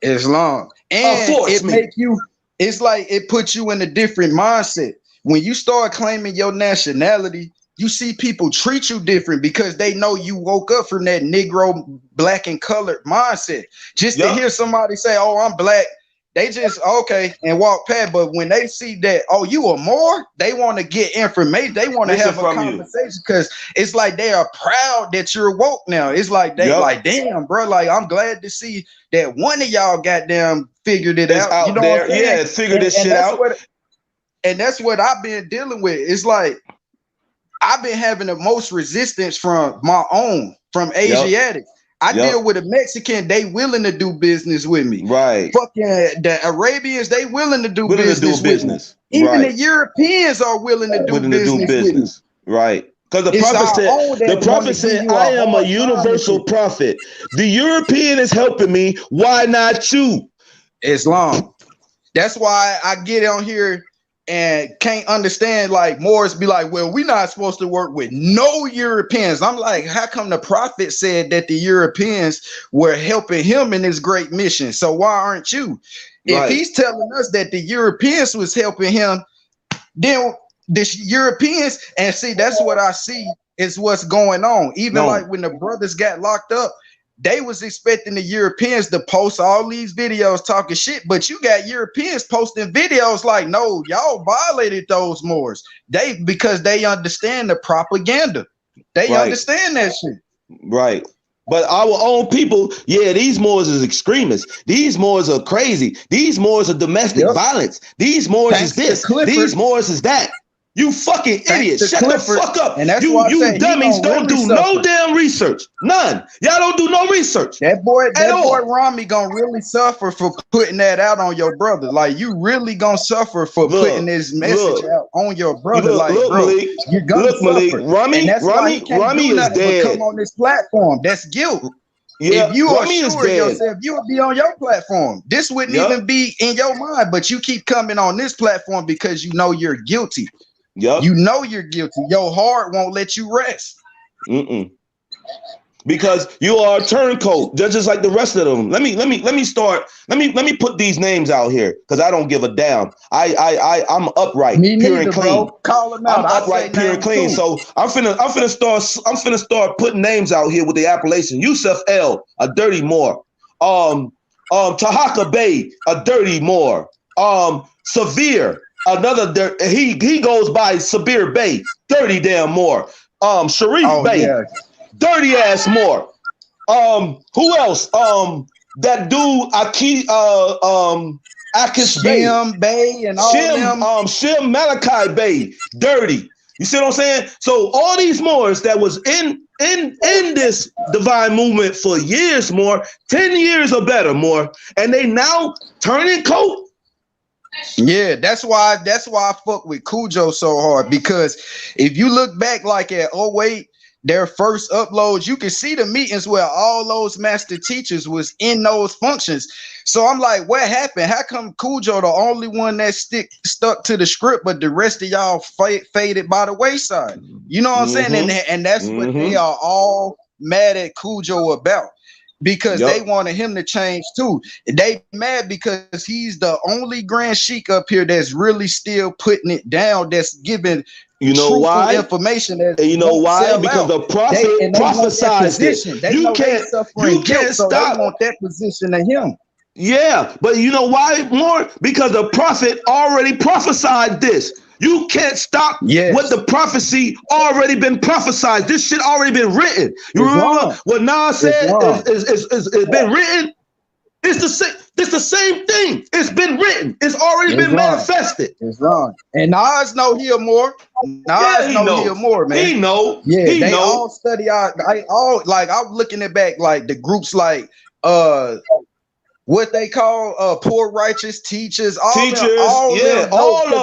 Islam. And it make you, it's like it puts you in a different mindset. When you start claiming your nationality, you see people treat you different because they know you woke up from that Negro, black and colored mindset. Just to hear somebody say, oh, I'm black, they just, okay, and walk past. But when they see that, oh, you are more, they want to get information. They want to have a conversation because it's like they are proud that you're woke now. It's like they like, damn, bro, like, I'm glad to see that one of y'all goddamn figured it out. You know what I'm saying? Yeah, figured this shit out. And that's what I've been dealing with. It's like, I've been having the most resistance from my own, from Asiatic. I deal with a Mexican, they willing to do business with me. Right. Fucking the Arabians, they willing to do business with me. Even the Europeans are willing to do business with me. Right. Because the prophet said, I am a universal prophet. The European is helping me. Why not you? Islam. That's why I get on here and can't understand, like, Moors be like, well, we're not supposed to work with no Europeans. I'm like, how come the prophet said that the Europeans were helping him in his great mission? So why aren't you? If he's telling us that the Europeans was helping him, then the Europeans, and see, that's what I see is what's going on. Even like when the brothers got locked up, they was expecting the Europeans to post all these videos talking shit, but you got Europeans posting videos like, no, y'all violated those Moors. Because they understand the propaganda. They understand that shit. Right. But our own people, these Moors is extremists. These Moors are crazy. These Moors are domestic violence. These Moors is this. These Moors is that. You fucking idiots. Shut the fuck up. And that's you dummies don't do no damn research. None. Y'all don't do no research. That boy Rami gonna really suffer for putting that out on your brother. Like, you really gonna suffer for putting this message out on your brother. Malik, you're gonna suffer. Malik, Rami is dead. Come on this platform. That's guilt. Yeah, if you are sure of yourself, you would be on your platform. This wouldn't even be in your mind, but you keep coming on this platform because you know you're guilty. You know you're guilty. Your heart won't let you rest. Because you are a turncoat, just like the rest of them. Let me put these names out here because I don't give a damn. I'm upright, pure and clean. Call them out. I'm upright, pure and clean. So I'm finna start putting names out here with the appellation. Yusuf L, a dirty Moor. Tahaka Bey, a dirty Moor. Severe. Another he goes by Sabir Bey, dirty damn Moor. Sharif Bey, dirty ass Moor. Who else? That dude Akis Bey, Shem Bey, and all them. Shem Malachi Bey, dirty. You see what I'm saying? So all these Moors that was in this divine movement for years, more 10 years or better, more, and they now turning coat. Yeah, that's why I fuck with Cujo so hard, because if you look back like at 08, their first uploads, you can see the meetings where all those master teachers was in those functions. So I'm like, what happened? How come Cujo the only one that stuck to the script, but the rest of y'all faded by the wayside? You know what I'm saying? And that's what they are all mad at Cujo about, because they wanted him to change too. They mad because he's the only Grand Sheik up here that's really still putting it down, that's giving truthful information. That you know why? Because the prophet prophesied it. You can't so stop. They want that position of him. Yeah, but you know why more? Because the prophet already prophesied this. You can't stop what the prophecy already been prophesied. This shit already been written. You remember what Nas said? It's been written. It's the same thing. It's been written. It's already been manifested. It's wrong. And Nas know here more. Nas know here more, man. He know. Yeah, he they know. all study. I'm looking at back like the groups like what they call poor righteous teachers, all of them,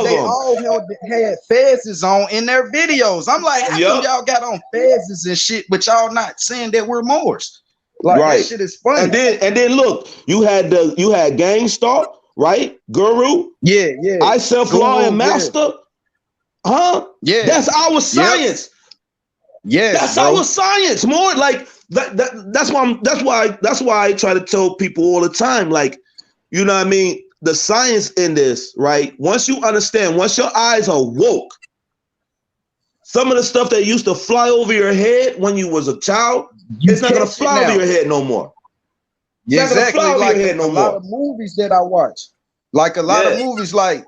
they all had fezzes on in their videos. I'm like, how come y'all got on fezzes and shit, but y'all not saying that we're Moors? Like that shit is funny. And then look, you had Gangstar, right? Guru, I Self-Law and Master, that's our science. That's our science. More like that's why I try to tell people all the time, like, you know what I mean, the science in this, right? Once you understand, once your eyes are woke, some of the stuff that used to fly over your head when you was a child, it's not gonna fly over your head no more. Yeah, exactly. Like a lot of movies that I watch, like a lot of movies, like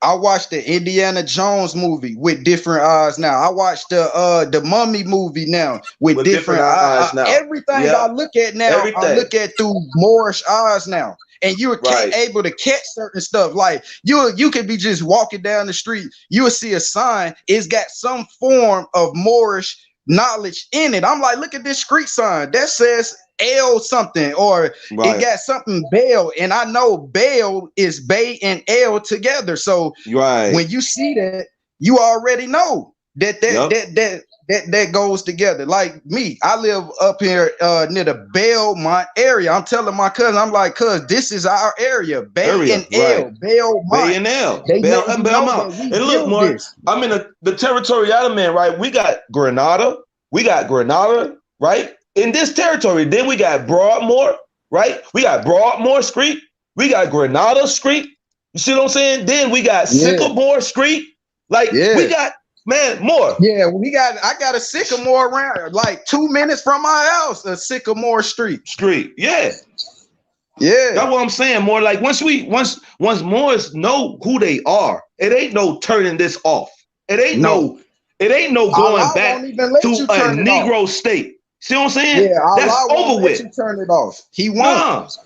I watched the Indiana Jones movie with different eyes now. I watched the Mummy movie now with different eyes now. Everything I look at now, I look at through Moorish eyes now. And you're able to catch certain stuff. Like you could be just walking down the street, you'll see a sign, it's got some form of Moorish knowledge in it. I'm like, look at this street sign that says L something, or it got something Baal, and I know Baal is Bay and L together. So when you see that, you already know that goes together. Like me, I live up here near the Belmont area. I'm telling my cousin, I'm like, cuz this is our area, Bay and L, Belmont. Bay and L, Belmont. And look, more, I'm in the territorial, man, right? We got Grenada, right? In this territory, then we got Broadmoor, right? We got Broadmoor Street. We got Grenada Street. You see what I'm saying? Then we got Sycamore Street. Like we got, man, more. Yeah, I got a Sycamore around like 2 minutes from my house, a Sycamore Street. Yeah. That's what I'm saying. More like once Moors know who they are, it ain't no turning this off. It ain't no going back to a Negro state. See what I'm saying? Yeah, that's over with. You turn it off. He won't.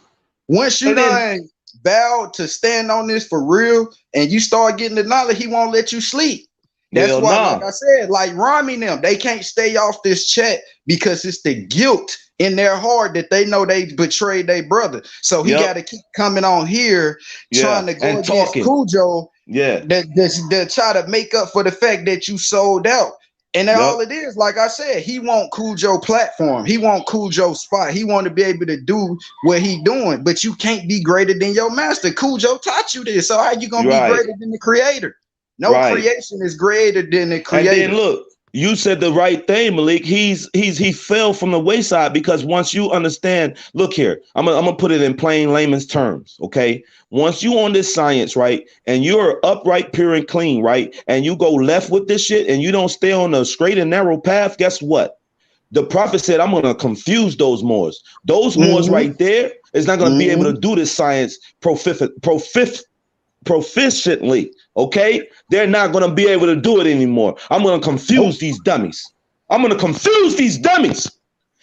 Once you done vowed to stand on this for real, and you start getting the knowledge, he won't let you sleep. That's why, like I said, like Rami and them, they can't stay off this chat because it's the guilt in their heart that they know they betrayed their brother. So he got to keep coming on here trying to go against Cujo. To try to make up for the fact that you sold out. And all it is, like I said, he want Cujo platform. He want Cujo spot. He want to be able to do what he doing. But you can't be greater than your master. Cujo taught you this. So how you gonna be greater than the creator? No creation is greater than the creator. And then look, you said the right thing, Malik. He fell from the wayside because once you understand, look here, I'm gonna put it in plain layman's terms, okay? Once you on this science, right, and you're upright, pure and clean, right, and you go left with this shit and you don't stay on the straight and narrow path, guess what? The prophet said, I'm gonna confuse those Moors. Those Moors right there is not gonna be able to do this science proficiently, okay? They're not gonna be able to do it anymore. I'm gonna confuse these dummies.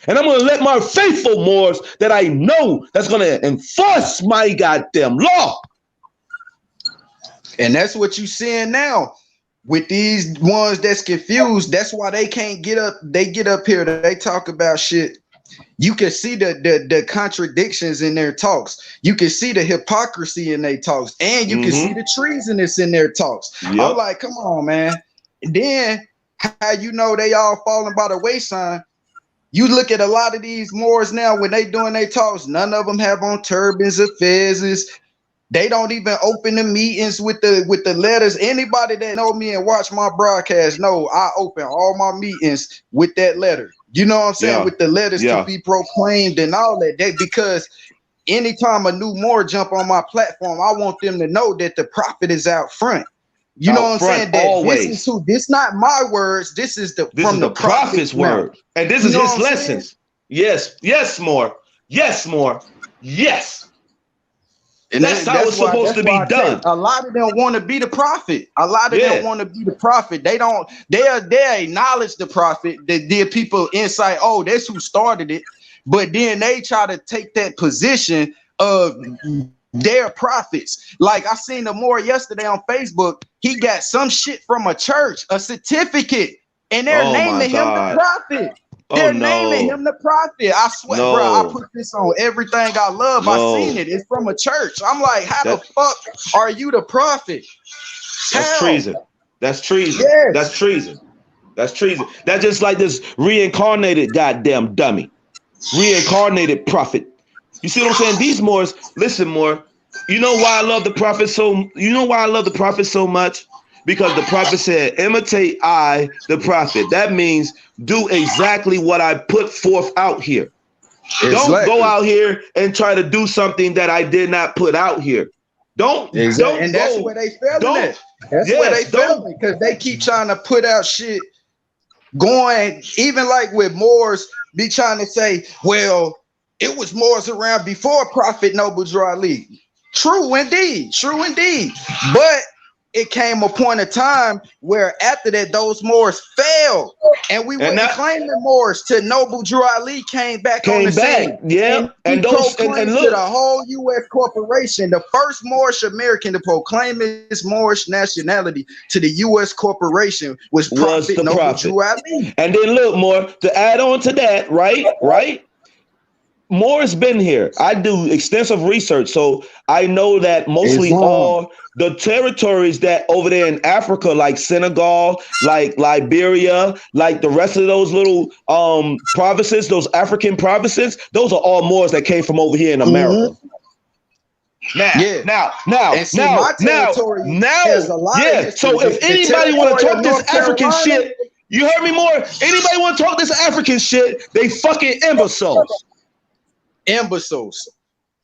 And I'm going to let my faithful Moors that I know that's going to enforce my goddamn law. And that's what you seeing now with these ones that's confused. That's why they can't get up. They get up here. They talk about shit. You can see the contradictions in their talks. You can see the hypocrisy in their talks. And you can see the treasonous in their talks. I'm like, come on, man. And then how you know they all falling by the wayside. You look at a lot of these Moors now when they doing their talks, none of them have on turbans or fezzes. They don't even open the meetings with the letters. Anybody that know me and watch my broadcast know I open all my meetings with that letter. You know what I'm saying? With the letters to be proclaimed and all that. Because anytime a new Moor jump on my platform, I want them to know that the prophet is out front. You know what I'm saying? That always. This not my words. This is the prophet's word. And this is his lessons. Yes. Yes, more. Yes, more. Yes. And that's how it's supposed to be done. A lot of them want to be the prophet. A lot of them want to be the prophet. They don't. They acknowledge the prophet. That their people inside. Oh, that's who started it. But then they try to take that position of their prophets. Like I seen the Moor yesterday on Facebook. He got some shit from a church, a certificate, and they're naming him the prophet. They're naming him the prophet. I swear, bro, I put this on everything I love. I seen it. It's from a church. I'm like, how the fuck are you the prophet? That's treason. That's treason. Yes. That's treason. That's treason. That's just like this reincarnated goddamn dummy. Reincarnated prophet. You see what I'm saying? These Moors, listen, Moor. You know why I love the prophet so? You know why I love the prophet so much? Because the prophet said, "Imitate I, the prophet." That means do exactly what I put forth out here. Don't go out here and try to do something that I did not put out here. Don't. And that's where they failing at. That's where they failing, because they keep trying to put out shit. Going even like with Moors, be trying to say, well, it was Moors around before Prophet Noble Drew Ali. True indeed, but it came a point of time where after that, those Moors failed, and we wouldn't claim the Moors till Noble Drew Ali came back on the scene. Yeah, and those and look to the whole U.S. corporation, the first Moorish American to proclaim his Moorish nationality to the U.S. corporation was Prophet Noble Drew Ali. And then look, more to add on to that, right? Moor's been here. I do extensive research, so I know that mostly all the territories that over there in Africa, like Senegal, like Liberia, like the rest of those little provinces, those African provinces, those are all Moors that came from over here in America. Now. So if anybody want to talk this African shit, you heard me, Moor? Anybody want to talk this African shit? They fucking imbeciles.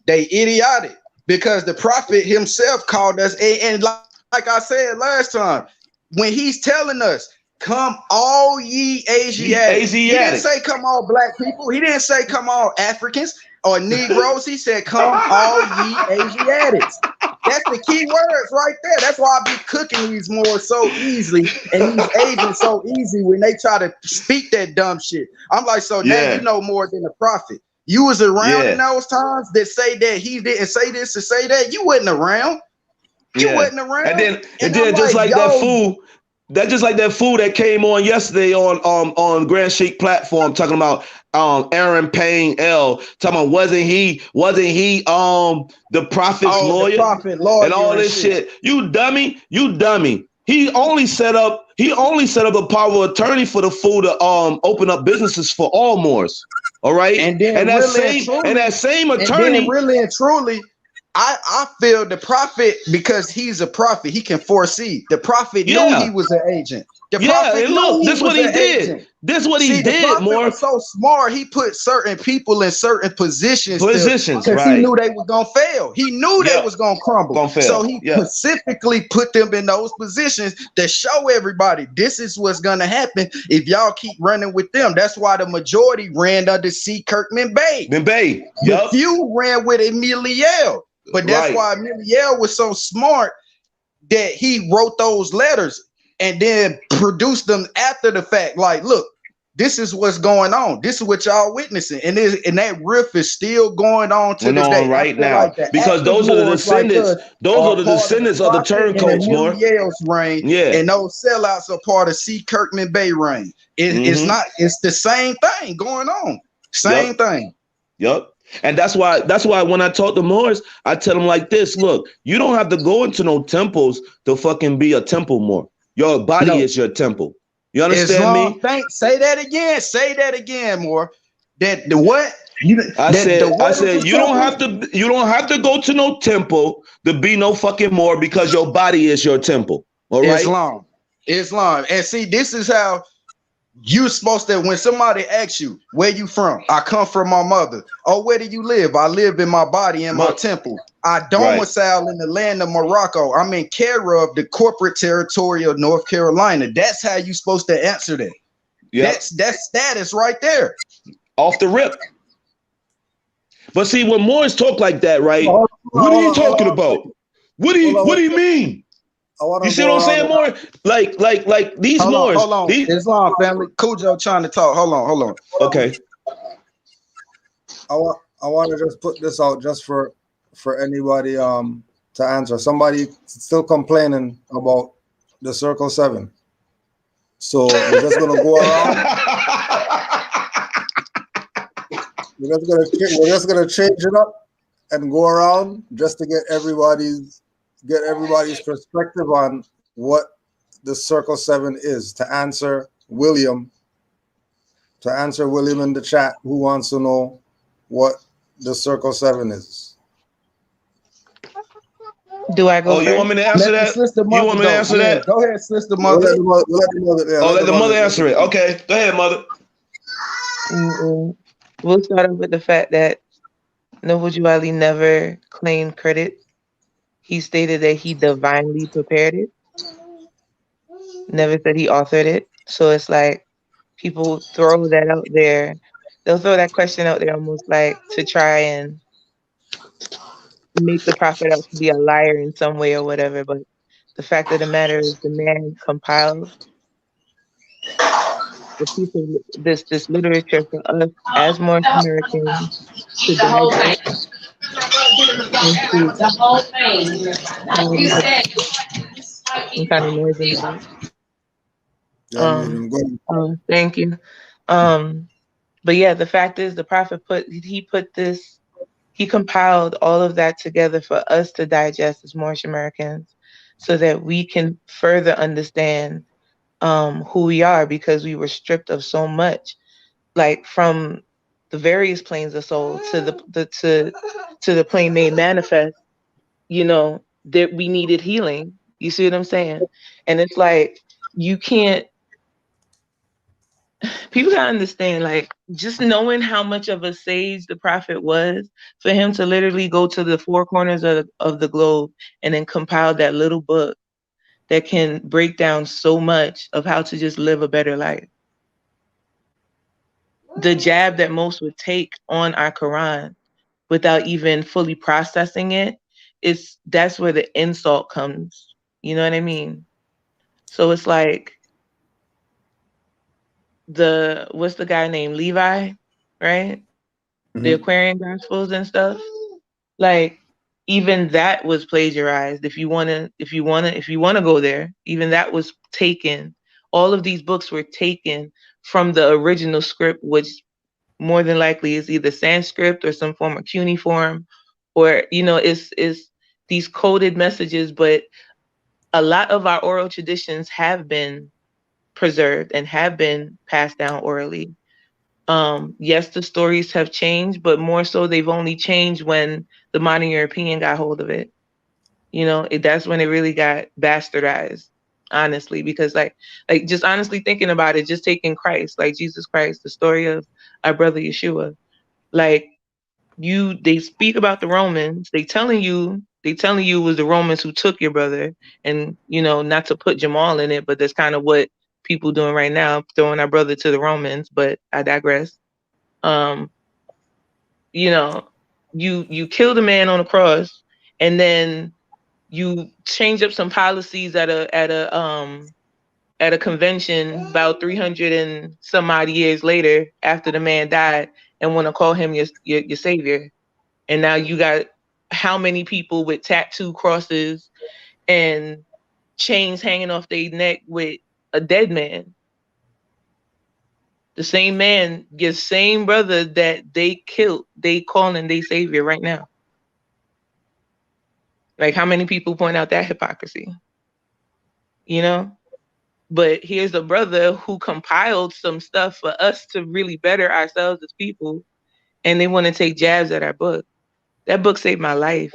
They idiotic, because the prophet himself called us, and like I said last time, when he's telling us, come all ye Asiatics. He didn't say come all black people. He didn't say come all Africans or Negroes. He said come all ye Asiatics. That's the key words right there. That's why I be cooking these more so easily and these agents so easy when they try to speak that dumb shit. I'm like, so now you know more than the prophet. You was around in those times that say that he didn't say this to say that. You wasn't around. You wasn't around. And then just like that fool, that fool that came on yesterday on Grand Sheik platform talking about Aaron Payne L, talking about wasn't he the prophet's lawyer, and all this shit. You dummy. He only set up a power of attorney for the fool to open up businesses for all Moors. All right, and that same attorney, really and truly, I feel the prophet, because he's a prophet, he can foresee. The prophet knew he was an agent. The prophet knew this what he did. Agent. This what he did. More was so smart. He put certain people in certain positions because right. He knew they was gonna fail. He knew they was gonna crumble. So he specifically put them in those positions to show everybody this is what's gonna happen if y'all keep running with them. That's why the majority ran under C. Kirkman Bay. The few ran with Emiliel. But that's why Emiliel was so smart that he wrote those letters and then produced them after the fact. Like, look, this is what's going on. This is what y'all witnessing. And that riff is still going on to this day. Right now. Like because those are the descendants. Those are the descendants of the turncoats, more. Emiliel's reign. And those sellouts are part of C. Kirkman Bay reign. It's not, it's the same thing going on. Same thing. And that's why when I talk to Moors, I tell them like this: look, you don't have to go into no temples to fucking be a temple Moor. Your body is your temple. You understand me? Say that again. Say that again, more. That the what? I said you don't have to go to no temple to be no fucking more, because your body is your temple. All right. Islam. And see, this is how you're supposed to, when somebody asks you, where you from? I come from my mother. Oh, where do you live? I live in my body, in my temple. I domicile in the land of Morocco. I'm in care of the corporate territory of North Carolina. That's how you supposed to answer that. Yep. That's status right there. Off the rip. But see, when Moors talk like that, right? What are you talking about? What do you mean? You see what I'm saying, Moor? Like these Moors. Hold on. Islam family. Cujo trying to talk. Hold on. Okay. I want to just put this out just for anybody to answer. Somebody still complaining about the Circle 7. So we're just gonna go around. We're just gonna change it up and go around just to get everybody's perspective on what the Circle 7 is. To answer William in the chat, who wants to know what the Circle 7 is. Do I go? Oh, you want me to answer that? You want me to answer that? Go ahead, sister mother. Let the mother answer it. Okay, go ahead, mother. We'll start off with the fact that Noble Ali never claimed credit. He stated that he divinely prepared it. Never said he authored it. So it's like people throw that out there. They'll throw that question out there almost like to try and make the prophet out to be a liar in some way or whatever. But the fact of the matter is the man compiled the piece of this literature for us as Moorish Americans to digest. The whole thing. Some kind of noise in the back. Thank you. But yeah, the fact is the prophet he compiled all of that together for us to digest as Moorish Americans so that we can further understand who we are, because we were stripped of so much, like from the various planes of soul to the plane made manifest, that we needed healing. You see what I'm saying? And it's like, people gotta understand, like, just knowing how much of a sage the prophet was, for him to literally go to the four corners of the globe and then compile that little book that can break down so much of how to just live a better life. The jab that most would take on our Quran without even fully processing it, that's where the insult comes. You know what I mean? So it's like what's the guy named Levi, right? Mm-hmm. The Aquarian Gospels and stuff. Like, even that was plagiarized. If you wanna go there, even that was taken. All of these books were taken from the original script, which more than likely is either Sanskrit or some form of cuneiform, or is these coded messages. But a lot of our oral traditions have been preserved and have been passed down orally. Yes, the stories have changed, but more so they've only changed when the modern European got hold of it. That's when it really got bastardized, honestly, because like just honestly thinking about it, just taking Christ, like Jesus Christ, the story of our brother Yeshua, like they speak about the Romans, they telling you it was the Romans who took your brother, and not to put Jamal in it, but that's kind of what people doing right now, throwing our brother to the Romans, but I digress. You killed a man on a cross, and then you change up some policies at a convention about 300 and some odd years later after the man died, and want to call him your savior. And now you got how many people with tattoo crosses and chains hanging off their neck with a dead man? The same man, your same brother that they killed, they calling their savior right now. Like, how many people point out that hypocrisy? But here's a brother who compiled some stuff for us to really better ourselves as people, and they want to take jabs at our book. That book saved my life.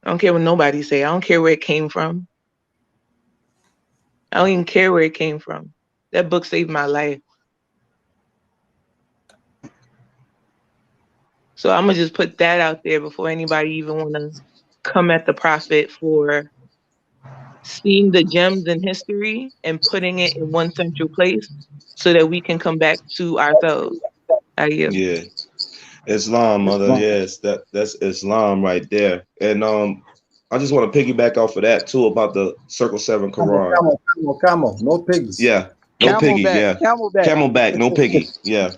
I don't care what nobody say. I don't care where it came from. I don't even care where it came from. That book saved my life. So I'm gonna just put that out there before anybody even wanna come at the prophet for seeing the gems in history and putting it in one central place so that we can come back to ourselves. Yeah. Islam, mother. Yes, that's Islam right there. And I just want to piggyback off of that too about the Circle 7 Quran. Camel, no pigs. Yeah, no piggy. Yeah, camelback, no piggy. Yeah.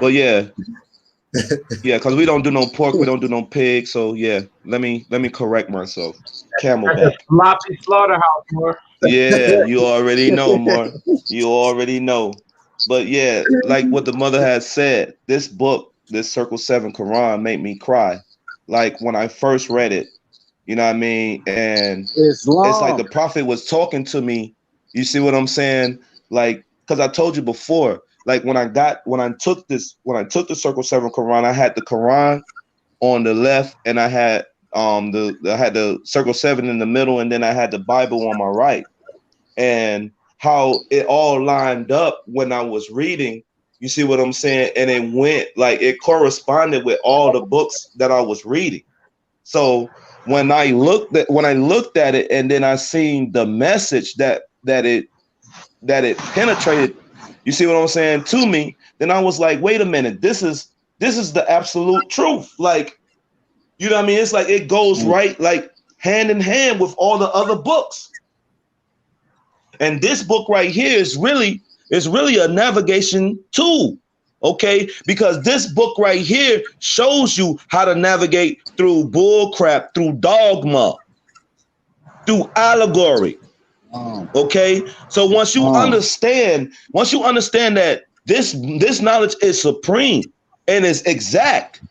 But yeah, because we don't do no pork, we don't do no pig. So yeah, let me correct myself. Camelback. That's a sloppy slaughterhouse, more. Yeah, you already know, more. You already know. But yeah, like what the mother has said, this book, this Circle 7 Quran, made me cry. Like when I first read it, you know what I mean? And it's like the prophet was talking to me. You see what I'm saying? Like, because I told you before, like when I took the Circle 7 Quran, I had the Quran on the left, and I had the Circle 7 in the middle, and then I had the Bible on my right. And how it all lined up when I was reading, you see what I'm saying? And it went like it corresponded with all the books that I was reading. So when I looked at it, and then I seen the message that it penetrated, you see what I'm saying, to me, then I was like, wait a minute, this is the absolute truth. Like, you know what I mean? It's like it goes right, like hand in hand with all the other books. And this book right here is really a navigation tool, okay? Because this book right here shows you how to navigate through bullcrap, through dogma, through allegory, okay? So once you understand that this knowledge is supreme and is exact,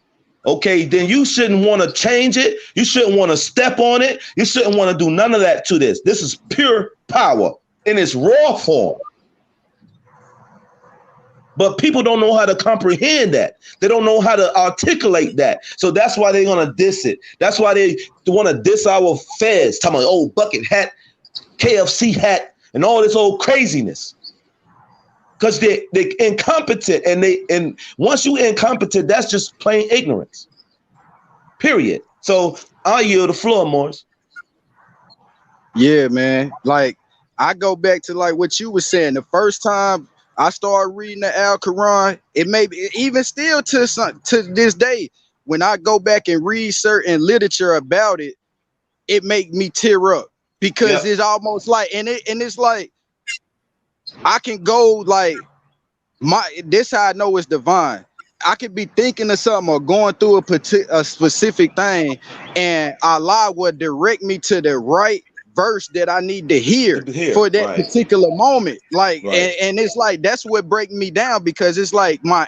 okay, then you shouldn't want to change it. You shouldn't want to step on it. You shouldn't want to do none of that to this. This is pure power in its raw form. But people don't know how to comprehend that. They don't know how to articulate that. So that's why they're going to diss it. That's why they want to diss our feds, talking about old bucket hat, KFC hat, and all this old craziness. Because they're incompetent, and once you're incompetent, that's just plain ignorance. Period. So I'll yield the floor, Morris. Yeah, man. Like, I go back to like what you were saying. The first time I started reading the Al Quran, it may be even still to this day, when I go back and read certain literature about it, it make me tear up because it's almost like, and it's like I can go like this how I know it's divine. I could be thinking of something or going through a specific thing, and Allah will direct me to the right verse that I need to hear for that particular moment. Like, and it's like that's what breaks me down, because it's like my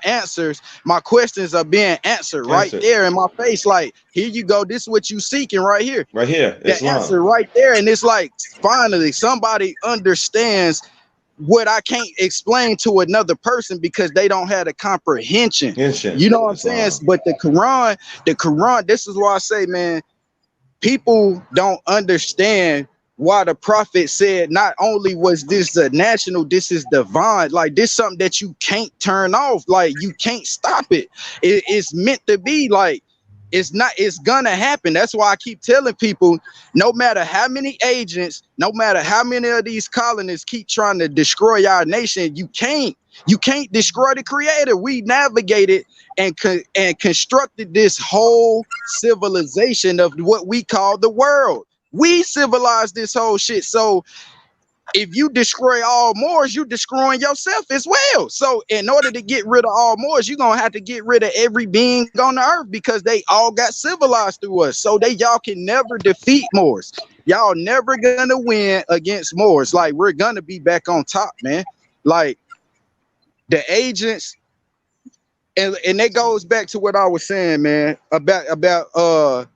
questions are being answered right there in my face. Like, here you go. This is what you seeking right here. Right here. The answer right there. And it's like finally somebody understands what I can't explain to another person because they don't have the comprehension. You know what I'm saying? But the Quran, this is why I say, man, people don't understand why the prophet said not only was this a national, this is divine. Like, this is something that you can't turn off. Like, you can't stop it. It's meant to be. Like, it's gonna happen. That's why I keep telling people, no matter how many agents, no matter how many of these colonists keep trying to destroy our nation, you can't destroy the creator. We navigated and constructed this whole civilization of what we call the world. We civilized this whole shit. So if you destroy all Moors, you're destroying yourself as well. So in order to get rid of all Moors, you're gonna have to get rid of every being on the earth, because they all got civilized through us. So y'all can never defeat Moors. Y'all never gonna win against Moors. Like, we're gonna be back on top, man. Like, the agents, and that goes back to what I was saying, man, about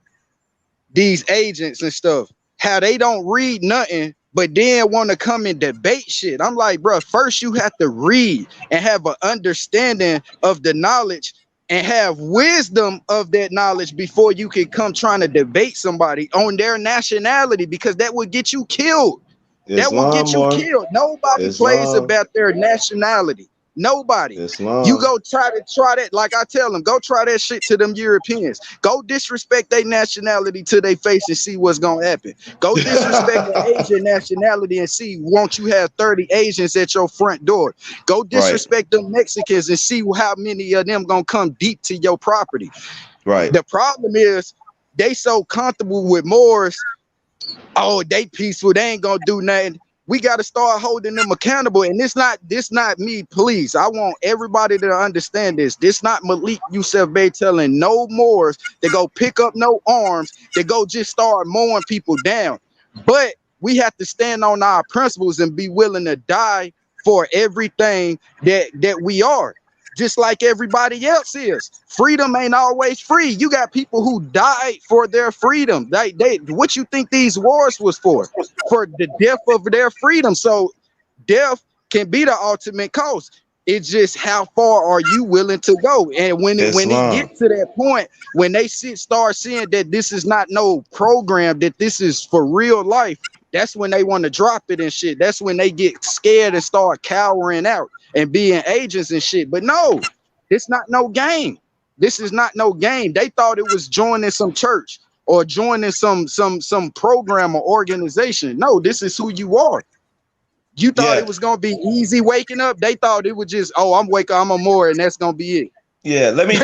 these agents and stuff, how they don't read nothing but then want to come and debate shit. I'm like, bro, first you have to read and have an understanding of the knowledge and have wisdom of that knowledge before you can come trying to debate somebody on their nationality, because that would get you killed. That will get you killed. Nobody plays about their nationality. Nobody. You go try that. Like I tell them, go try that shit to them Europeans. Go disrespect their nationality to their face and see what's gonna happen. Go disrespect the Asian nationality and see, won't you have 30 Asians at your front door? Go disrespect them Mexicans and see how many of them gonna come deep to your property. Right. The problem is they so comfortable with Moors. Oh, they peaceful, they ain't gonna do nothing. We got to start holding them accountable. And this not me, please. I want everybody to understand this. This not Malik Yusuf Bey telling no Moors to go pick up no arms, to go just start mowing people down. But we have to stand on our principles and be willing to die for everything that we are. Just like everybody else is. Freedom ain't always free. You got people who died for their freedom. What you think these wars was for? For the death of their freedom. So death can be the ultimate cost. It's just how far are you willing to go? And when it gets to that point, when they start seeing that this is not no program, that this is for real life, that's when they want to drop it and shit. That's when they get scared and start cowering out and being agents and shit. But no, it's not no game. This is not no game. They thought it was joining some church or joining some program or organization. No, this is who you are. You thought it was gonna be easy waking up. They thought it was just, oh, I'm a Moor and that's gonna be it. Yeah, let me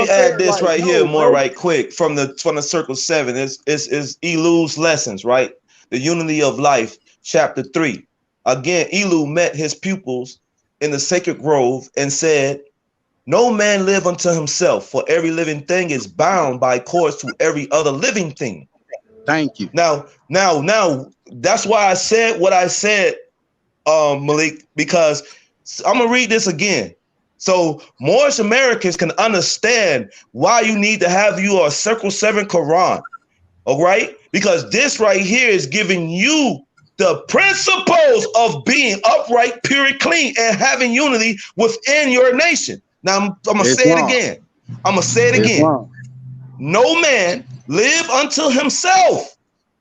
add this like, here more right quick from the circle 7. Is Elu's lessons, right? The unity of life, chapter 3. Again, Elu met his pupils in the sacred grove and said, no man live unto himself, for every living thing is bound by cords to every other living thing. Thank you. Now, that's why I said what I said, Malik, because I'm gonna read this again. So Moorish Americans can understand why you need to have you a circle 7 Quran. All right, because this right here is giving you the principles of being upright, pure, and clean, and having unity within your nation. Now, I'm gonna say it again. I'm gonna say it again. No man live unto himself.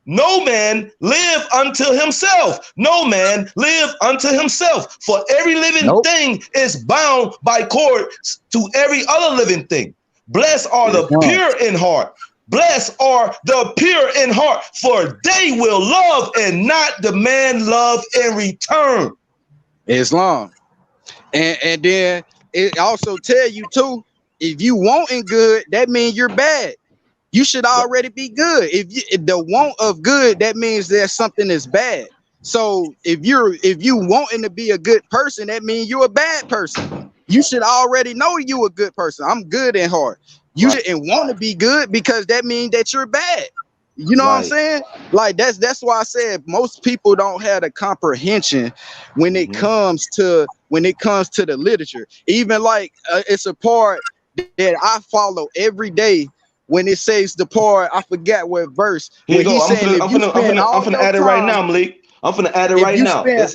No man live unto himself. No man live unto himself. For every living thing is bound by cords to every other living thing. Blessed are the pure in heart. Blessed are the pure in heart, for they will love and not demand love in return. Islam. And then it also tell you too, if you wanting good, that means you're bad. You should already be good. If the want of good, that means there's something that's bad. So if you wanting to be a good person, that means you're a bad person. You should already know you a good person. I'm good in heart. You shouldn't want to be good because that means that you're bad. You know what I'm saying? Like that's why I said most people don't have the comprehension when it comes to the literature. Even like it's a part that I follow every day when it says the part, I forgot what verse. Here you go. I'm finna add it right now, Malik. I'm finna add it right now. It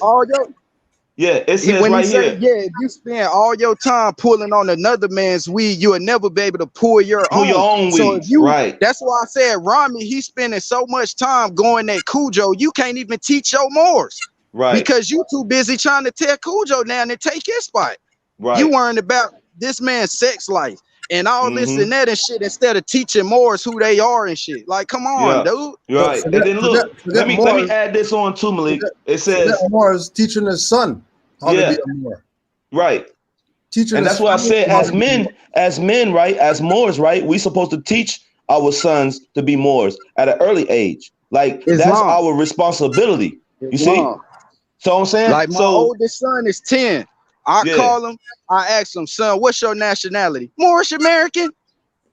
says when right here. If you spend all your time pulling on another man's weed, you will never be able to pull your own. So weed. That's why I said Rami, he's spending so much time going at Cujo, you can't even teach your Moors. Right. Because you too busy trying to tear Cujo down and take his spot. Right. You worrying about this man's sex life and all this and that and shit instead of teaching Moors who they are and shit. Like, come on, dude. Right. And then look, let me add this on too, Malik. It says Moors teaching his son how to be a Moor. Right. Teaching, and that's why I said as men, right, as Moors, right, we supposed to teach our sons to be Moors at an early age. Like that's our responsibility. You see? So I'm saying, like my oldest son is 10. I call him, I ask him, son, what's your nationality? Moorish American.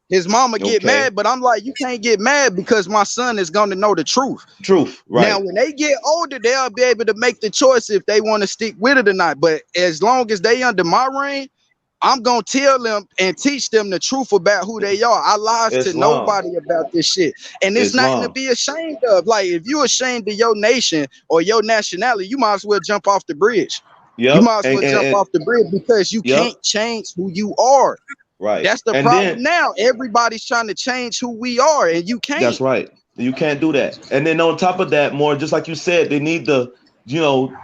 His mama get mad, but I'm like, you can't get mad because my son is going to know the truth. Right. Now, when they get older, they'll be able to make the choice if they want to stick with it or not. But as long as they under my reign, I'm gonna tell them and teach them the truth about who they are. I lies to Islam. nobody about this shit, and it's nothing to Islam. be ashamed of. Like if you're ashamed of your nation or your nationality, you might as well jump off the bridge. You Yep. might as well jump off the bridge because you Yep. can't change who you are. Right. That's the And problem then now. Everybody's trying to change who we are, and you can't. that's right. You can't do that. And then on top of that, more just like you said, they need to, you know,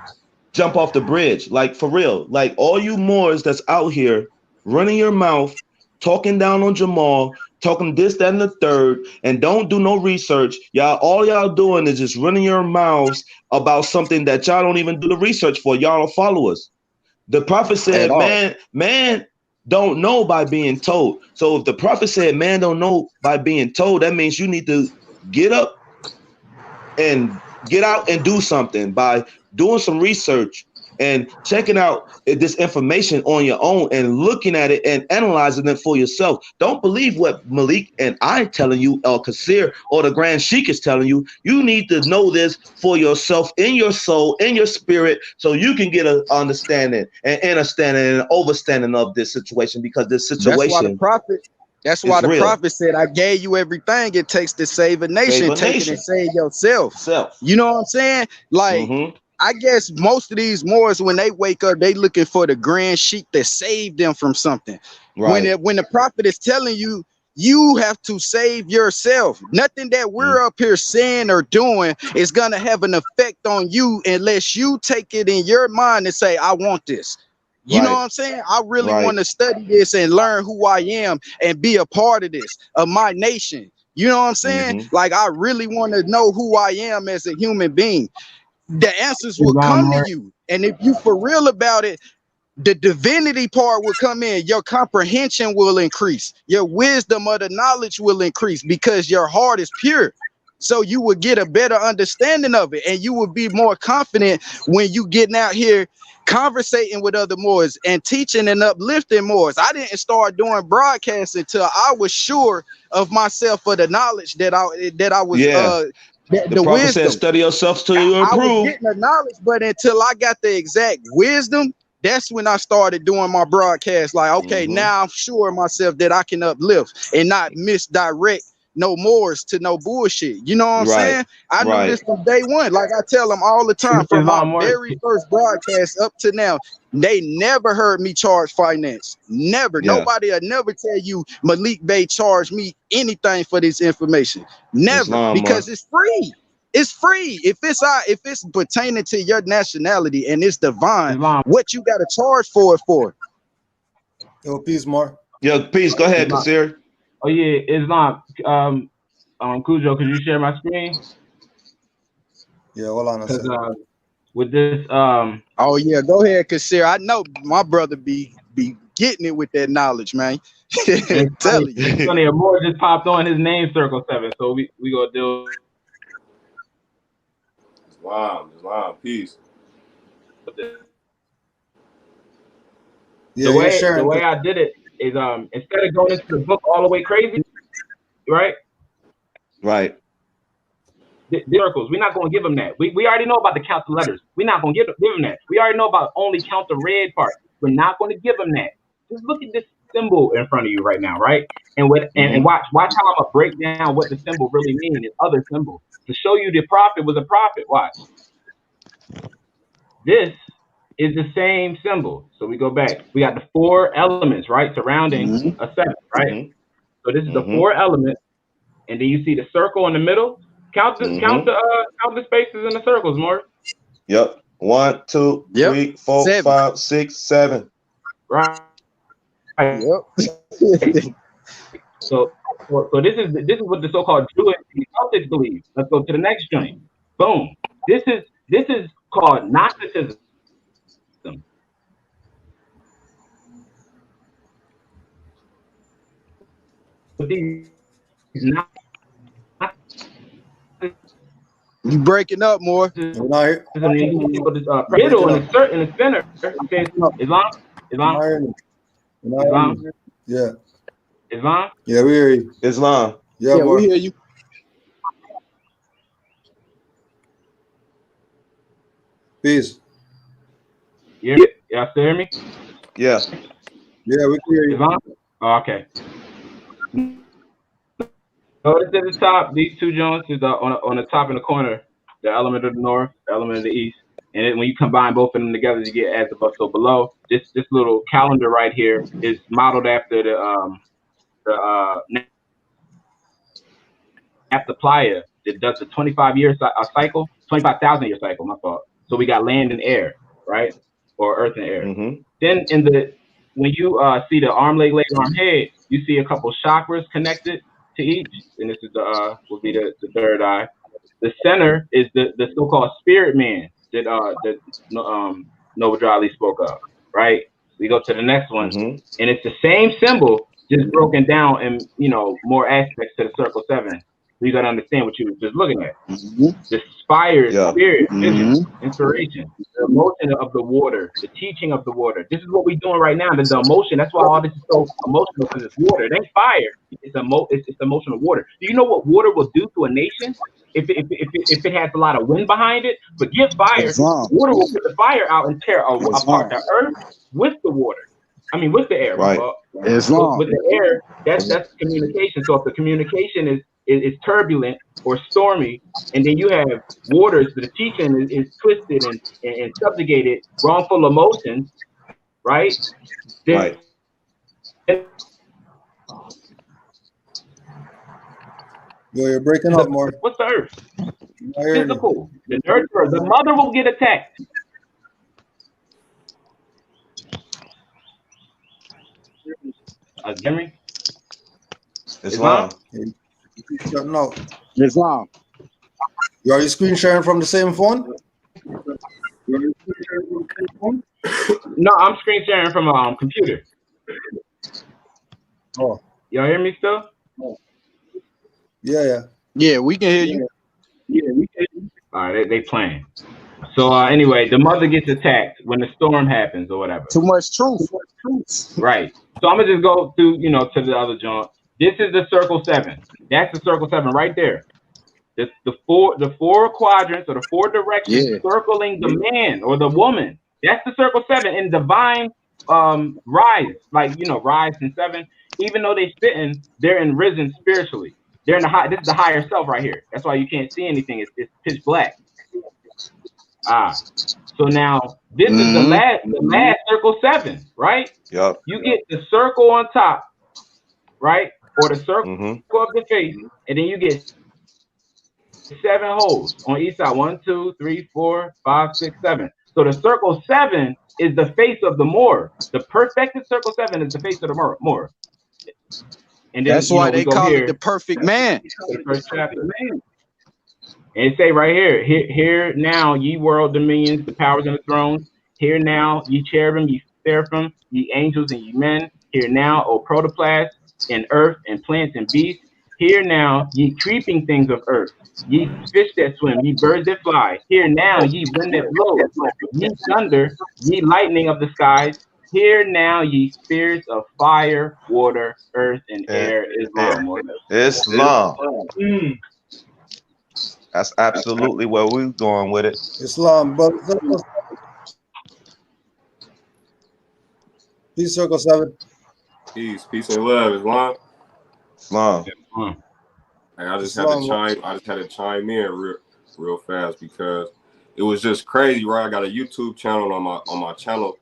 jump off the bridge. Like for real. Like all you Moors that's out here running your mouth, talking down on Jamal, talking this, that, and the third, and don't do no research. All y'all doing is just running your mouths about something that y'all don't even do the research for. Y'all are followers. The prophet said, man don't know by being told. So if the prophet said man don't know by being told, that means you need to get up and get out and do something by doing some research and checking out this information on your own and looking at it and analyzing it for yourself. Don't believe what Malik and I telling you, or Kasir or the Grand Sheik is telling you. You need to know this for yourself, in your soul, in your spirit, so you can get an understanding and understanding and overstanding of this situation, because this situation. That's why the prophet said, I gave you everything it takes to save a nation. Take it and save yourself. You know what I'm saying? Like, I guess most of these Moors, when they wake up, they looking for the Grand Sheik that saved them from something. Right. When the prophet is telling you, you have to save yourself. Nothing that we're up here saying or doing is going to have an effect on you unless you take it in your mind and say, I want this. You know what I'm saying? I really want to study this and learn who I am and be a part of this, of my nation. You know what I'm saying? Like, I really want to know who I am as a human being. The answers will come to you. And if you for real about it, the divinity part will come in. Your comprehension will increase. Your wisdom of the knowledge will increase because your heart is pure. So you will get a better understanding of it, and you will be more confident when you getting out here conversating with other Moors and teaching and uplifting Moors. I didn't start doing broadcasts until I was sure of myself, for the knowledge that I was the prophet wisdom. said, study yourself till you improve. I was getting the knowledge, but until I got the exact wisdom, that's when I started doing my broadcast. Like, okay, now I'm sure of myself that I can uplift and not misdirect no Moors to no bullshit. You know what I'm saying? I knew this from day one. Like I tell them all the time, from my very first broadcast up to now, they never heard me charge finance. Never. Nobody will never tell you Malik Bey charged me anything for this information. Never. Because it's free. It's free. If it's pertaining to your nationality and it's divine, what you gotta charge for it for? Yo, peace, Mark. Yo, peace. Go ahead, Kasir. Oh yeah, Islam. Cujo, could you share my screen? Yeah, hold on a second. With this, oh yeah, go ahead, Kasir. I know my brother be getting it with that knowledge, man. Tell you. It's funny, a Moor just popped on his name, Circle 7. So we gonna deal. Islam, peace. The way I did it is instead of going into the book all the way crazy, right? Right. The circles, we're not gonna give them that. We already know about the count the letters. We're not gonna give them that. We already know about only count the red part. We're not gonna give them that. Just look at this symbol in front of you right now, right? And watch how I'm gonna break down what the symbol really means and other symbols to show you the prophet was a prophet. Watch. This is the same symbol. So we go back. We got the 4 elements, right, surrounding a 7, right? So this is the 4 elements, and then you see the circle in the middle. Count the spaces in the circles, more. Yep. 1, 2, 3, 4, 5, 6, 7. Right. Yep. So this is what the so-called Jewish Celtics believe. Let's go to the next joint. Boom. This is called Gnosticism. You breaking up more. In the center, okay, Islam. Yeah. Islam? Yeah, we hear you. Islam. Yeah, we hear you. Peace. Yeah, y'all still hear me? Yeah. Yeah, we can hear you. Oh, okay. Notice at the top, these two joints is on the top in the corner, the element of the north, the element of the east. And then when you combine both of them together, you get as above, so below. This little calendar right here is modeled after the Playa that does the 25-year cycle, 25,000 year cycle, my fault. So we got land and air, right? Or earth and air. Then when you see the arm, leg, arm, head, you see a couple chakras connected to each. And this is will be the third eye. The center is the so-called spirit man that Nova Drali spoke of, right? We go to the next one, and it's the same symbol, just broken down in more aspects to the circle 7. You got to understand what you were just looking at. The spirit, spirit, vision, inspiration, the emotion of the water, the teaching of the water. This is what we're doing right now. There's the emotion. That's why all this is so emotional, because it's water. It ain't fire. It's emotional water. Do you know what water will do to a nation if it has a lot of wind behind it? Forget fire. Water will put the fire out and tear apart the earth with the water. I mean, with the air. Right. So with the air, that's communication. So if the communication is turbulent or stormy, and then you have waters, the teaching is twisted and subjugated, wrongful emotions, right? Right. You're breaking up more. What's the earth? Physical. The nurturer, the mother will get attacked. Henry? Islam. No. Islam. Are you screen sharing from the same phone? No, I'm screen sharing from a computer. Oh. Y'all hear me still? Yeah. Yeah, we can hear you. All right, they playing. So anyway, the mother gets attacked when the storm happens or whatever. Too much truth. Right. So I'm gonna just go through, to the other joint. This is the circle 7. That's the circle 7 right there. The four quadrants or the 4 directions circling the man or the woman. That's the circle 7 in divine rise, rise in 7. Even though they spitting, they're in risen spiritually. They're in the this is the higher self right here. That's why you can't see anything. It's pitch black. So now this is the last circle 7, right? Yep. You get the circle on top, right? Or the circle of the face, and then you get 7 holes on each side. 1, 2, 3, 4, 5, 6, 7. So the circle 7 is the face of the Moor. The perfected circle 7 is the face of the Moor. And then, that's why they call it the perfect man. The first chapter. And it say right here, here now ye world dominions, the powers and the thrones. Here now ye cherubim, ye seraphim, ye angels and ye men. Here now, O protoplasm, and earth and plants and beasts. Here now ye creeping things of earth, ye fish that swim, ye birds that fly. Here now ye wind that blows, ye thunder, ye lightning of the skies. Here now ye spirits of fire, water, earth, and air. Islam. That's absolutely where we're going with it. Islam, but peace, circle 7. Peace and love, Islam. Islam. And I just had to chime in real fast because it was just crazy, right? I got a YouTube channel on my channel.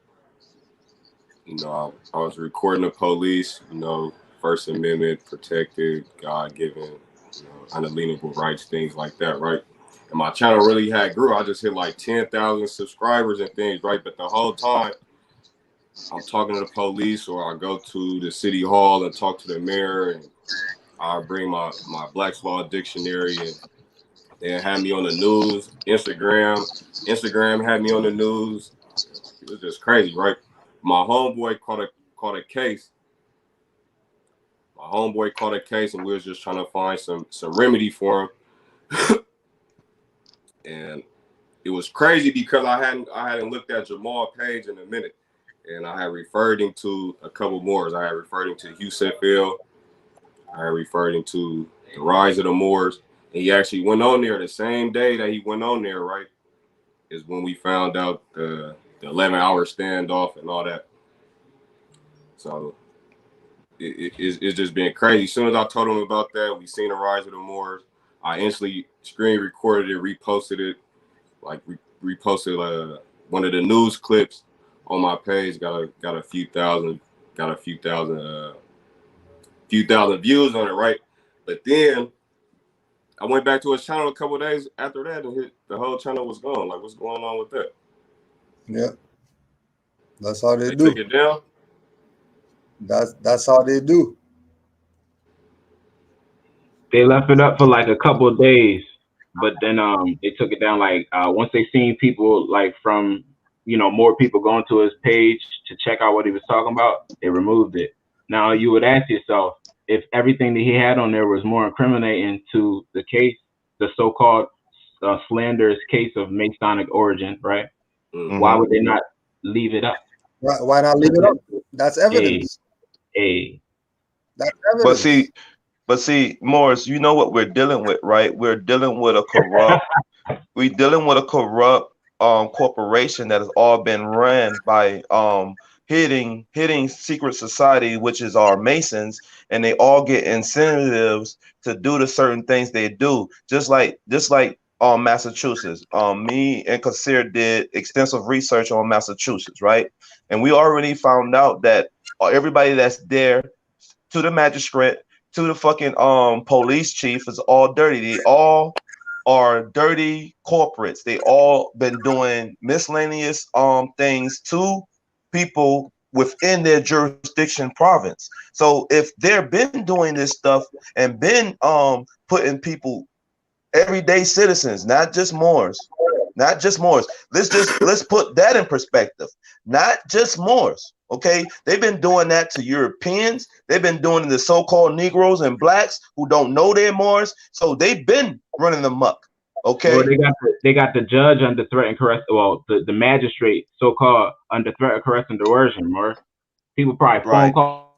I was recording the police, First Amendment protected, God-given, unalienable rights, things like that, right? And my channel really had grew. I just hit like 10,000 subscribers and things, right? But the whole time I'm talking to the police, or I go to the city hall and talk to the mayor, and I bring my Black's Law dictionary, and they had me on the news. Instagram had me on the news. It was just crazy, right? My homeboy caught a case. And we was just trying to find some remedy for him. And it was crazy because I hadn't looked at Jamal's page in a minute, and I had referred him to a couple more. I had referred him to Houstonville. I had referred him to the Rise of the Moors, and he actually went on there the same day that he went on there. Right, is when we found out the 11-hour standoff and all that. So it's just been crazy. As soon as I told him about that, we seen the rise of the Moors. I instantly screen recorded it, reposted it, like reposted one of the news clips on my page. Got a few thousand views on it, right? But then I went back to his channel a couple of days after that, and the whole channel was gone. Like, what's going on with that? Yeah, that's how they do. Took it down. That's how they do. They left it up for like a couple of days, but then they took it down. Like once they seen people like from more people going to his page to check out what he was talking about, they removed it. Now you would ask yourself, if everything that he had on there was more incriminating to the case, the so-called slanderous case of Masonic origin, right? Mm-hmm. Why would they not leave it up? Why not leave it up? That's evidence. That's evidence. But see, Morris, you know what we're dealing with, right? We're dealing with a corrupt. We're dealing with a corrupt corporation that has all been run by hitting secret society, which is our Masons, and they all get incentives to do the certain things they do. Just like Massachusetts. Me and Kasir did extensive research on Massachusetts, right? And we already found out that everybody that's there, to the magistrate, to the fucking police chief, is all dirty. They all are dirty corporates. They all been doing miscellaneous things to people within their jurisdiction province. So if they've been doing this stuff and been putting people, everyday citizens, not just Moors. Let's put that in perspective. Not just Moors. Okay, they've been doing that to Europeans. They've been doing it to so-called Negroes and blacks who don't know they're Moors. So they've been running them muck. Okay. Well, they got the judge under threat and caress. Well, the magistrate, so-called, under threat of caress and coercion. More people probably phone call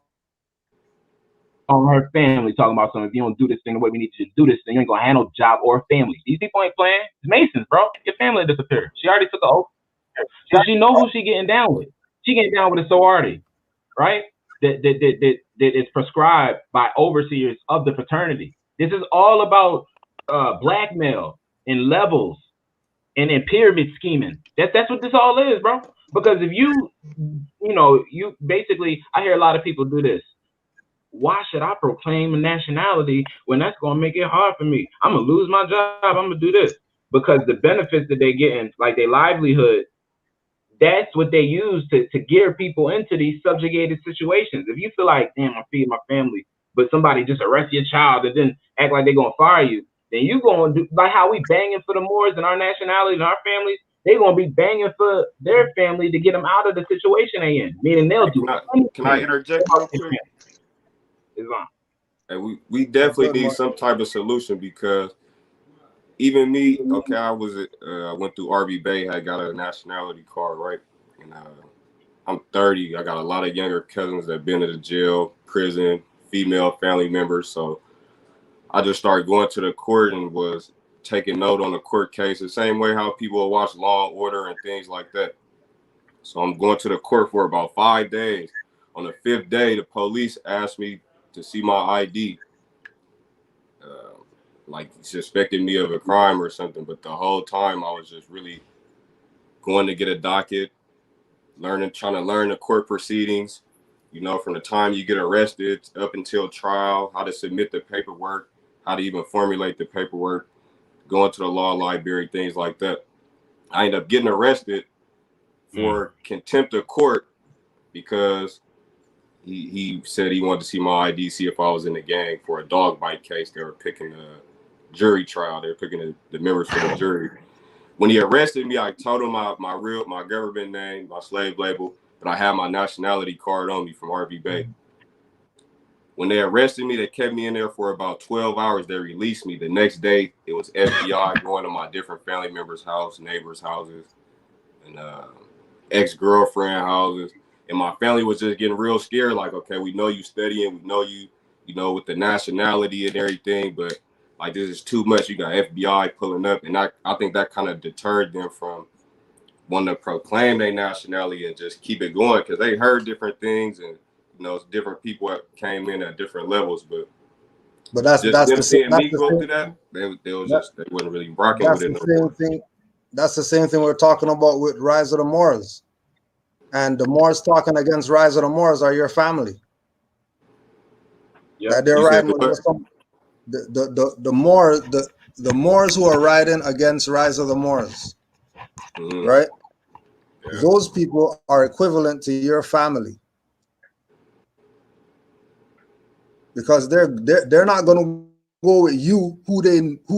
on her family talking about something. If you don't do this thing the way we need you to do this thing, you ain't gonna handle job or family. These people ain't playing. It's Masons, bro. Your family disappeared. She already took an oath. So she know who she getting down with. She getting down with a sorority, right? That is prescribed by overseers of the fraternity. This is all about blackmail and levels and pyramid scheming. That's what this all is, bro. Because if you basically, I hear a lot of people do this. Why should I proclaim a nationality when that's gonna make it hard for me? I'm gonna lose my job. I'm gonna do this because the benefits that they getting, like their livelihood, that's what they use to gear people into these subjugated situations. If you feel like, damn, I'm feeding my family, but somebody just arrest your child and then act like they're gonna fire you, then you gonna do like how we banging for the Moors and our nationalities and our families. They gonna be banging for their family to get them out of the situation they in. Meaning they'll do. Can I interject real quick? And we definitely need some type of solution, because even me, okay, I went through RV Bay, I got a nationality card, right? And I'm 30. I got a lot of younger cousins that been to the jail, prison, female family members. So I just started going to the court and was taking note on the court case, the same way how people will watch Law and Order and things like that. So I'm going to the court for about 5 days. On the 5th day, the police asked me to see my ID. Like suspecting me of a crime or something, but the whole time I was just really going to get a docket, trying to learn the court proceedings, from the time you get arrested up until trial, how to submit the paperwork, how to even formulate the paperwork, going to the law library, things like that. I ended up getting arrested for contempt of court because he said he wanted to see my ID, see if I was in the gang for a dog bite case. They were picking a jury trial. They were picking the members for the jury. When he arrested me, I told him my government name, my slave label, but I had my nationality card on me from RV Bay. When they arrested me, they kept me in there for about 12 hours. They released me. The next day, it was FBI going to my different family members' house, neighbors' houses, and ex-girlfriend houses. And my family was just getting real scared. Like, okay, we know you studying. We know you, with the nationality and everything, but like, this is too much. You got FBI pulling up. And I think that kind of deterred them from wanting to proclaim their nationality and just keep it going, because they heard different things and, you know, it's different people that came in at different levels, but that's just them the seeing me go same through that, they was just they wasn't really rocking that's with it the no same more. thing. That's the same thing we're talking about with Rise of the Moors. And the Moors talking against Rise of the Moors are your family. Yeah, That they're you said riding with what? the Moors who are riding against Rise of the Moors, right? Yeah. Those people are equivalent to your family, because they're not going to go with you who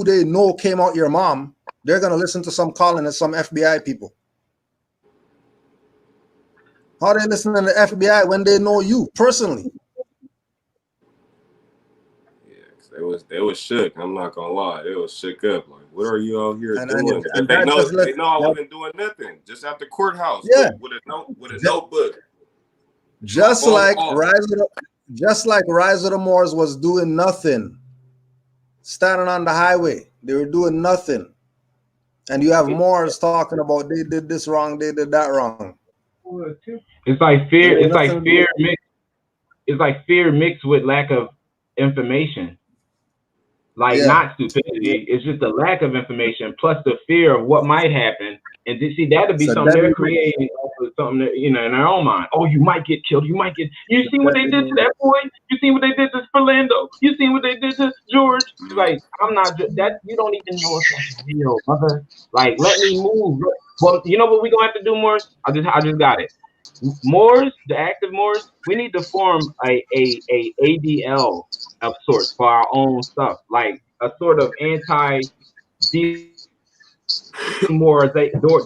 they know came out your mom. They're going to listen to some colonists, some FBI people. How they listening to the FBI when they know you personally? Yeah, they was shook. I'm not gonna lie, they was shook up. Like, what are you out here doing? And They that know just they know I wasn't doing nothing. Just at the courthouse yeah, with a notebook. just like Rise of the Moors was doing nothing, standing on the highway. They were doing nothing, and you have Moors talking about they did this wrong, they did that wrong. It's like fear. It's like fear mixed. It's like fear mixed with lack of information. Like not stupidity. It's just the lack of information plus the fear of what might happen. And to see that'll be something they're creating, something that, you know, in their own mind. Oh, you might get killed. You might get. You see what they did to that boy? You see what they did to Philando? You see what they did to George? Like, I'm not that. You don't even know if that's real, mother. Like, let me move. Well, you know what we gonna have to do, Morris? I just got it. Moors, the active Moors, we need to form a ADL of sorts for our own stuff, like a sort of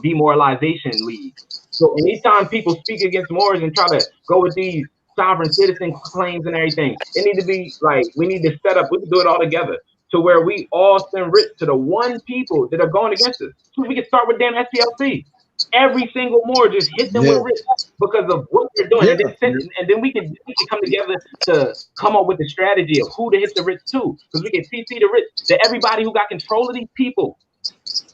demoralization league. So anytime people speak against Moors and try to go with these sovereign citizen claims and everything, it need to be like, we need to set up, we can do it all together to where we all send writs to the one people that are going against us. So we can start with damn SPLC. Every single Moor just hit them with writs because of what they're doing, and then we can come together to come up with the strategy of who to hit the writs to, because we can CC the writs to everybody who got control of these people.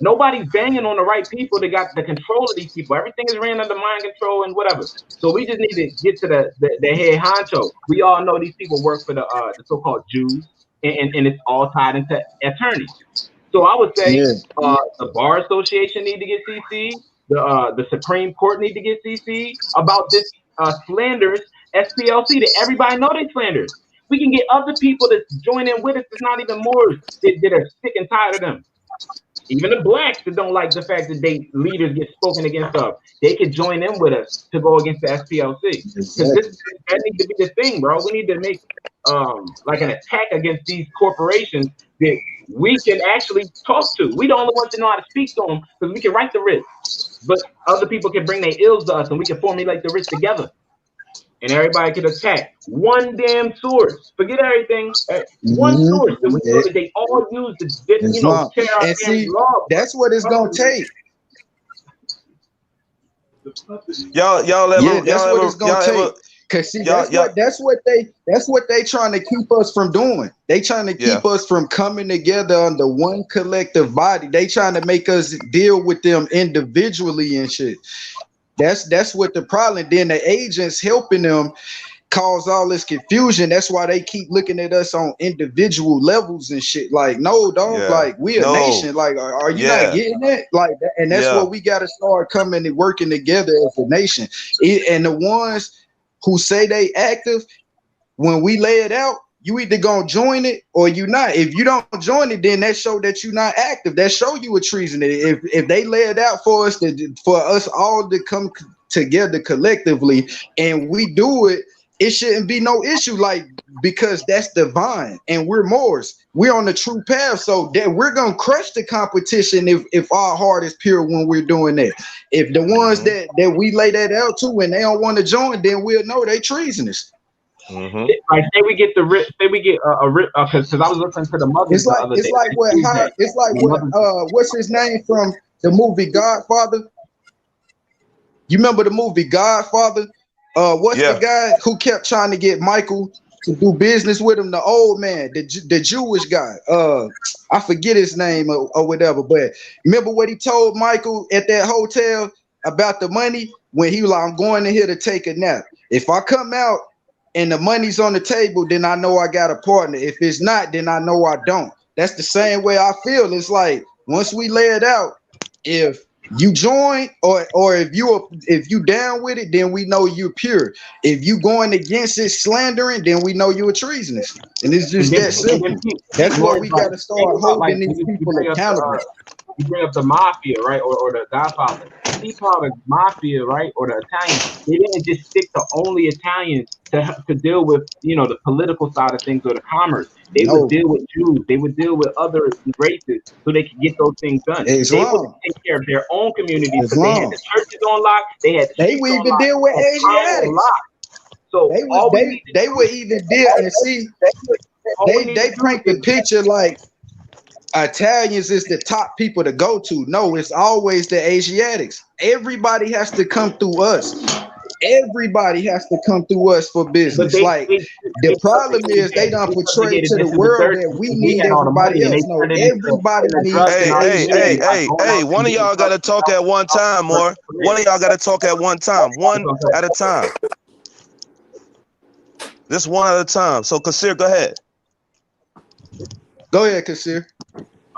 Nobody's banging on the right people that got the control of these people. Everything is ran under mind control and whatever. So we just need to get to the head honcho. We all know these people work for the so-called Jews, and it's all tied into attorneys. So I would say the Bar Association need to get CC. The Supreme Court need to get CC about this slanders SPLC that everybody know they slanders. We can get other people to join in with us. It's not even Moors that are sick and tired of them. Even the blacks that don't like the fact that they leaders get spoken against of, they could join in with us to go against the SPLC. Because that needs to be the thing, bro. We need to make like an attack against these corporations that we can actually talk to. We the only ones that know how to speak to them because we can write the writs. But other people can bring their ills to us and we can formulate the writs together. And everybody can attack one damn source. Forget everything. One source that we know that they all use to, you know, tear our and see, law. that's what it's gonna take. Y'all ever? That's y'all what ever, it's gonna take. Ever, Cause see, that's what they trying to keep us from doing. They trying to keep us from coming together under one collective body. They trying to make us deal with them individually and shit. That's what the problem. Then the agents helping them cause all this confusion. That's why they keep looking at us on individual levels and shit. Like, no, dog, like we a nation. Like, are you not getting that? Like, and that's what we got to start coming and working together as a nation. And the ones who say they active, when we lay it out, you either gonna join it or you not. If you don't join it, then that show that you not active. That show you a treason. If they lay it out for us all to come together collectively and we do it, it shouldn't be no issue. Like, because that's divine and we're Moors. We're on the true path. So that we're gonna crush the competition if our heart is pure when we're doing that. If the ones that we lay that out to and they don't want to join, then we'll know they treasonous. Like, say we get the writ, say we get a writ, because I was listening to the mothers the other day. It's like what's his name from the movie Godfather? You remember the movie Godfather? What's the guy who kept trying to get Michael to do business with him? The old man, the Jewish guy. I forget his name or whatever. But remember what he told Michael at that hotel about the money when he was like, "I'm going in here to take a nap. If I come out and the money's on the table, then I know I got a partner. If it's not, then I know I don't. That's the same way I feel. It's like once we lay it out, if you join or if you down with it, then we know you're pure. If you going against it, slandering, then we know you're treasonous. And it's just that simple. That's why we got to start holding these people accountable. You bring up the mafia, right, or the Godfather. See how the mafia, right, or the Italians, they didn't just stick to only Italians to deal with, you know, the political side of things or the commerce. They would deal with Jews. They would deal with other races so they could get those things done. They would take care of their own communities because they had the churches on lock. They had the they would even deal with Asiatics. So they would even deal and see. They paint the picture like Italians is the top people to go to. No, it's always the Asiatics. Everybody has to come through us. Everybody has to come through us for business. The problem is they don't portray to the world that we need everybody else. No, everybody needs. Hey, one of y'all got to talk at one time, more. One of y'all got to talk at one time. One at a time. This one at a time. So, Kasir, go ahead. Go ahead, Kasir.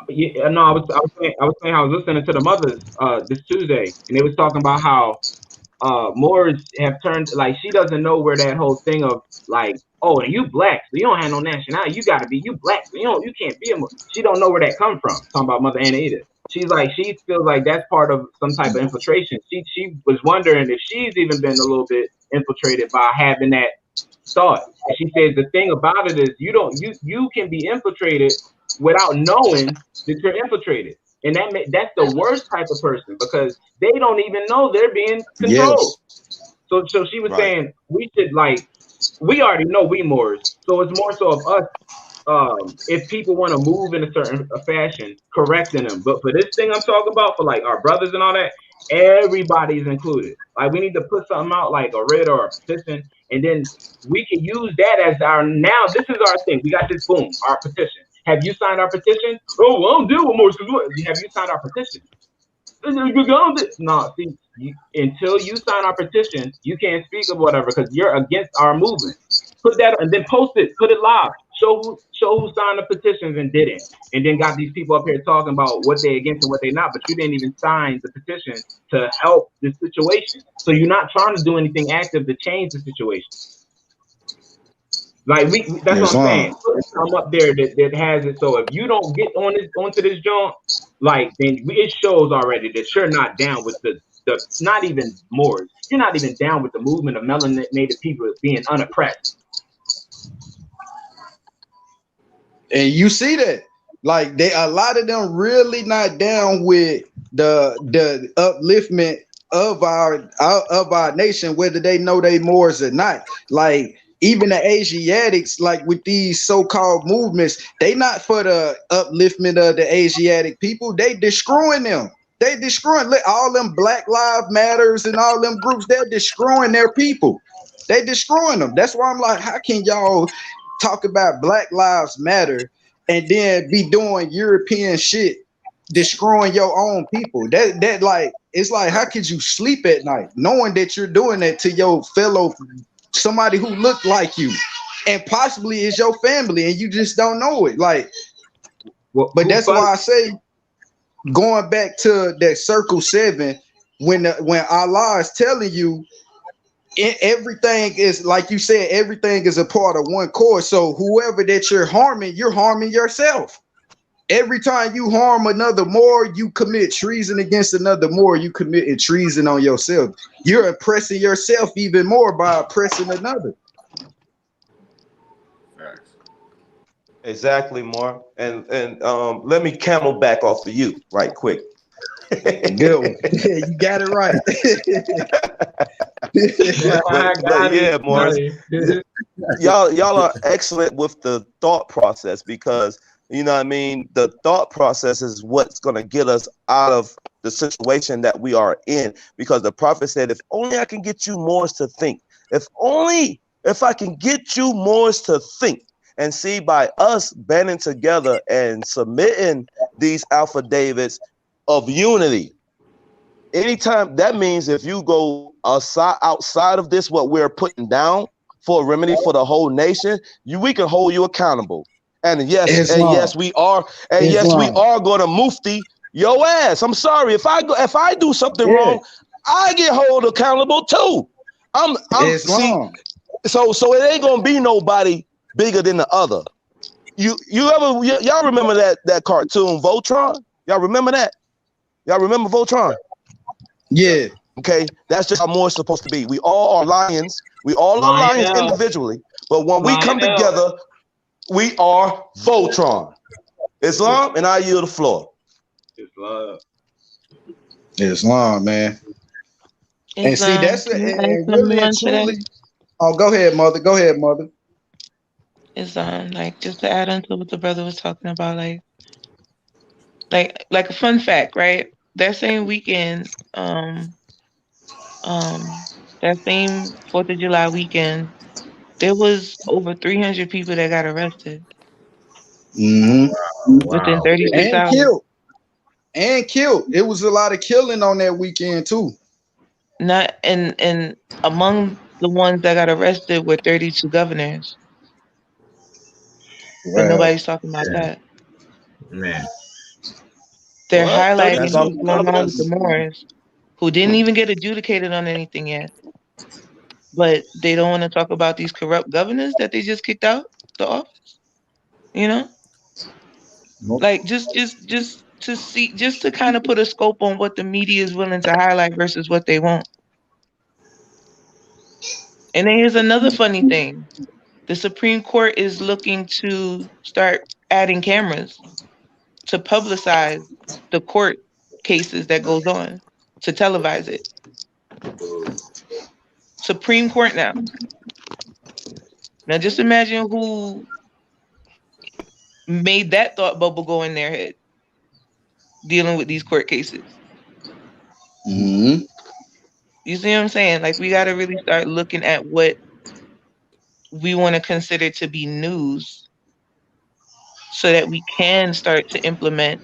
Yeah, no, I was saying I was listening to the mothers this Tuesday, and they was talking about how Moors have turned, like, she doesn't know where that whole thing of like, oh, and you black, so you don't have no nationality, you gotta be you black, so you can't be a Moor. She don't know where that come from. Talking about Mother Anna. She's like, she feels like that's part of some type of infiltration. She was wondering if she's even been a little bit infiltrated by having that thought. And she says the thing about it is you can be infiltrated without knowing that you're infiltrated, and that's the worst type of person because they don't even know they're being controlled. Yes. So she was saying we should, like, we already know we Moors, so it's more so of us. If people want to move in a certain fashion, correcting them. But for this thing I'm talking about, for like our brothers and all that, everybody's included. Like, we need to put something out like a writ or a petition, and then we can use that as our, now this is our thing. We got this, boom, our petition. Have you signed our petition? Oh, well, I don't deal with Moors. Have you signed our petition? No, see, until you sign our petition, you can't speak of whatever because you're against our movement. Put that and then post it, put it live. Show who signed the petitions and didn't, and then got these people up here talking about what they against and what they not. But you didn't even sign the petition to help the situation. So you're not trying to do anything active to change the situation. Like that's what I'm saying. I'm up there that has it. So if you don't get onto this joint, like, then it shows already that you're not down with the not even Moors. You're not even down with the movement of melanated people being unoppressed. And you see that, like, a lot of them really not down with the upliftment of our nation, whether they know they Moors or not. Like, even the Asiatics, like with these so-called movements, they not for the upliftment of the Asiatic people. They destroying them. They destroying all them Black Lives Matters and all them groups. They're destroying their people. They destroying them. That's why I'm like, how can y'all talk about Black Lives Matter and then be doing European shit, destroying your own people? That like, it's like, how could you sleep at night knowing that you're doing that to your fellow, somebody who looked like you and possibly is your family, and you just don't know it? Like, but that's why I say, going back to that circle 7, when Allah is telling you everything is, like you said, everything is a part of one core. So whoever that you're harming yourself. Every time you harm another Moor, you commit treason against another Moor. You commit treason on yourself. You're oppressing yourself even more by oppressing another. Exactly, Moore. And let me camel back off of you right quick. Good one. You got it right. but yeah, Morris, y'all are excellent with the thought process, because, you know what I mean, the thought process is what's going to get us out of the situation that we are in. Because the prophet said, if only I can get you Moors to think, if I can get you Moors to think. And see, by us banding together and submitting these affidavits of unity, anytime, that means if you go outside of this, what we're putting down for a remedy for the whole nation, we can hold you accountable. And yes, we are. And yes, we are going to mufti your ass. I'm sorry if I do something wrong, I get held accountable too. I'm see. So it ain't gonna be nobody bigger than the other. Y'all remember that cartoon Voltron? Y'all remember that? Y'all remember Voltron? Yeah. Okay, that's just how more it's supposed to be. We all are lions. We all are lions individually, but when we come together, we are Voltron. Islam, and I yield the floor. Islam, man. And see, that's it. And really and truly. Today? Oh, go ahead, mother. Go ahead, mother. Like just to add on to what the brother was talking about, like a fun fact, right? That same weekend, that same 4th of July weekend, there was over 300 people that got arrested. Within 36 and hours. Killed. It was a lot of killing on that weekend too. Not and among the ones that got arrested were 32 governors. But nobody's talking about that. Man. They're highlighting what's going on with the Moors, who didn't even get adjudicated on anything yet. But they don't want to talk about these corrupt governors that they just kicked out the office. You know? Like just to see, just to kind of put a scope on what the media is willing to highlight versus what they won't. And then here's another funny thing. The Supreme Court is looking to start adding cameras to publicize the court cases that goes on, to televise it. Supreme Court now. Now just imagine who made that thought bubble go in their head dealing with these court cases. You see what I'm saying? Like, we got to really start looking at what we want to consider to be news so that we can start to implement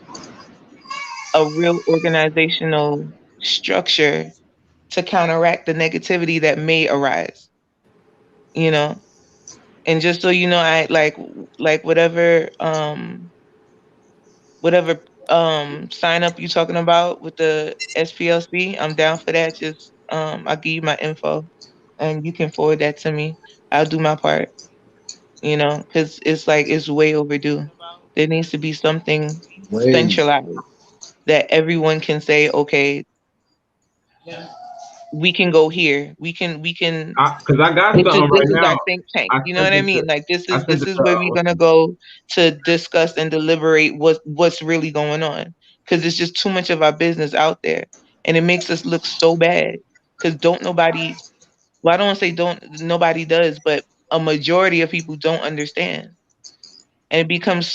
a real organizational structure to counteract the negativity that may arise, you know? And just so you know, I like whatever sign up you talking about with the SPLC, I'm down for that. Just I'll give you my info and you can forward that to me. I'll do my part, you know, because it's like it's way overdue. There needs to be something centralized that everyone can say, okay, we can go here. We can because I got something right now. Our think tank. You know what I mean? Like this is where we're gonna go to discuss and deliberate what's really going on. Because it's just too much of our business out there, and it makes us look so bad. Because nobody does, but a majority of people don't understand, and it becomes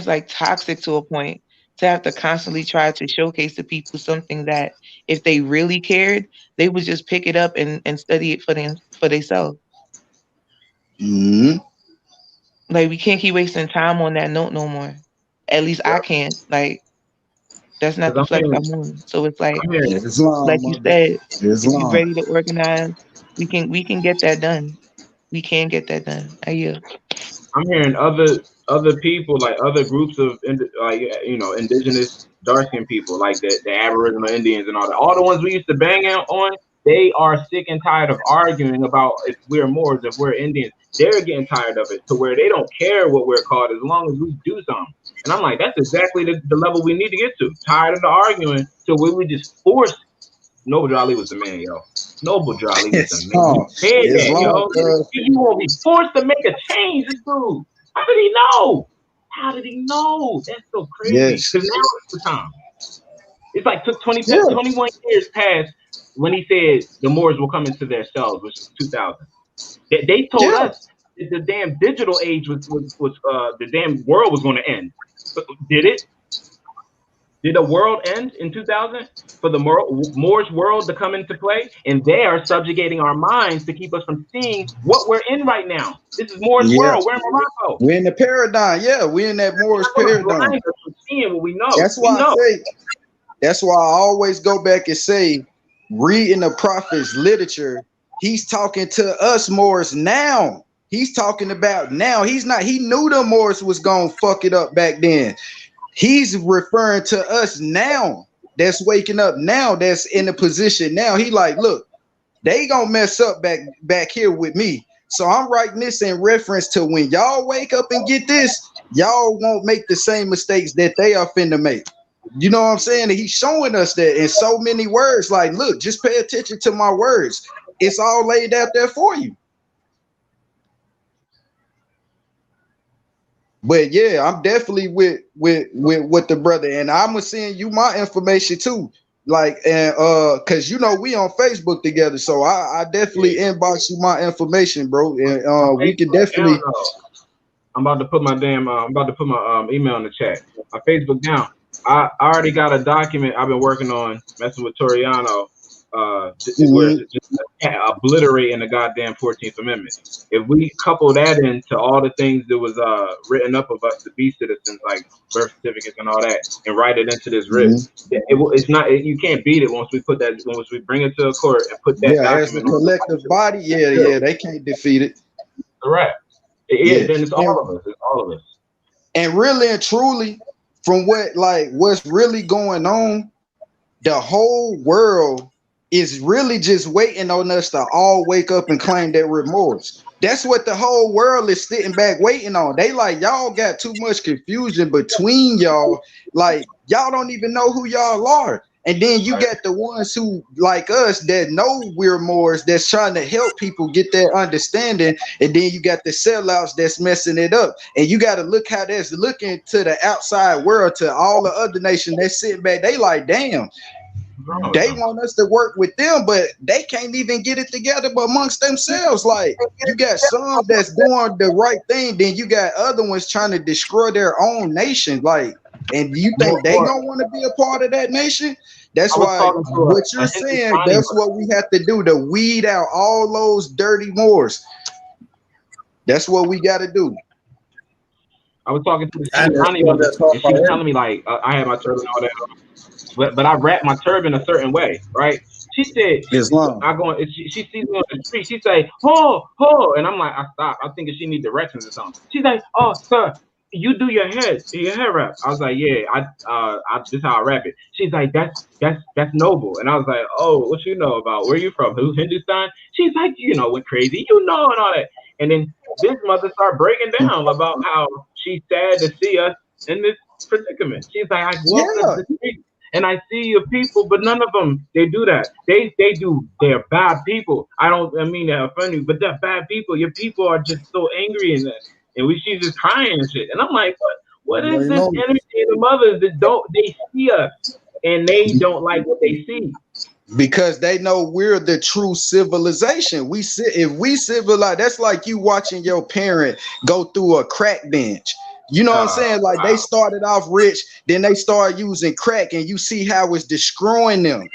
like toxic to a point to have to constantly try to showcase to people something that if they really cared, they would just pick it up and study it for themselves. Like, we can't keep wasting time on that note no more. At least I can't. Like, that's not the flex I'm on. So it's like you said, if you're ready to organize, we can get that done. We can get that done. I'm hearing other people, like other groups of indigenous dark-skinned people, like the Aboriginal Indians and all that. All the ones we used to bang on, they are sick and tired of arguing about if we're Moors, if we're Indians. They're getting tired of it to where they don't care what we're called as long as we do something. And I'm like, that's exactly the level we need to get to. Tired of the arguing to where we just force. Noble Drew Ali was the man, yo. Noble Drew Ali was the man. He said that, yo. You won't be forced to make a change, this dude. How did he know? How did he know? That's so crazy. Because now it's the time. It's like took 21 years past when he said the Moors will come into their cells, which was 2000. They told us that the damn digital age was the damn world was going to end. But did it? Did the world end in 2000 for the Moors world to come into play? And they are subjugating our minds to keep us from seeing what we're in right now. This is Moors world. We're in Morocco. We're in the paradigm. Yeah, we're in that Moors paradigm. Seeing what we know. That's why I say. That's why I always go back and say, reading the prophets' literature he's talking to us Moors now. He's talking about now. He knew the Moors was gonna fuck it up back then. He's referring to us now. That's waking up now. That's in a position now. He like, look, they gonna mess up back here with me. So I'm writing this in reference to when y'all wake up and get this, y'all won't make the same mistakes that they are finna make. You know what I'm saying? And he's showing us that in so many words. Like, look, just pay attention to my words. It's all laid out there for you. But yeah, I'm definitely with the brother, and I'm gonna send you my information too. Like, and cause you know we on Facebook together, so I definitely inbox you my information, bro, and we can definitely. I'm about to put my email in the chat. My Facebook down. I already got a document I've been working on, messing with Toriano, where it's just obliterating the goddamn 14th Amendment. If we couple that into all the things that was written up of us to be citizens, like birth certificates and all that, and write it into this writ, it's not. You can't beat it once we put that. Once we bring it to a court and put that document as a collective body, they can't defeat it. Correct. Then it's all of us. It's all of us. And really and truly, from what's really going on, the whole world is really just waiting on us to all wake up and claim that remorse. That's what the whole world is sitting back waiting on. They like, y'all got too much confusion between y'all. Like, y'all don't even know who y'all are. And then you got the ones who, like us, that know we're Moors, that's trying to help people get that understanding. And then you got the sellouts that's messing it up. And you got to look how that's looking to the outside world, to all the other nations that's sitting back. They like, damn, they want us to work with them, but they can't even get it together amongst themselves. Like, you got some that's doing the right thing, then you got other ones trying to destroy their own nation. Like, and you think they don't want to be a part of that nation? That's why what you're saying, that's what we have to do, to weed out all those dirty Moors. That's what we got to do. I was talking to the Connie mother, and she was telling me, like, I had my turban all that, but I wrap my turban a certain way, right? She said, Islam. She sees me on the street. She say, oh, and I'm like, I stop. I think she need directions or something. She's like, oh, sir, you do your hair wrap. I was like, yeah, this is how I wrap it. She's like, that's noble. And I was like, oh, what you know about? Where you from? Who, Hindustan? She's like, went crazy, and all that. And then this mother started breaking down about how she's sad to see us in this predicament. She's like, I walk up the street and I see your people, but none of them, they do that. They're bad people. I mean to offend you, but they're bad people. Your people are just so angry and she's just crying and shit. And I'm like, what is this energy of the mothers that they see us and they don't like what they see? Because they know we're the true civilization. If we civilize, that's like you watching your parent go through a crack bench. You know what I'm saying? Like, they started off rich, then they started using crack, and you see how it's destroying them.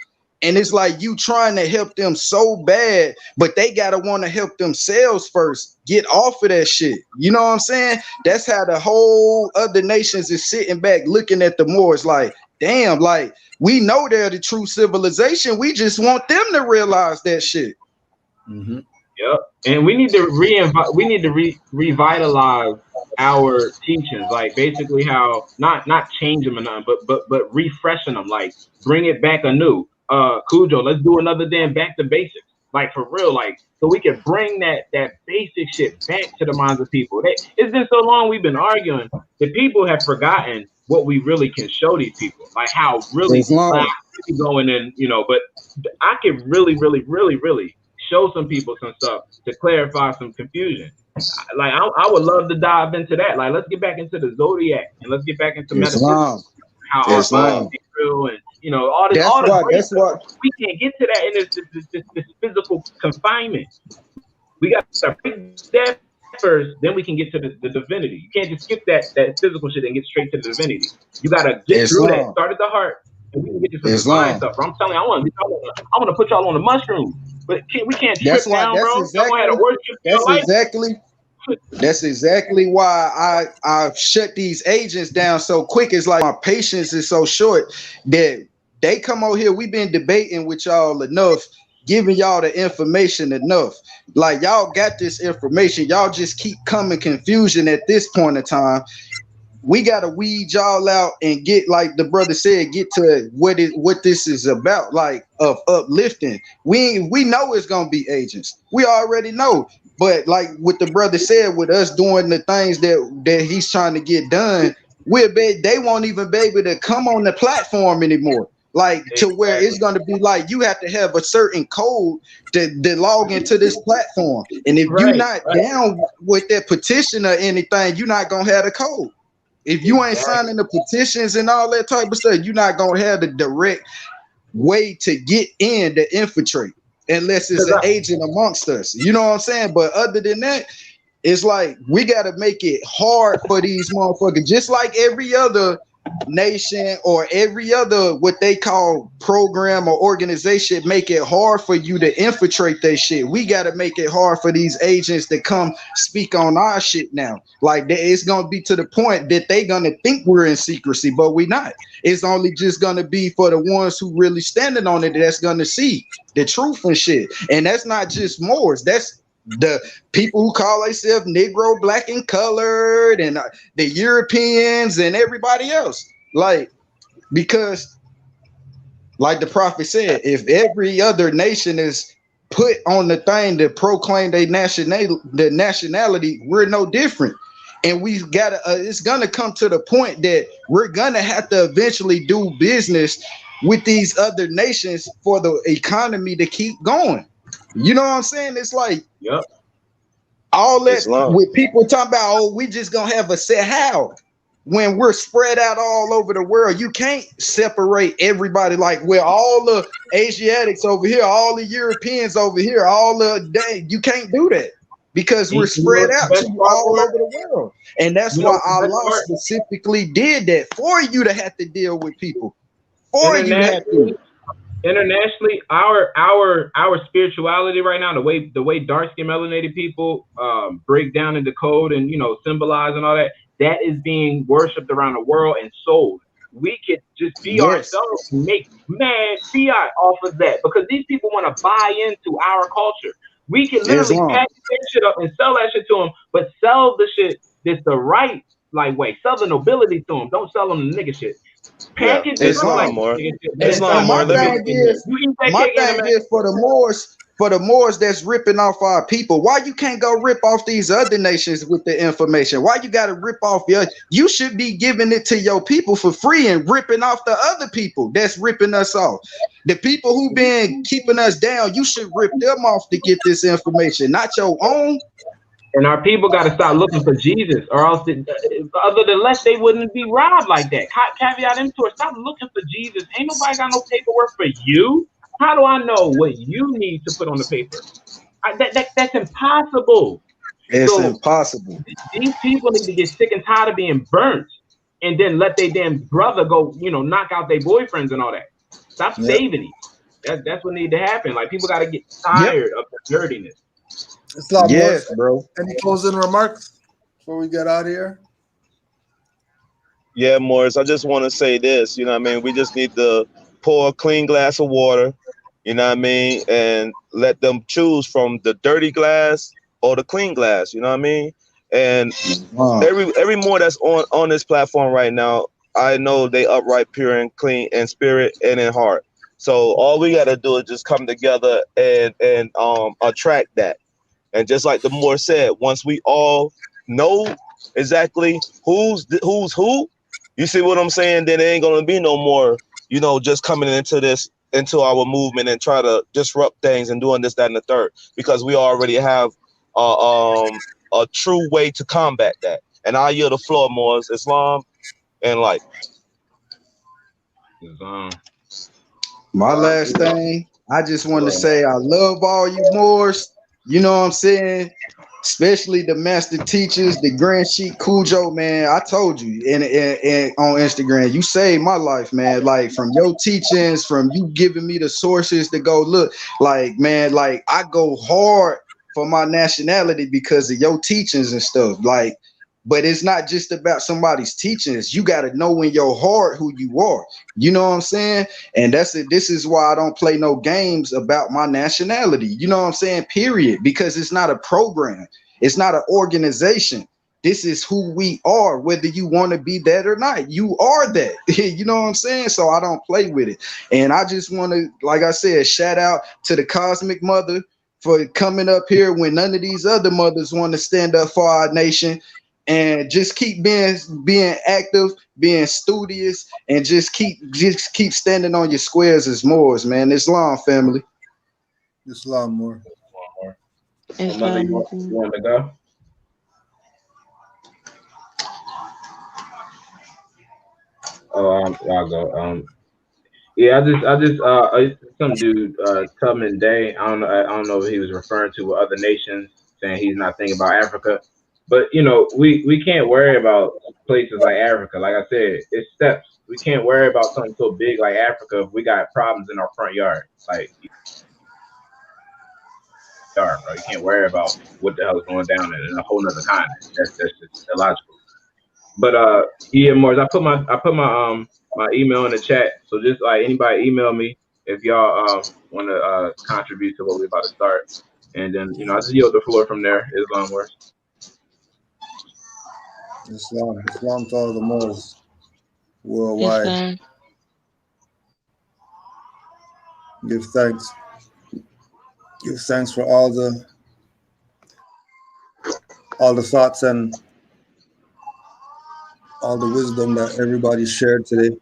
And it's like you trying to help them so bad, but they gotta want to help themselves first. Get off of that shit. You know what I'm saying? That's how the whole other nations is sitting back looking at the Moors like, damn, like, we know they're the true civilization. We just want them to realize that shit. Mm-hmm. Yep. And we need to revitalize our teachings, like basically how not change them or nothing, but refreshing them, like bring it back anew. Cujo, let's do another damn back to basics, like for real, like so we can bring that basic shit back to the minds of people. It's been so long we've been arguing that people have forgotten what we really can show these people, like how really going in, but I can really show some people some stuff to clarify some confusion. Like I would love to dive into that. Like, let's get back into the zodiac and let's get back into metaphysics, how our bodies is real, and all this. That's why we can't get to that in this physical confinement. We got to break that first, then we can get to the divinity. You can't just skip that physical shit and get straight to the divinity. You got to get through that. Start at the heart, and we can get to some divine stuff. I'm telling you, I want to put y'all on the mushroom. But we can't trip down, bro. That's exactly why I shut these agents down so quick. It's like my patience is so short that they come over here. We've been debating with y'all enough, giving y'all the information enough. Like, y'all got this information. Y'all just keep coming confusion at this point in time. We gotta weed y'all out and get, like the brother said, get to what this is about, like of uplifting. We know it's gonna be agents. We already know. But like what the brother said, with us doing the things that he's trying to get done, they won't even be able to come on the platform anymore. Like, to where it's going to be like you have to have a certain code to log into this platform. And if you're not down with that petition or anything, you're not going to have the code. If you ain't signing the petitions and all that type of stuff, you're not going to have the direct way to get in to infiltrate, unless it's an agent amongst us. You know what I'm saying? But other than that, it's like we got to make it hard for these motherfuckers, just like every other nation or every other what they call program or organization. Make it hard for you to infiltrate that shit. We got to make it hard for these agents to come speak on our shit now. Like, it's gonna be to the point that they gonna think we're in secrecy, but we not. It's only just gonna be for the ones who really standing on it that's gonna see the truth and shit. And that's not just Moors, that's the people who call themselves Negro, black, and colored, and the Europeans and everybody else. Like, because like the prophet said, if every other nation is put on the thing to proclaim their nationality, we're no different. And we've got to, it's gonna come to the point that we're gonna have to eventually do business with these other nations for the economy to keep going. You know what I'm saying? It's like, all that with people talking about, oh, we just gonna have a set how, when we're spread out all over the world. You can't separate everybody. Like, where all the Asiatics over here, all the Europeans over here, all the you can't do that, because we're spread out all over the world. And that's why Allah specifically did that, for you to have to deal with people, for you to have to. Internationally, our spirituality right now, the way dark-skinned melanated people break down into code and, you know, symbolize and all that, that is being worshipped around the world and sold. We could just be ourselves and make mad fiat off of that, because these people want to buy into our culture. We can literally package that shit up and sell that shit to them, but sell the shit that's the right way. Sell the nobility to them. Don't sell them the nigga shit. Package Islam more. My thing is for the Moors that's ripping off our people. Why you can't go rip off these other nations with the information? Why you got to rip off you should be giving it to your people for free and ripping off the other people that's ripping us off. The people who been keeping us down, you should rip them off to get this information, not your own. And our people got to start looking for Jesus, or else, other than less, they wouldn't be robbed like that. Caveat emptor, stop looking for Jesus. Ain't nobody got no paperwork for you. How do I know what you need to put on the paper? That's impossible. It's impossible. These people need to get sick and tired of being burnt, and then let their damn brother go, you know, knock out their boyfriends and all that. Stop saving it. That's what need to happen. Like, people got to get tired of the dirtiness. Yes, bro. Any closing remarks before we get out of here? Yeah, Morris, I just want to say this. You know what I mean? We just need to pour a clean glass of water, you know what I mean, and let them choose from the dirty glass or the clean glass, you know what I mean? And every Moor that's on this platform right now, I know they upright, pure, and clean in spirit and in heart. So all we got to do is just come together and attract that. And just like the Moor said, once we all know exactly who's who, you see what I'm saying? Then there ain't gonna be no more, you know, just coming into our movement and try to disrupt things and doing this, that, and the third, because we already have a true way to combat that. And I yield the floor, Moors, Islam and life. My last thing, I just want to say I love all you Moors. You know what I'm saying? Especially the master teachers, the Grand Sheik Cujo, man. I told you and on Instagram, you saved my life, man. Like, from your teachings, from you giving me the sources to go look. Like, man, like, I go hard for my nationality because of your teachings and stuff. Like, But it's not just about somebody's teachings. You got to know in your heart who you are. You know what I'm saying? And that's it. This is why I don't play no games about my nationality. You know what I'm saying? Period. Because it's not a program. It's not an organization. This is who we are, whether you want to be that or not. You are that. You know what I'm saying? So I don't play with it. And I just want to, like I said, shout out to the Cosmic Mother for coming up here when none of these other mothers want to stand up for our nation. And just keep being active, being studious, and just keep standing on your squares as Moors, man. Islam, family. Islam, more. Mother, you want to go? Oh, I'll go. Yeah, I just some dude, Tubman Day. I don't know if he was referring to other nations, saying he's not thinking about Africa. But you know, we can't worry about places like Africa. Like I said, it's steps. We can't worry about something so big like Africa if we got problems in our front yard. Like, bro, you can't worry about what the hell is going down in a whole nother continent. That's just illogical. But yeah, Morris, I put my my email in the chat. So just like anybody email me if y'all want to contribute to what we're about to start. And then, you know, I just yield the floor from there. Islam Morris. Islam to all the Moors worldwide. Islam. Give thanks. Give thanks for all the thoughts and all the wisdom that everybody shared today.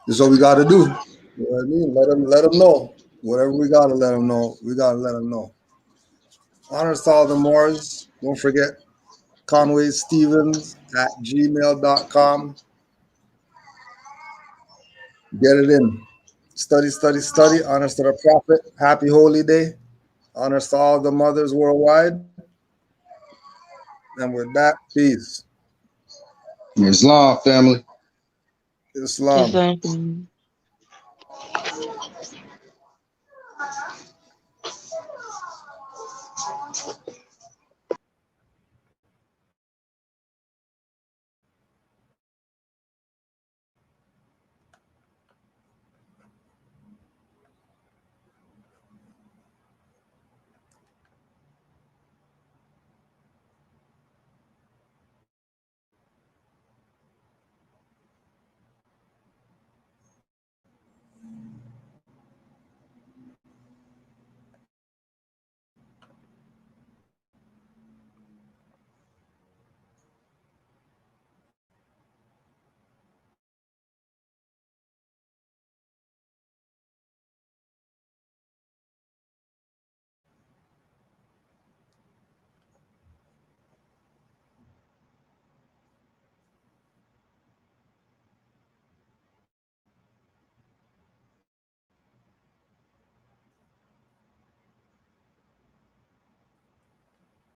This is what we got to do. You know what I mean? Let them know. Whatever we got to let them know, we got to let them know. Honors to all the Moors. Don't forget conwaystevens@gmail.com. Get it in. Study. Honors to the Prophet. Happy Holy Day. Honors to all the mothers worldwide. And with that, peace. Islam, family. Islam. Islam.